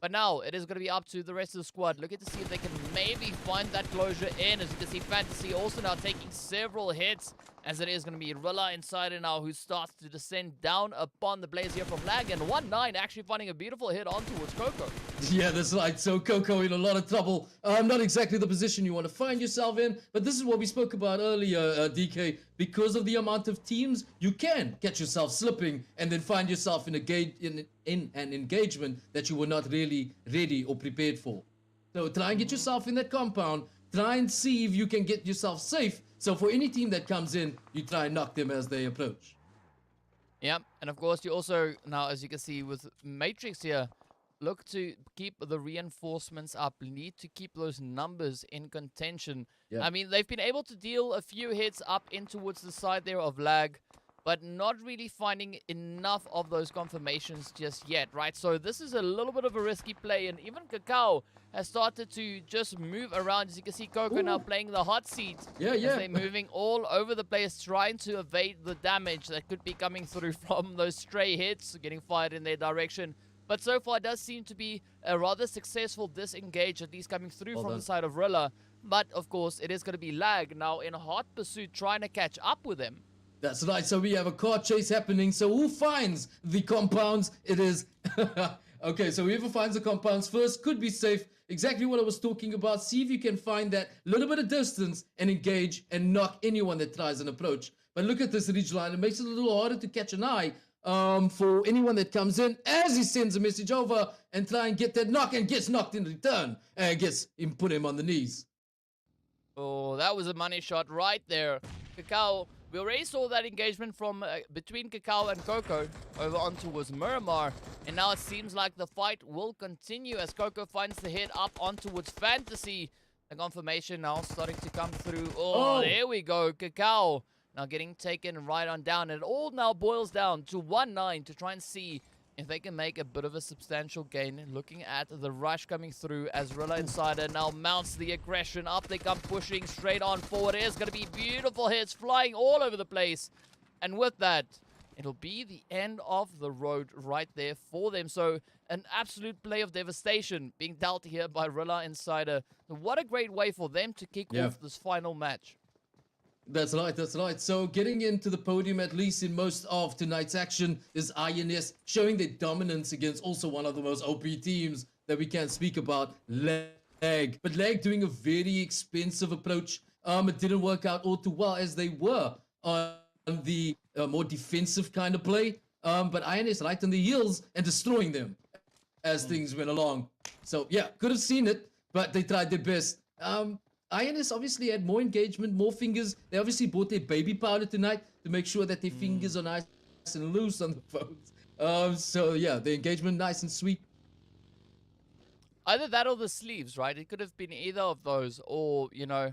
But now, it is going to be up to the rest of the squad. Looking to see if they can maybe find that closure in. As you can see, Fantasy also now taking several hits. As it is going to be Rila Insider now, who starts to descend down upon the blaze here from Lag. And 1-9 actually finding a beautiful hit on towards Coco. Yeah, that's right. So Coco in a lot of trouble. Not exactly the position you want to find yourself in. But this is what we spoke about earlier, DK. Because of the amount of teams, you can catch yourself slipping and then find yourself in an engagement that you were not really ready or prepared for. So try and get yourself in that compound. Try and see if you can get yourself safe. So for any team that comes in, you try and knock them as they approach. Yep, and of course you also, now as you can see with Matrix here, look to keep the reinforcements up. Need to keep those numbers in contention. Yep. I mean, they've been able to deal a few hits up in towards the side there of Lag, but not really finding enough of those confirmations just yet, right? So this is a little bit of a risky play, and even Cacao has started to just move around. As you can see, Coco now playing the hot seat. Yeah. As they're moving all over the place, trying to evade the damage that could be coming through from those stray hits, getting fired in their direction. But so far, it does seem to be a rather successful disengage, at least coming through from the side of Rila. But, of course, it is going to be Lag now in hot pursuit, trying to catch up with them. That's right. So we have a car chase happening. So who finds the compounds? It is... Okay, so whoever finds the compounds first could be safe. Exactly what I was talking about. See if you can find that little bit of distance and engage and knock anyone that tries an approach. But look at this ridge line. It makes it a little harder to catch an eye for anyone that comes in as he sends a message over and try and get that knock and gets knocked in return and put him on the knees. Oh, that was a money shot right there. Cacao, we already saw that engagement from between Cacao and Coco over on towards Miramar. And now it seems like the fight will continue as Coco finds the hit up on towards Fantasy. The confirmation now starting to come through. Oh, there we go. Cacao now getting taken right on down. And it all now boils down to 1-9 to try and see if they can make a bit of a substantial gain. Looking at the rush coming through as Rila Insider now mounts the aggression. Up they come, pushing straight on forward. It is going to be beautiful hits flying all over the place. And with that, it'll be the end of the road right there for them. So an absolute play of devastation being dealt here by Rila Insider. What a great way for them to kick off this final match. That's right, that's right. So getting into the podium, at least in most of tonight's action, is INS showing their dominance against also one of the most OP teams that we can speak about, Lag. But Lag doing a very expensive approach. It didn't work out all too well as they were on the more defensive kind of play. But INS right on the heels and destroying them as things went along. So yeah, could have seen it, but they tried their best. INS obviously had more engagement, more fingers. They obviously bought their baby powder tonight to make sure that their fingers are nice and loose on the phones. So yeah, the engagement nice and sweet. Either that or the sleeves, right? It could have been either of those, or, you know,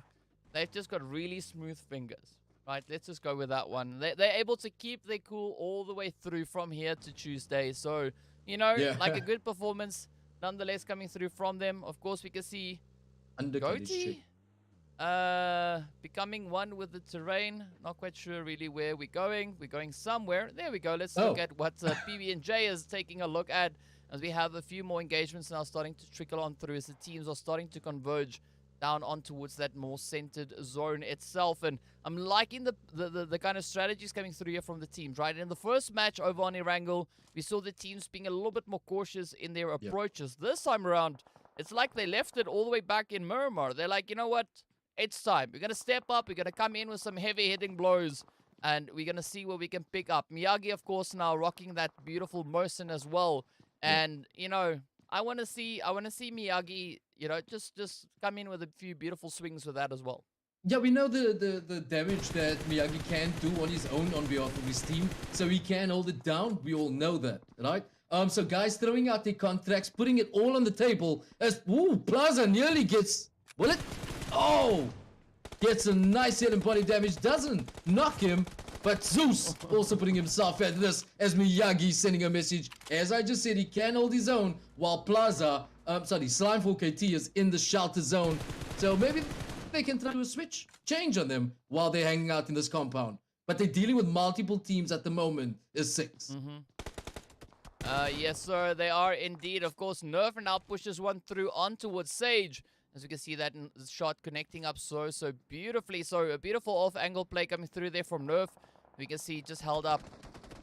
they've just got really smooth fingers. Right, let's just go with that one. They're able to keep their cool all the way through from here to Tuesday. So, you know, Yeah. like a good performance nonetheless coming through from them. Of course, we can see Undercut is check. Goatee becoming one with the terrain. Not quite sure really where we're going. We're going somewhere. There we go. Let's look at what PB&J is taking a look at, as we have a few more engagements now starting to trickle on through as the teams are starting to converge down on towards that more centered zone itself. And I'm liking the kind of strategies coming through here from the teams, right? In the first match over on Erangel, we saw the teams being a little bit more cautious in their approaches. This time around, it's like they left it all the way back in Miramar. They're like, you know what? It's time. We're going to step up. We're going to come in with some heavy hitting blows, and we're going to see what we can pick up. Miyagi, of course, now rocking that beautiful Merson as well. And, you know, I want to see Miyagi, you know, just come in with a few beautiful swings with that as well. Yeah, we know the damage that Miyagi can do on his own on behalf of his team, so he can hold it down. We all know that, right? So guys throwing out their contracts, putting it all on the table as Plaza nearly gets bullet. Oh, gets a nice hit and body damage, doesn't knock him, but Zeus also putting himself at this as Miyagi sending a message. As I just said, he can hold his own while Plaza, Slime4KT is in the shelter zone. So maybe they can try to switch, change on them while they're hanging out in this compound. But they're dealing with multiple teams at the moment, is 6. Yes, sir, they are indeed. Of course, Nerf now pushes one through on towards Sage. As we can see that shot connecting up so beautifully. So a beautiful off-angle play coming through there from Nerf. We can see just held up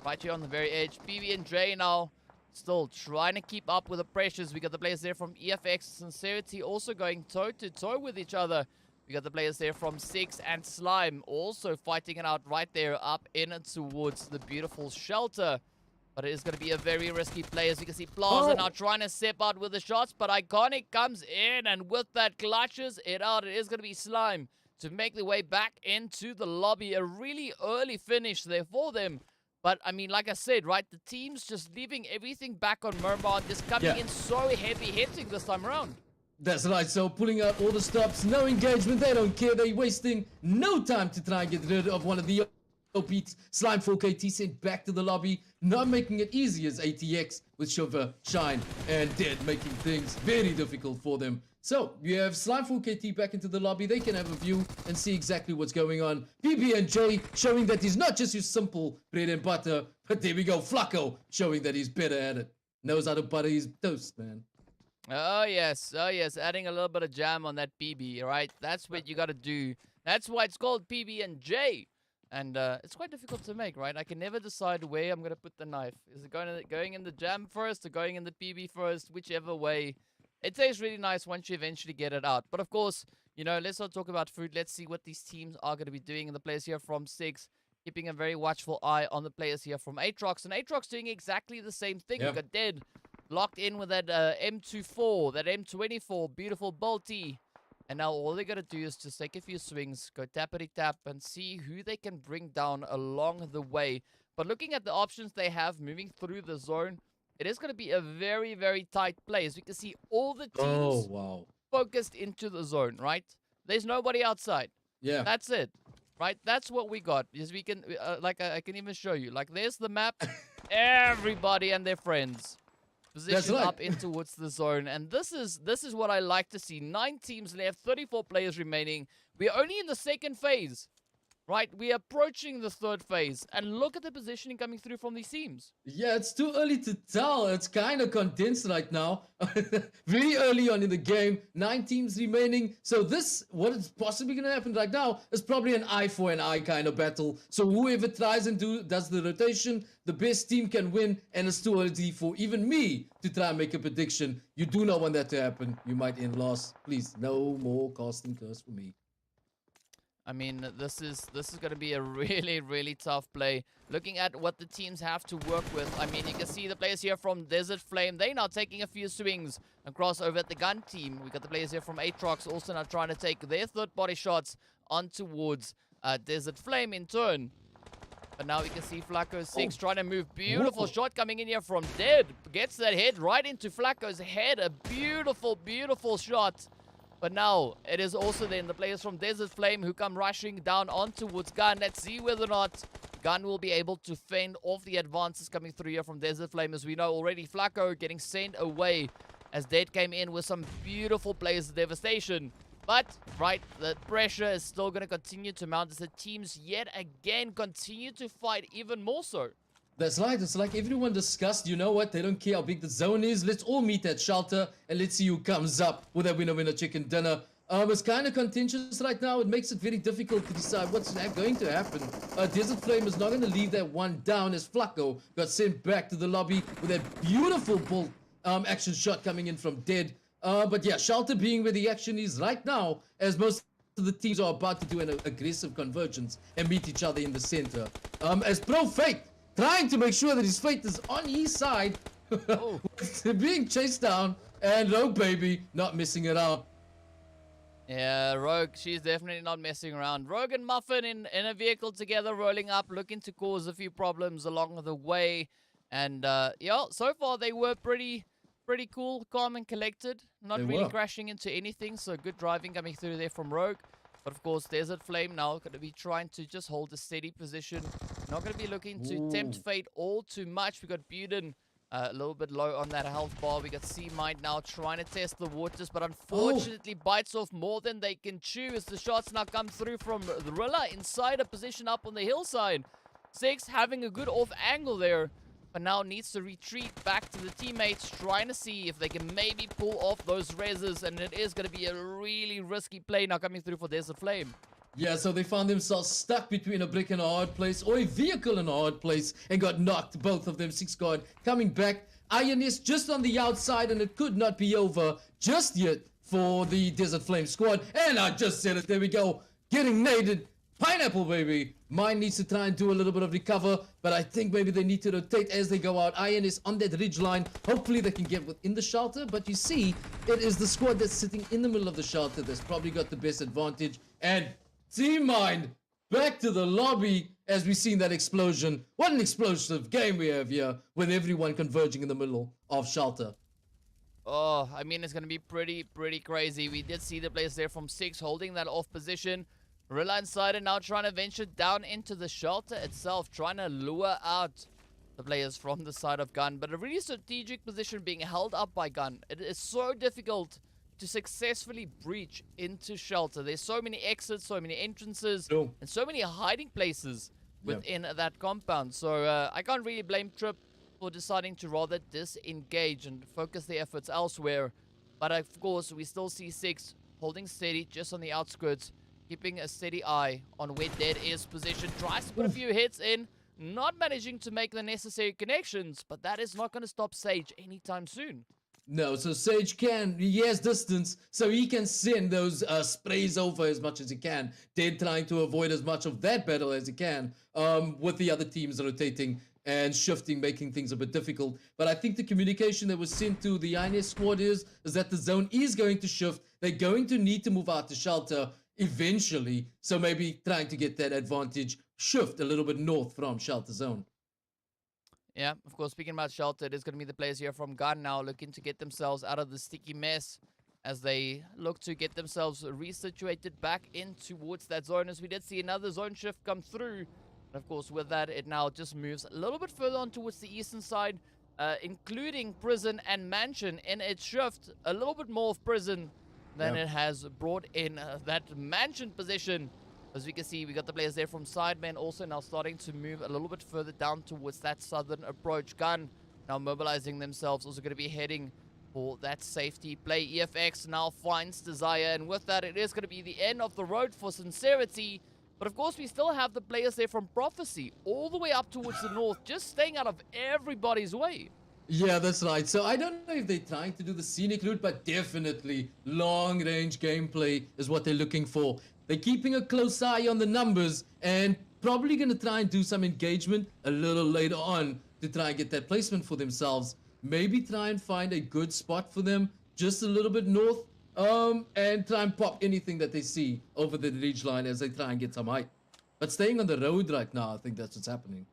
right here on the very edge. PB&J now still trying to keep up with the pressures. We got the players there from EFX, Sincerity also going toe-to-toe with each other. We got the players there from Six and Slime also fighting it out right there up in and towards the beautiful shelter. But it is going to be a very risky play. As you can see, Plaza now trying to step out with the shots. But Iconic comes in, and with that, clutches it out. It is going to be Slime to make their way back into the lobby. A really early finish there for them. But, I mean, like I said, right, the team's just leaving everything back on Merman. Just coming in so heavy-hitting this time around. That's right, so pulling out all the stops, no engagement, they don't care. They're wasting no time to try and get rid of one of the OPs. Slime4KT sent back to the lobby, not making it easy as ATX with Shiver, Shine, and Dead, making things very difficult for them. So, you have Slime4KT back into the lobby. They can have a view and see exactly what's going on. PB&J showing that he's not just your simple bread and butter, but there we go, Flacco showing that he's better at it. Knows how to butter his toast, man. Oh yes, adding a little bit of jam on that PB, right? That's what you gotta do. That's why it's called PB&J. And it's quite difficult to make, right? I can never decide where I'm going to put the knife. Is it going in the jam first or going in the PB first? Whichever way. It tastes really nice once you eventually get it out. But of course, you know, let's not talk about food. Let's see what these teams are going to be doing. And the players here from Six, keeping a very watchful eye on the players here from ATROX. And ATROX doing exactly the same thing. We got Dead locked in with that M24, that M24, beautiful bolty. And now all they got to do is just take a few swings, go tappity-tap, and see who they can bring down along the way. But looking at the options they have moving through the zone, it is going to be a very, very tight play. As we can see, all the teams focused into the zone, right? There's nobody outside. Yeah. That's it, right? That's what we got. Is we can, I can even show you. Like, there's the map. Everybody and their friends position up in towards the zone, and this is what I like to see. 9 teams left, 34 players remaining. We're only in the second phase, right? We're approaching the third phase, and look at the positioning coming through from these teams. Yeah, it's too early to tell. It's kind of condensed right now. Very early on in the game, 9 teams remaining. So what is possibly going to happen right now is probably an eye for an eye kind of battle. So whoever tries and does the rotation, the best team can win, and it's too early for even me to try and make a prediction. You do not want that to happen. You might end loss. Please, no more casting curse for me. I mean, this is going to be a really, really tough play. Looking at what the teams have to work with, I mean, you can see the players here from Deset Flame. They now taking a few swings across over at the gun team. We got the players here from ATROX also now trying to take their third body shots on towards Deset Flame in turn. But now we can see Flacco 6 trying to move. Beautiful shot coming in here from Dead. Gets that head right into Flacco's head. A beautiful, beautiful shot. But now, it is also then the players from Deset Flame who come rushing down on towards Gun. Let's see whether or not Gun will be able to fend off the advances coming through here from Deset Flame. As we know already, Flacco getting sent away as Dead came in with some beautiful plays of devastation. But, right, the pressure is still going to continue to mount as the teams yet again continue to fight even more so. That's right. It's like everyone discussed, you know what? They don't care how big the zone is. Let's all meet at shelter and let's see who comes up with that winner chicken dinner. It's kind of contentious right now. It makes it very difficult to decide what's going to happen. Deset Flame is not going to leave that one down as Flacco got sent back to the lobby with that beautiful bolt action shot coming in from Dead. But yeah, shelter being where the action is right now, as most of the teams are about to do an aggressive convergence and meet each other in the center. As Pro Fate trying to make sure that his fate is on his side, Oh. being chased down, and Rogue Baby not missing around. Yeah, Rogue, she's definitely not messing around. Rogue and Muffin in a vehicle together, rolling up, looking to cause a few problems along the way. And, yeah, so far they were pretty cool, calm and collected. Not They really were. crashing into anything, so good driving coming through there from Rogue. But, of course, Deset Flame now going to be trying to just hold a steady position. Not going to be looking to tempt fate all too much. We got Buden a little bit low on that health bar. We got C-Mind now trying to test the waters, but unfortunately bites off more than they can chew as the shots now come through from the Rila Insider position up on the hillside. Six having a good off angle there, but now needs to retreat back to the teammates, trying to see if they can maybe pull off those reses, and it is going to be a really risky play now coming through for Deset Flame. Yeah, so they found themselves stuck between a brick and a hard place, or a vehicle and a hard place, and got knocked, both of them. Six guard coming back. INS just on the outside, and it could not be over just yet for the Deset Flame squad. And I just said it, there we go, getting naded. Pineapple, baby. Mine needs to try and do a little bit of recover, but I think maybe they need to rotate as they go out. INS on that ridge line. Hopefully they can get within the shelter, but you see, it is the squad that's sitting in the middle of the shelter that's probably got the best advantage. And T-Mind back to the lobby as we've seen that explosion. What an explosive game we have here with everyone converging in the middle of shelter. Oh, I mean, it's going to be pretty crazy. We did see the players there from Six holding that off position. Rila Insider now trying to venture down into the shelter itself, trying to lure out the players from the side of Gun. But a really strategic position being held up by Gun. It is so difficult to successfully breach into shelter. There's so many exits, so many entrances, True. and so many hiding places within that compound. So I can't really blame Trip for deciding to rather disengage and focus their efforts elsewhere. But of course, we still see Six holding steady just on the outskirts, keeping a steady eye on where Dead is positioned. Tries to put a few hits in, not managing to make the necessary connections, but that is not going to stop Sage anytime soon. No, so Sage he has distance, so he can send those sprays over as much as he can. Dead trying to avoid as much of that battle as he can, with the other teams rotating and shifting, making things a bit difficult. But I think the communication that was sent to the INS squad is that the zone is going to shift. They're going to need to move out to shelter eventually, so maybe trying to get that advantage shift a little bit north from shelter zone. Yeah, of course, speaking about shelter, it is going to be the players here from Gun now looking to get themselves out of the sticky mess as they look to get themselves resituated back in towards that zone, as we did see another zone shift come through. And of course, with that, it now just moves a little bit further on towards the eastern side, including Prison and Mansion in its shift. A little bit more of Prison than it has brought in that Mansion position. As we can see, we got the players there from SIDEMEN also now starting to move a little bit further down towards that southern approach. Gun now mobilizing themselves, also going to be heading for that safety play. EFX now finds Desire, and with that, it is going to be the end of the road for Sincerity. But of course, we still have the players there from Prophecy all the way up towards the north, just staying out of everybody's way. Yeah, that's right. So I don't know if they're trying to do the scenic route, but definitely long-range gameplay is what they're looking for. They're keeping a close eye on the numbers and probably going to try and do some engagement a little later on to try and get that placement for themselves. Maybe try and find a good spot for them just a little bit north, and try and pop anything that they see over the ridge line as they try and get some height. But staying on the road right now, I think that's what's happening.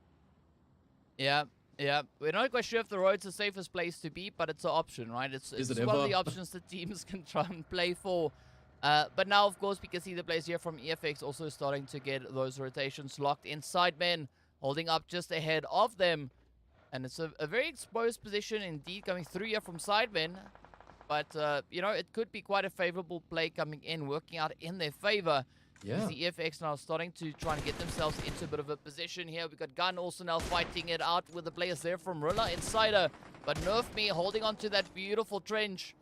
Yeah. Yeah, we're not quite sure if the road's the safest place to be, but it's an option, right? It's Is it one of ever? the options that teams can try and play for. But now, of course, we can see the players here from EFX also starting to get those rotations locked in. SIDEMEN holding up just ahead of them. And it's a very exposed position indeed coming through here from SIDEMEN. But, you know, it could be quite a favorable play coming in, working out in their favor. Yeah. The EFX now starting to try and get themselves into a bit of a position here. We've got Gun also now fighting it out with the players there from Rila Insider. But Nerf Me holding on to that beautiful trench.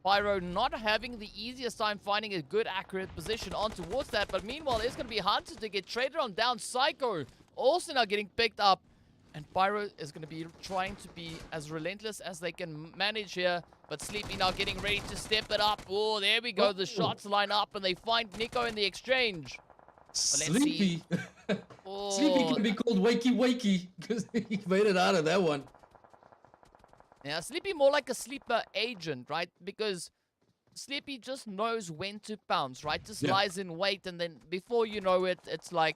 Pyro not having the easiest time finding a good, accurate position on towards that. But meanwhile, it's going to be Hunter to get traded on down. Psycho also now getting picked up. And Pyro is going to be trying to be as relentless as they can manage here. But Sleepy now getting ready to step it up. Oh, there we go. The shots line up and they find Nico in the exchange. Sleepy. Oh, Sleepy can be called Wakey Wakey because he made it out of that one. yeah, Sleepy more like a sleeper agent, right? Because Sleepy just knows when to pounce, right? Just lies in wait, and then before you know it, it's like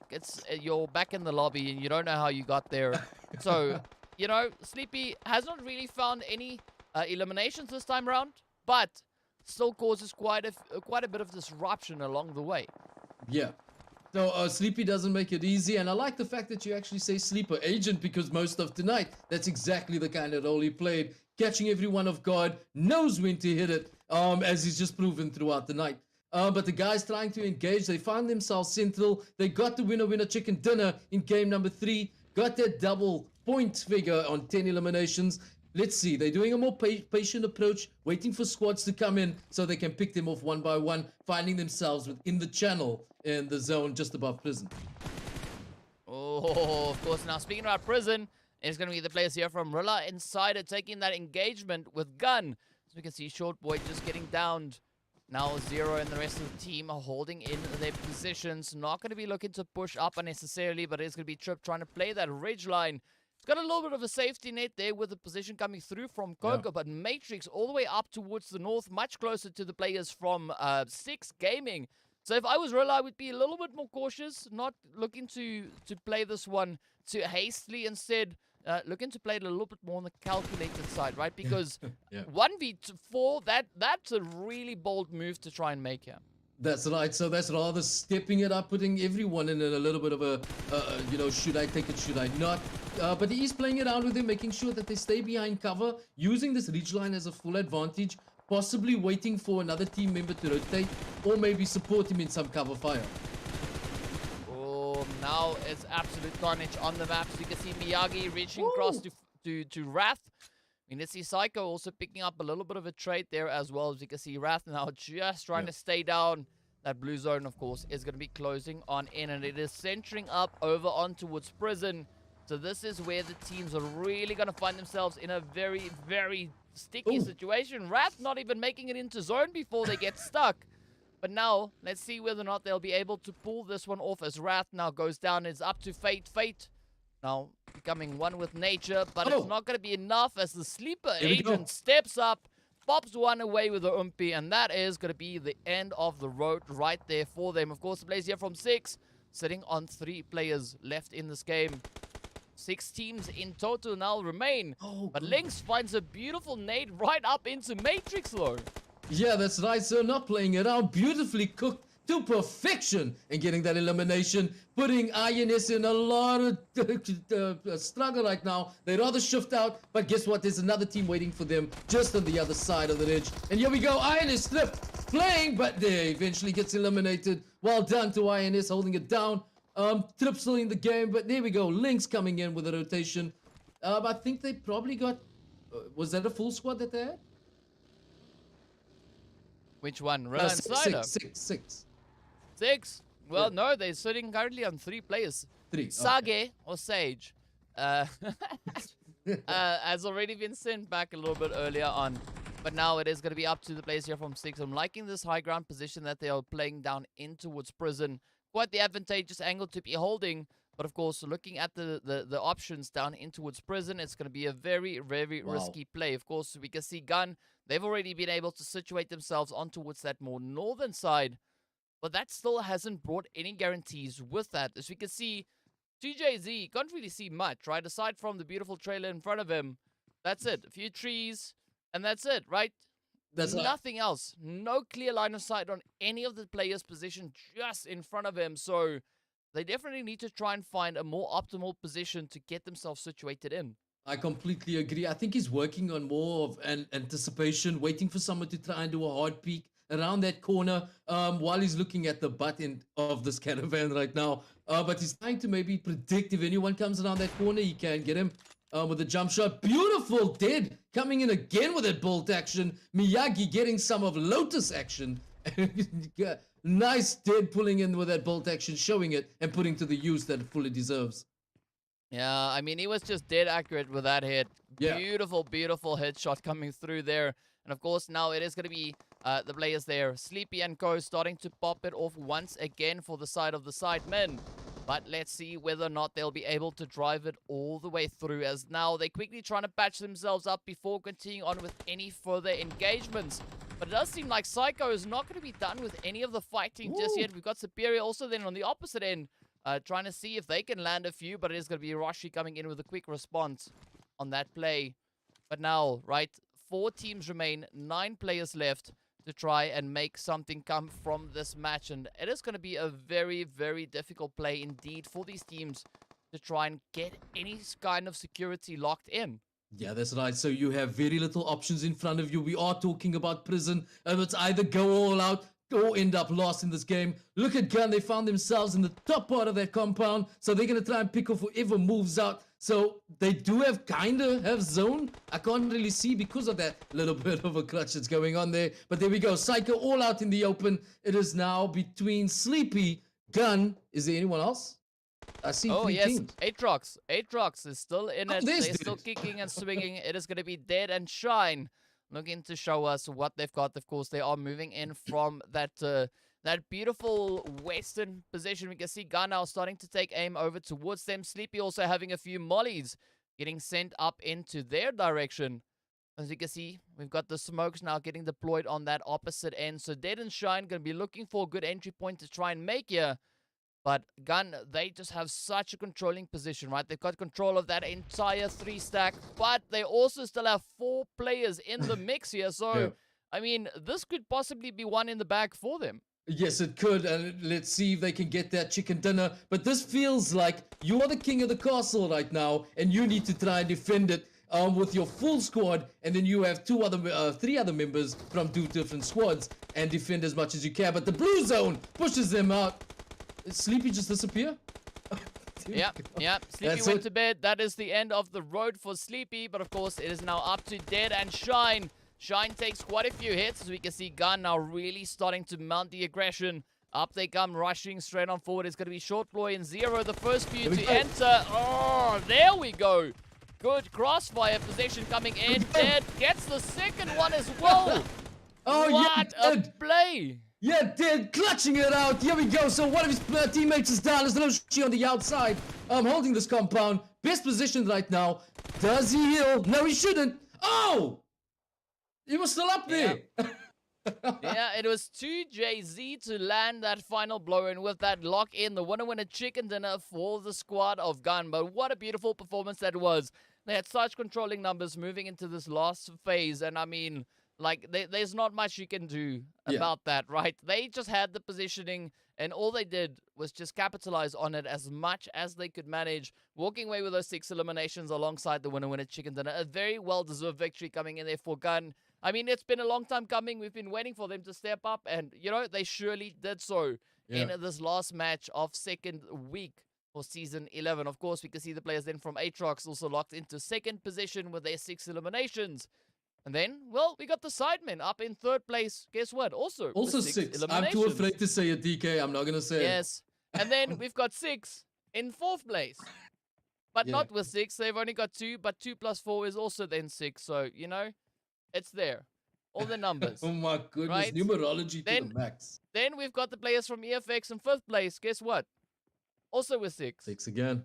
you're back in the lobby and you don't know how you got there. So, you know, Sleepy has not really found any eliminations this time around, but still causes quite a bit of disruption along the way. Yeah. So Sleepy doesn't make it easy, and I like the fact that you actually say sleeper agent because most of tonight, that's exactly the kind of role he played, catching everyone off guard, knows when to hit it, as he's just proven throughout the night. But the guys trying to engage, they found themselves central. They got the winner chicken dinner in game number 3, got that double point figure on 10 eliminations. Let's see, they're doing a more patient approach, waiting for squads to come in so they can pick them off one by one, finding themselves within the channel in the zone just above prison. Oh, of course. Now, speaking about prison, it's going to be the players here from Rila Insider taking that engagement with Gun. As we can see, Short Boy just getting downed. Now, Zero and the rest of the team are holding in their positions. Not going to be looking to push up unnecessarily, but it's going to be Trip trying to play that ridge line. It's got a little bit of a safety net there with the position coming through from Coco, but Matrix all the way up towards the north, much closer to the players from 6 Gaming. So if I was Rila, I would be a little bit more cautious, not looking to play this one too hastily. Instead, looking to play it a little bit more on the calculated side, right? Because 1v4, that's a really bold move to try and make here. That's right. So that's rather stepping it up, putting everyone in a little bit of a, you know, should I take it, should I not? But he's playing it out with them, making sure that they stay behind cover, using this ridge line as a full advantage, possibly waiting for another team member to rotate, or maybe support him in some cover fire. Oh, now it's absolute carnage on the map. So you can see Miyagi reaching across to Wrath. I mean, let's see Psycho also picking up a little bit of a trade there as well. As you can see, Wrath now just trying to stay down. That blue zone, of course, is going to be closing on in, and it is centering up over on towards prison. So this is where the teams are really going to find themselves in a very, very sticky situation. Wrath not even making it into zone before they get stuck. But now, let's see whether or not they'll be able to pull this one off as Wrath now goes down. It's up to Fate. Fate now becoming one with nature, but it's not going to be enough as the sleeper agent steps up, pops one away with the Umpi, and that is going to be the end of the road right there for them. Of course, the players here from 6, sitting on 3 players left in this game. 6 teams in total now remain, but Lynx finds a beautiful nade right up into Matrix though. Yeah, that's right. So not playing it out, beautifully cooked to perfection and getting that elimination, putting INS in a lot of struggle right now. They rather shift out, but guess what? There's another team waiting for them just on the other side of the ridge. And here we go, INS slip, playing, but they eventually gets eliminated. Well done to INS holding it down. Trip still in the game, but there we go. Lynx coming in with a rotation. I think they probably got, was that a full squad that they had? Which one? Rila Insider? Six. Well, no, they're sitting currently on 3 players. 3. Sage or Sage has already been sent back a little bit earlier on. But now it is going to be up to the players here from 6. I'm liking this high ground position that they are playing down in towards prison. Quite the advantageous angle to be holding. But of course, looking at the options down in towards prison, it's going to be a very, very risky play. Of course, we can see Gun. They've already been able to situate themselves on towards that more northern side. But that still hasn't brought any guarantees with that. As we can see, TJZ can't really see much, right? Aside from the beautiful trailer in front of him, that's it. A few trees, and that's it, right? That's right. Nothing else. No clear line of sight on any of the players' position just in front of him. So they definitely need to try and find a more optimal position to get themselves situated in. I completely agree. I think he's working on more of an anticipation, waiting for someone to try and do a hard peek around that corner while he's looking at the butt end of this caravan right now. But he's trying to maybe predict if anyone comes around that corner, he can get him with a jump shot. Beautiful, Dead coming in again with that bolt action. Miyagi getting some of Lotus action. Nice Dead pulling in with that bolt action, showing it and putting to the use that it fully deserves. Yeah, I mean, he was just dead accurate with that hit. Yeah. Beautiful, beautiful headshot coming through there. And of course, now it is going to be the players there. Sleepy and Co. starting to pop it off once again for the side of the SIDEMEN. But let's see whether or not they'll be able to drive it all the way through, as now they're quickly trying to patch themselves up before continuing on with any further engagements. But it does seem like Psycho is not going to be done with any of the fighting just yet. We've got Superior also then on the opposite end, trying to see if they can land a few, but it is going to be Rashi coming in with a quick response on that play. But now, right, 4 teams remain, 9 players left to try and make something come from this match. And it is going to be a very, very difficult play indeed for these teams to try and get any kind of security locked in. Yeah, that's right. So you have very little options in front of you. We are talking about Prison, and it's either go all out or end up lost in this game. Look at Gun. They found themselves in the top part of that compound, so they're going to try and pick off whoever moves out. So they do have zone. I can't really see because of that little bit of a clutch that's going on there. But there we go. Psycho all out in the open. It is now between Sleepy, Gun. Is there anyone else? I see 3 teams. ATROX. ATROX is still in it. They're still Dead. kicking and swinging. It is going to be Dead and Shine looking to show us what they've got. Of course, they are moving in from that that beautiful western position. We can see Gun now starting to take aim over towards them. Sleepy also having a few mollies getting sent up into their direction. As you can see, we've got the smokes now getting deployed on that opposite end. So Dead and Shine going to be looking for a good entry point to try and make here. But Gun, they just have such a controlling position, right? They've got control of that entire 3 stack, but they also still have 4 players in the mix here. So, Yeah. I mean, this could possibly be one in the bag for them. Yes, it could, and let's see if they can get that chicken dinner. But this feels like you are the king of the castle right now, and you need to try and defend it with your full squad, and then you have 3 other members from 2 different squads, and defend as much as you can. But the blue zone pushes them out. Did Sleepy just disappear? Yeah. Sleepy went to bed. That is the end of the road for Sleepy, but of course, it is now up to Dead and Shine. Shine takes quite a few hits, as we can see Gun now really starting to mount the aggression. Up they come, rushing straight on forward. It's going to be Short Ploy and Zero, the first few to enter. Oh, there we go. Good crossfire position coming in. Dead gets the second one as well. Oh, what yeah, a play. Yeah, Dead clutching it out. Here we go. So one of his teammates is down. There's no she on the outside. Holding this compound. Best position right now. Does he heal? No, he shouldn't. Oh! He was still up there. Yeah, it was 2JZ to land that final blow, and with that lock in, the winner chicken dinner for the squad of Gun. But what a beautiful performance that was. They had such controlling numbers moving into this last phase, and I mean, like, there's not much you can do about that, right? They just had the positioning, and all they did was just capitalize on it as much as they could manage, walking away with those 6 eliminations alongside the winner chicken dinner. A very well-deserved victory coming in there for Gun. I mean, it's been a long time coming. We've been waiting for them to step up, and, you know, they surely did so in this last match of second week for Season 11. Of course, we can see the players then from ATROX also locked into second position with their 6 eliminations. And then, well, we got the SIDEMEN up in 3rd place. Guess what? Also 6. I'm too afraid to say it, DK. I'm not going to say it. Yes. And then we've got 6 in 4th place. But not with 6. They've only got 2, but 2 plus 4 is also then 6. So, you know, it's there. All the numbers. Oh my goodness. Right? Numerology to the max. Then we've got the players from EFX in 5th place. Guess what? Also with 6. 6 again.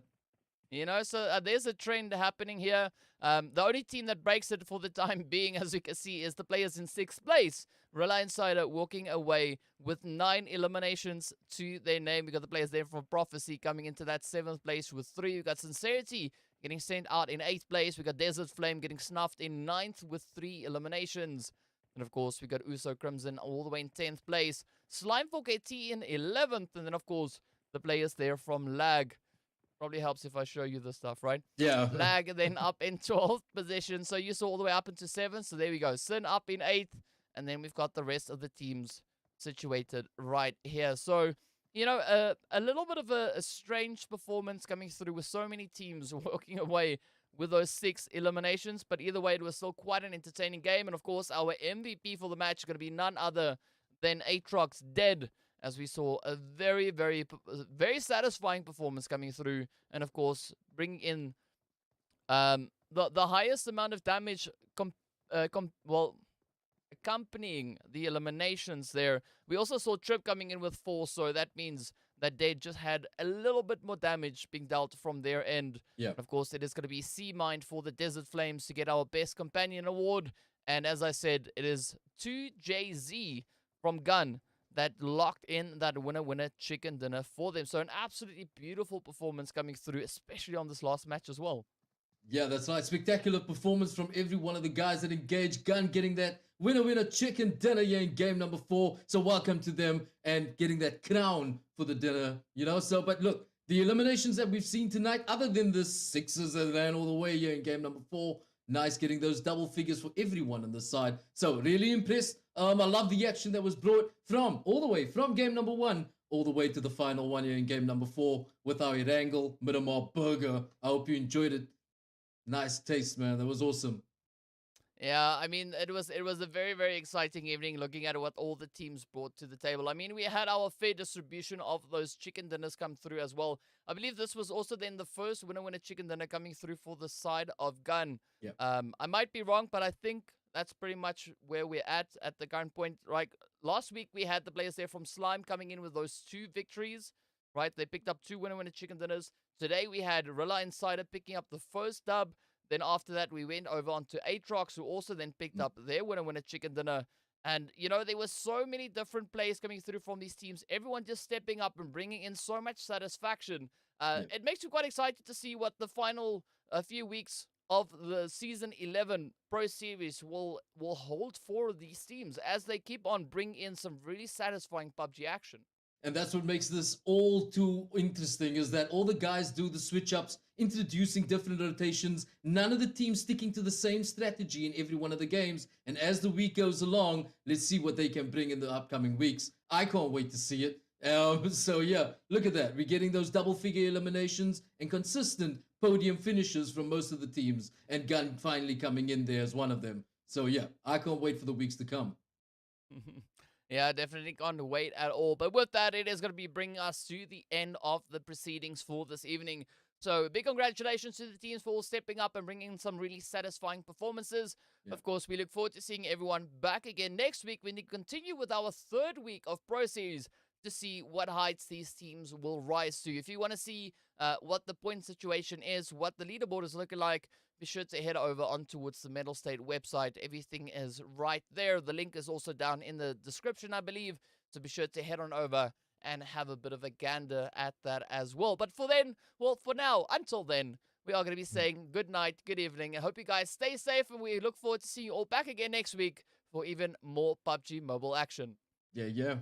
You know, so there's a trend happening here. The only team that breaks it for the time being, as you can see, is the players in 6th place. Rila Insider walking away with 9 eliminations to their name. We got the players there from Prophecy coming into that 7th place with 3. We got Sincerity getting sent out in 8th place. We got Deset Flame getting snuffed in 9th with 3 eliminations. And of course, we got Uso Crimson all the way in 10th place. Slime for KT in 11th. And then, of course, the players there from Lag. Probably helps if I show you the stuff, right? Yeah. Lag then up in 12th position. So you saw all the way up into 7th. So there we go. Sin up in 8th. And then we've got the rest of the teams situated right here. So, you know, a little bit of a strange performance coming through with so many teams walking away with those 6 eliminations. But either way, it was still quite an entertaining game. And of course, our MVP for the match is going to be none other than ATROX Dead, as we saw a very, very, very satisfying performance coming through. And of course, bringing in the highest amount of damage, accompanying the eliminations there. We also saw Trip coming in with 4, so that means that they just had a little bit more damage being dealt from their end. Yeah. Of course, it is going to be C-Mind for the Deset Flames to get our Best Companion Award. And as I said, it is 2JZ from Gun that locked in that winner chicken dinner for them. So an absolutely beautiful performance coming through, especially on this last match as well. Yeah, that's right. Spectacular performance from every one of the guys that engaged. Gun getting that winner chicken dinner here in game number 4. So welcome to them and getting that crown for the dinner, you know. So, but look, the eliminations that we've seen tonight, other than the 6s that ran all the way here in game number 4, nice getting those double figures for everyone on the side. So really impressed. I love the action that was brought from all the way from game number 1 all the way to the final one here in game number 4 with our Erangel Miramar burger. I hope you enjoyed it. Nice taste, man. That was awesome. Yeah, I mean, it was a very, very exciting evening looking at what all the teams brought to the table. I mean, we had our fair distribution of those chicken dinners come through as well. I believe this was also then the first winner chicken dinner coming through for the side of Gun. Yeah. I might be wrong, but I think that's pretty much where we're at the current point. Like last week, we had the players there from Slime coming in with those 2 victories, right? They picked up 2 winner chicken dinners. Today, we had Rila Insider picking up the first dub. Then after that, we went over onto ATROX, who also then picked up their winner chicken dinner. And, you know, there were so many different players coming through from these teams. Everyone just stepping up and bringing in so much satisfaction. It makes me quite excited to see what the final few weeks of the Season 11 Pro Series will hold for these teams as they keep on bringing in some really satisfying PUBG action. And that's what makes this all too interesting, is that all the guys do the switch-ups, introducing different rotations, none of the teams sticking to the same strategy in every one of the games. And as the week goes along, let's see what they can bring in the upcoming weeks. I can't wait to see it. So yeah, look at that. We're getting those double-figure eliminations and consistent podium finishes from most of the teams, and Gun finally coming in there as one of them. So yeah, I can't wait for the weeks to come. Yeah, definitely can't wait at all. But with that, it is going to be bringing us to the end of the proceedings for this evening. So big congratulations to the teams for all stepping up and bringing some really satisfying performances. Yeah. Of course, we look forward to seeing everyone back again next week when we continue with our 3rd week of Pro Series to see what heights these teams will rise to. If you want to see what the point situation is, what the leaderboard is looking like, be sure to head over on towards the Mettlestate website. Everything is right there. The link is also down in the description, I believe. So be sure to head on over and have a bit of a gander at that as well. But for now, until then, we are going to be saying good night, good evening. I hope you guys stay safe, and we look forward to seeing you all back again next week for even more PUBG Mobile action. Yeah.